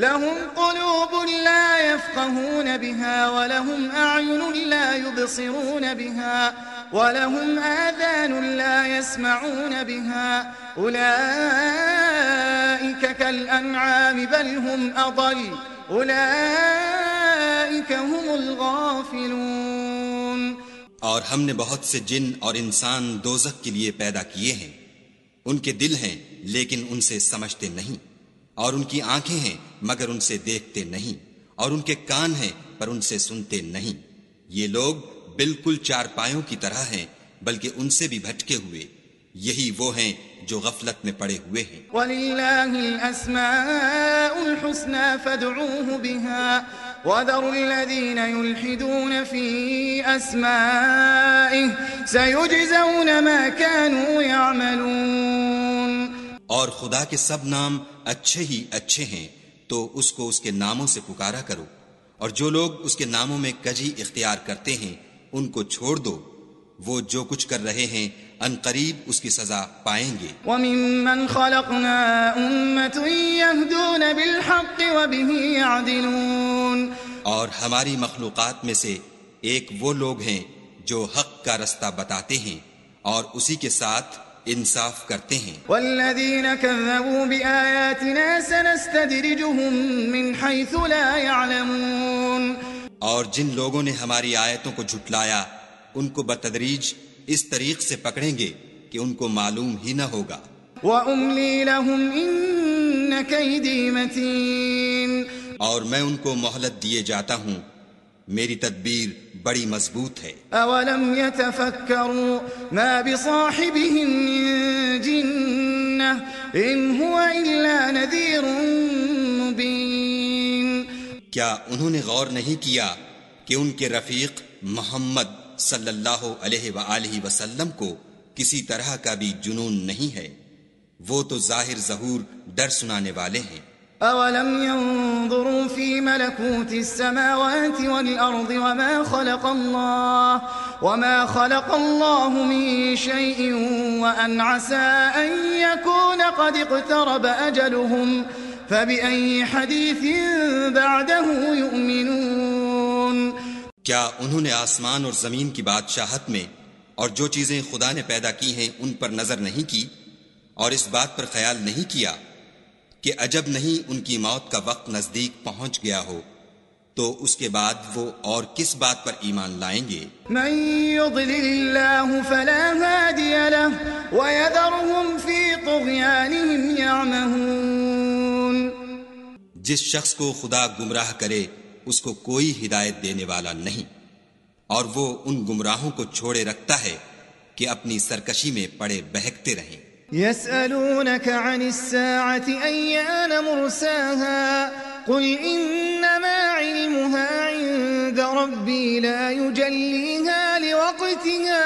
لَهُمْ قُلُوبٌ لَا يَفْقَهُونَ بِهَا وَلَهُمْ أَعْيُنٌ لَا يُبْصِرُونَ بِهَا وَلَهُمْ آذَانٌ لَا يَسْمَعُونَ بِهَا أُولَئِكَ كَالْأَنْعَامِ بَلْ هُمْ أَضَلُّ أُولَئِكَ هُمُ الْغَافِلُونَ. اور ہم نے بہت سے جن اور انسان دوزخ کے لیے پیدا کیے ہیں، ان کے دل ہیں لیکن ان سے سمجھتے نہیں، اور ان کی آنکھیں ہیں مگر ان سے دیکھتے نہیں، اور ان کے کان ہیں پر ان سے سنتے نہیں. یہ لوگ بالکل چارپایوں کی طرح ہیں بلکہ ان سے بھی بھٹکے ہوئے. یہی وہ ہیں جو غفلت میں پڑے ہوئے ہیں. وَلِلَّهِ الْأَسْمَاءُ الْحُسْنَى فَادْعُوهُ بِهَا وَذَرُوا الَّذِينَ يُلْحِدُونَ فِي أَسْمَائِهِ سَيُجْزَوْنَ مَا كَانُوا يَعْمَلُونَ. اور خدا کے سب نام اچھے ہی اچھے ہیں تو اس کو اس کے ناموں سے پکارا کرو، اور جو لوگ اس کے ناموں میں کجی اختیار کرتے ہیں ان کو چھوڑ دو، وہ جو کچھ کر رہے ہیں ان قریب اس کی سزا پائیں گے. وَمِمَّنْ خَلَقْنَا أُمَّةٌ يَهْدُونَ بِالْحَقِّ وَبِهِ يَعْدِلُونَ. اور ہماری مخلوقات میں سے ایک وہ لوگ ہیں جو حق کا رستہ بتاتے ہیں اور اسی کے ساتھ انصاف کرتے ہیں. وَالَّذِينَ كَذَّبُوا بِآيَاتِنَا سَنَسْتَدْرِجُهُم مِّنْ حَيْثُ لَا يَعْلَمُونَ. اور جن لوگوں نے ہماری آیتوں کو جھٹلایا ان کو بتدریج اس طریق سے پکڑیں گے کہ ان کو معلوم ہی نہ ہوگا. وَأُمْلِي لَهُمْ إِنَّ كَيْدِي مَتِينٌ. اور میں ان کو مہلت دیے جاتا ہوں، میری تدبیر بڑی مضبوط ہے. أَوَلَمْ يَتَفَكَّرُوا مَا بِصَاحِبِهِم مِّن جِنَّةٍ إِنْ هُوَ إِلَّا نَذِيرٌ مُّبِينٌ. کیا انہوں نے غور نہیں کیا کہ ان کے رفیق محمد صلی اللہ علیہ وآلہ وسلم کو کسی طرح کا بھی جنون نہیں ہے، وہ تو ظاہر ظہور ڈر سنانے والے ہیں. أَوَلَمْ يَنظُرُوا فِي مَلَكُوتِ السَّمَاوَاتِ وَالْأَرْضِ وَمَا خَلَقَ اللَّهُ مِن شَيْءٍ وَأَنْ عَسَىٰ أَن يَكُونَ قَدِ اقْتَرَبَ أَجَلُهُمْ فَبِأَيِّ حَدِيثٍ بَعْدَهُ يُؤْمِنُونَ. کیا انہوں نے آسمان اور زمین کی بادشاہت میں اور جو چیزیں خدا نے پیدا کی ہیں ان پر نظر نہیں کی، اور اس بات پر خیال نہیں کیا کہ عجب نہیں ان کی موت کا وقت نزدیک پہنچ گیا ہو تو اس کے بعد وہ اور کس بات پر ایمان لائیں گے؟ من يضلل الله فلا هادي له ويذرهم في طغيانهم يعمهون. جس شخص کو خدا گمراہ کرے اس کو کوئی ہدایت دینے والا نہیں، اور وہ ان گمراہوں کو چھوڑے رکھتا ہے کہ اپنی سرکشی میں پڑے بہکتے رہیں. يسألونك عن الساعة أيان مرساها قل إنما علمها عند ربي لا يجليها لوقتها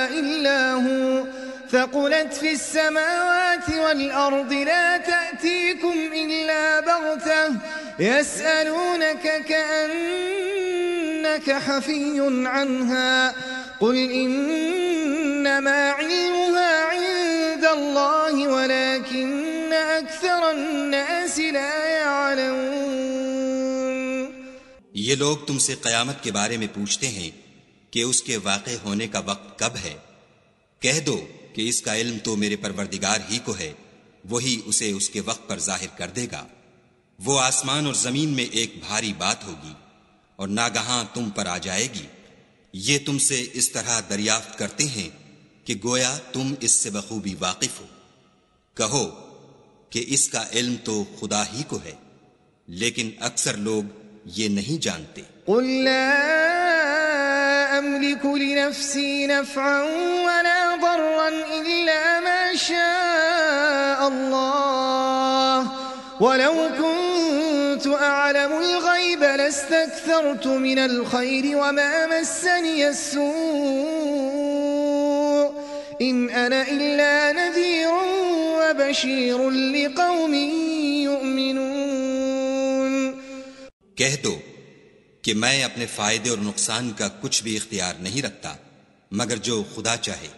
إلا هو ثقلت في السماوات والأرض لا تأتيكم إلا بغتة يسألونك كأنك إنك حفي عنها قل إنما علمها عند الله ولكن أكثر الناس لا يعلمون. یہ لوگ تم سے قیامت کے بارے میں پوچھتے ہیں کہ اس کے واقع ہونے کا وقت کب ہے. کہہ دو کہ اس کا علم تو میرے پروردگار ہی کو ہے، وہی اسے اس کے وقت پر ظاہر کر دے گا. وہ آسمان اور زمین میں ایک بھاری بات ہوگی اور ناگہاں تم پر آ جائے گی. یہ تم سے اس طرح دریافت کرتے ہیں کہ گویا تم اس سے بخوبی واقف ہو. کہو کہ اس کا علم تو خدا ہی کو ہے، لیکن اکثر لوگ یہ نہیں جانتے. قل لا أملك لنفسي نفعا ولا ضرا إلا ما شاء الله ولو كنت أعلم الغيب لاستكثرت من الخير وما مسني السوء إن أنا إلا نذير وبشير لقوم يؤمنون. کہہ دو کہ میں اپنے فائدے اور نقصان کا کچھ بھی اختیار نہیں رکھتا مگر جو خدا چاہے،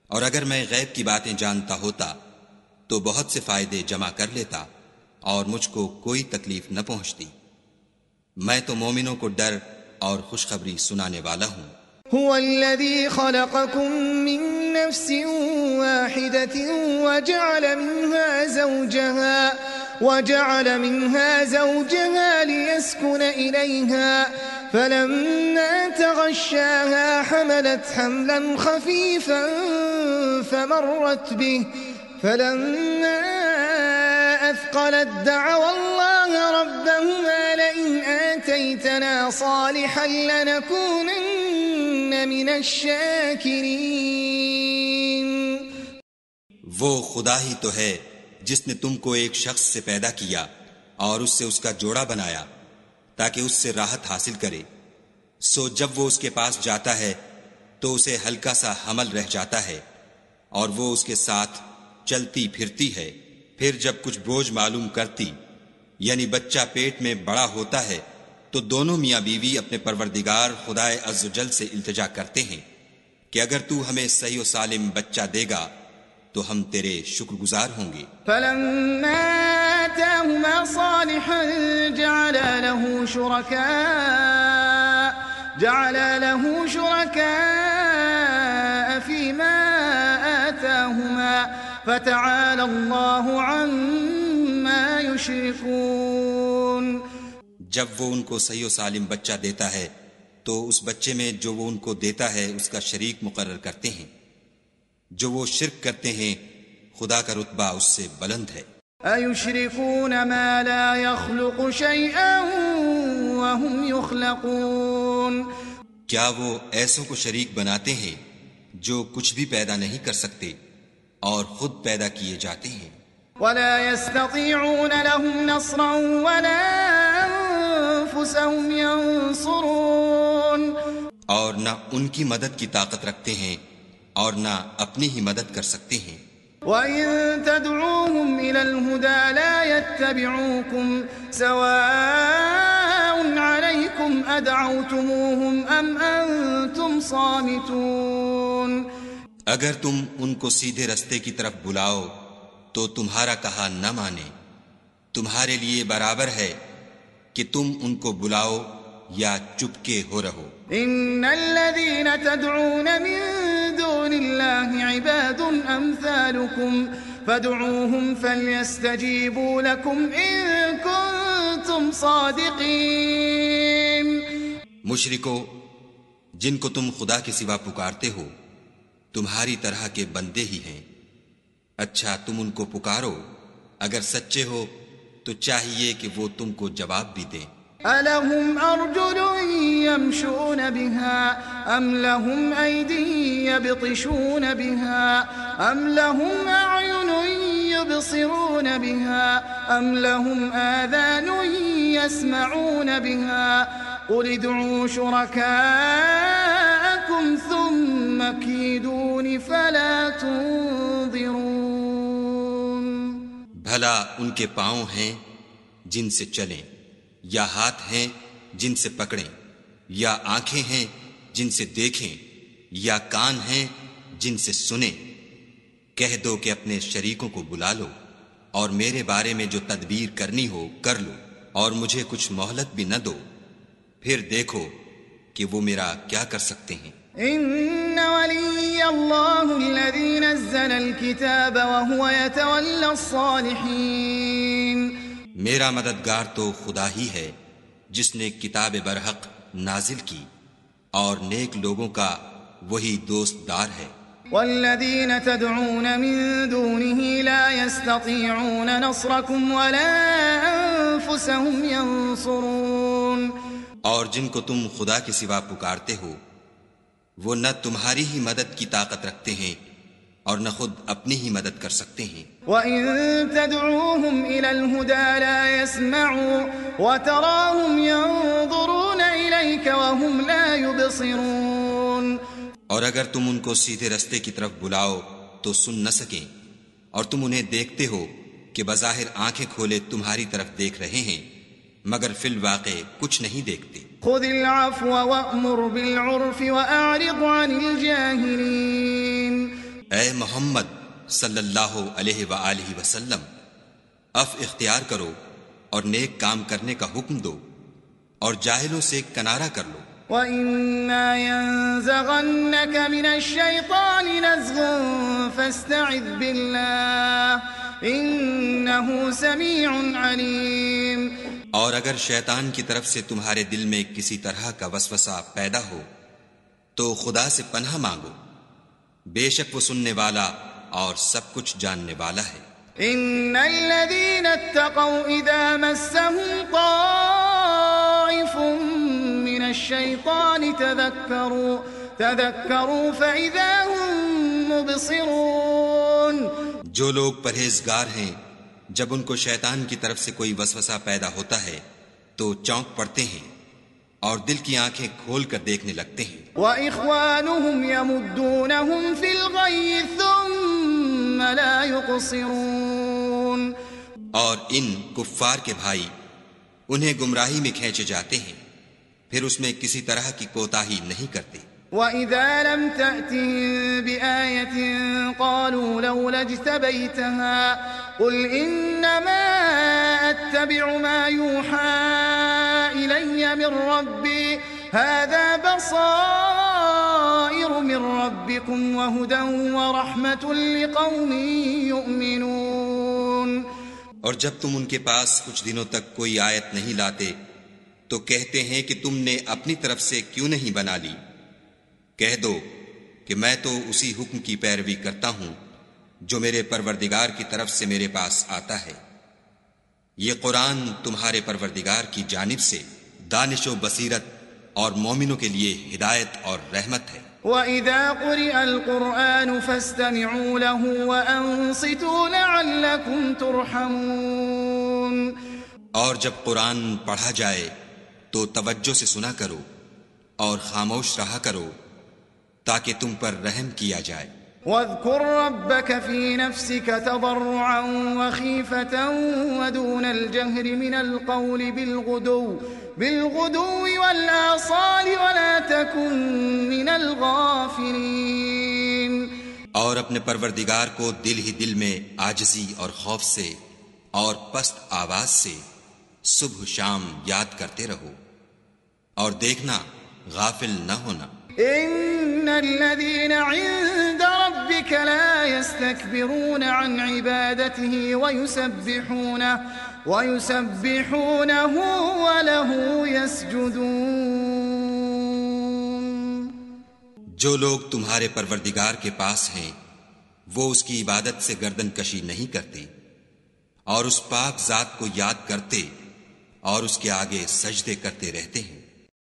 اور اگر میں غیب کی باتیں جانتا ہوتا تو بہت سے فائدے جمع کر لیتا اور مجھ کو کوئی تکلیف نہ پہنچتی. میں تو مومنوں کو ڈر اور خوشخبری سنانے والا ہوں. هو الذي خلقكم من نفس واحدة وجعل منها زوجها ليسكن إليها فلما تغشاها حملت حملا خفيفا فمرت به فلما أثقلت دعوا الله ربهما لئن آتيتنا صالحا لنكونن من الشاكرين. وہ خدا ہی تو ہے جس نے تم کو ایک شخص سے پیدا کیا اور اس سے اس کا جوڑا بنایا تاکہ اس سے راحت حاصل کرے. سو جب وہ اس کے پاس جاتا ہے تو اسے ہلکا سا حمل رہ جاتا ہے اور وہ اس کے ساتھ چلتی پھرتی ہے. پھر جب کچھ بوجھ معلوم کرتی یعنی بچہ پیٹ میں بڑا ہوتا ہے تو دونوں میاں بیوی اپنے پروردگار خدائے عز و جل سے التجا کرتے ہیں کہ اگر تو ہمیں صحیح و سالم بچہ دے گا تو ہم تیرے شکر گزار ہوں گے. فلما آتاهما صالحا جعل له شركاء فيما آتاهما فتعالى الله عما يشركون. جب وہ ان کو صحیح و سالم بچہ دیتا ہے تو اس بچے میں جو وہ ان کو دیتا ہے اس کا شریک مقرر کرتے ہیں. جو وہ شرک کرتے ہیں خدا کا رتبہ اس سے بلند ہے. أَيُشْرِكُونَ مَا لَا يَخْلُقُ شَيْئًا وَهُمْ يُخْلَقُونَ. کیا وہ ایسوں کو شریک بناتے ہیں جو کچھ بھی پیدا نہیں کر سکتے اور خود پیدا کیے جاتے ہیں. وَلَا يَسْتَطِيعُونَ لَهُمْ نَصْرًا وَلَا أَنفُسَهُمْ يَنصُرُونَ. اور نہ ان کی مدد کی طاقت رکھتے ہیں اور نہ اپنی ہی مدد کر سکتے ہیں. وَإِن تَدْعُوهُمْ إِلَى الْهُدَى لَا يَتَّبِعُوكُمْ سَوَاءٌ عَلَيْكُمْ أَدْعَوْتُمُوهُمْ أَمْ أَنْتُمْ صَامِتُونَ. اگر تم ان کو سیدھے رستے کی طرف بلاؤ تو تمہارا کہا نہ مانے. تمہارے لیے برابر ہے کہ تم ان کو بلاؤ یا چپکے ہو رہو. ان الذين تدعون من دون الله عباد امثالكم فادعوهم فليستجيبوا لكم ان كنتم صادقين. مشرکو، جن کو تم خدا کے سوا پکارتے ہو تمہاری طرح کے بندے ہی ہیں. اچھا تم ان کو پکارو، اگر سچے ہو تو چاہیے کہ وہ تم کو جواب بھی دیں. أَلَهُمْ أَرْجُلٌ يَمْشُونَ بِهَا أَمْ لَهُمْ أَيْدِي يَبْطِشُونَ بِهَا أَمْ لَهُمْ أَعْيُنٌ يُبْصِرُونَ بِهَا أَمْ لَهُمْ آذَانٌ يَسْمَعُونَ بِهَا قُلِ ادْعُوا شُرَكَاءَكُمْ ثُمَّ كِيدُونِ فَلَا تُنظِرُونَ. بھلا ان کے پاؤں ہیں جن سے چلیں یا ہاتھ ہیں جن سے پکڑیں، یا آنکھیں ہیں جن سے دیکھیں، یا کان ہیں جن سے سنیں؟ کہہ دو کہ اپنے شریکوں کو بلا لو اور میرے بارے میں جو تدبیر کرنی ہو کر لو، اور مجھے کچھ مہلت بھی نہ دو، پھر دیکھو کہ وہ میرا کیا کر سکتے ہیں۔ ان ولی اللہ الذی نزل الکتاب وهو یتولی الصالحین، میرا مددگار تو خدا ہی ہے جس نے کتاب برحق نازل کی، اور نیک لوگوں کا وہی دوست دار ہے۔ والذین تدعون من دونه لا يستطيعون نصركم ولا انفسهم ينصرون، اور جن کو تم خدا کے سوا پکارتے ہو وہ نہ تمہاری ہی مدد کی طاقت رکھتے ہیں اور نہ خود اپنی ہی مدد کر سکتے ہیں۔ وَإِن تَدْعُوهُمْ إِلَى الْهُدَى لَا يَسْمَعُوا وَتَرَاهُمْ يَنظُرُونَ إِلَيْكَ وَهُمْ لَا يُبْصِرُونَ، اور اگر تم ان کو سیدھے رستے کی طرف بلاؤ تو سن نہ سکیں، اور تم انہیں دیکھتے ہو کہ بظاہر آنکھیں کھولے تمہاری طرف دیکھ رہے ہیں مگر فی الواقع کچھ نہیں دیکھتے۔ خُذِ الْعَفْوَ وَأْمُرْ بِالْعُرْفِ وَأَعْرِضْ عَنِ الْجَاهِلِينَ، اے محمد صلی اللہ علیہ وآلہ وسلم، عفو اختیار کرو اور نیک کام کرنے کا حکم دو اور جاہلوں سے کنارہ کر لو۔ وَإِمَّا يَنزَغَنَّكَ مِنَ الشَّيْطَانِ نَزْغٌ فَاسْتَعِذْ بِاللَّهِ إِنَّهُ سَمِيعٌ عَلِيمٌ، اور اگر شیطان کی طرف سے تمہارے دل میں کسی طرح کا وسوسہ پیدا ہو تو خدا سے پناہ مانگو، بے شک وہ سننے والا اور سب کچھ جاننے والا ہے۔ إِنَّ الَّذِينَ اتَّقَوْا إِذَا مَسَّهُمْ طَائِفٌ مِّنَ الشَّيْطَانِ تَذَكَّرُوا فَإِذَا هُمْ مُبْصِرُونَ، جو لوگ پرہیزگار ہیں جب ان کو شیطان کی طرف سے کوئی وسوسہ پیدا ہوتا ہے تو چونک پڑتے ہیں اور دل کی آنکھیں کھول کر دیکھنے لگتے ہیں۔ وَإِخْوَانُهُمْ يَمُدُّونَهُمْ فِي الْغَيِّ ثُمَّ لَا يُقْصِرُونَ، اور ان کفار کے بھائی انہیں گمراہی میں کھینچے جاتے ہیں پھر اس میں کسی طرح کی کوتاہی نہیں کرتے۔ وَإِذَا لَمْ تَأْتِهِمْ بِآيَةٍ قَالُوا لَوْلَا اجْتَبَيْتَهَا قُلْ إِنَّمَا أَتَّبِعُ مَا يُوحَى إِلَيَّ مِنْ رَبِّي هَذَا بَصَائِرُ مِنْ رَبِّكُمْ وَهُدًى وَرَحْمَةٌ لِقَوْمٍ يُؤْمِنُونَ، اور جب تم ان کے پاس کچھ دنوں تک کوئی آیت نہیں لاتے تو کہتے ہیں کہ تم نے اپنی طرف سے کیوں نہیں بنا لی؟ کہہ دو کہ میں تو اسی حکم کی پیروی کرتا ہوں جو میرے پروردگار کی طرف سے میرے پاس آتا ہے۔ یہ قرآن تمہارے پروردگار کی جانب سے دانش و بصیرت اور مومنوں کے لیے ہدایت اور رحمت ہے۔ وَإِذَا قُرِئَ الْقُرْآنُ فَاسْتَمِعُوا لَهُ وَأَنصِتُوا لَعَلَّكُمْ تُرْحَمُونَ، اور جب قرآن پڑھا جائے تو توجہ سے سنا کرو اور خاموش رہا کرو تاکہ تم پر رحم کیا جائے۔ وَاذْكُرْ رَبَّكَ فِي نَفْسِكَ تَضَرُّعًا وَخِيفَةً وَدُونَ الْجَهْرِ مِنَ الْقَوْلِ بِالْغُدُوِّ وَالْآصَالِ وَلَا تَكُن مِّنَ الْغَافِلِينَ، اور اپنے پروردگار کو دل ہی دل میں عاجزی اور خوف سے اور پست آواز سے صبح شام یاد کرتے رہو، اور دیکھنا غافل نہ ہونا۔ إِنَّ الَّذِينَ عِندَ رَبِّكَ لَا يَسْتَكْبِرُونَ عَنْ عِبَادَتِهِ وَيُسَبِّحُونَهُ وَلَهُ يَسْجُدُونَ، جو لوگ تمہارے پروردگار کے پاس ہیں وہ اس کی عبادت سے گردن کشی نہیں کرتے اور اس پاک ذات کو یاد کرتے اور اس کے آگے سجدے کرتے رہتے ہیں۔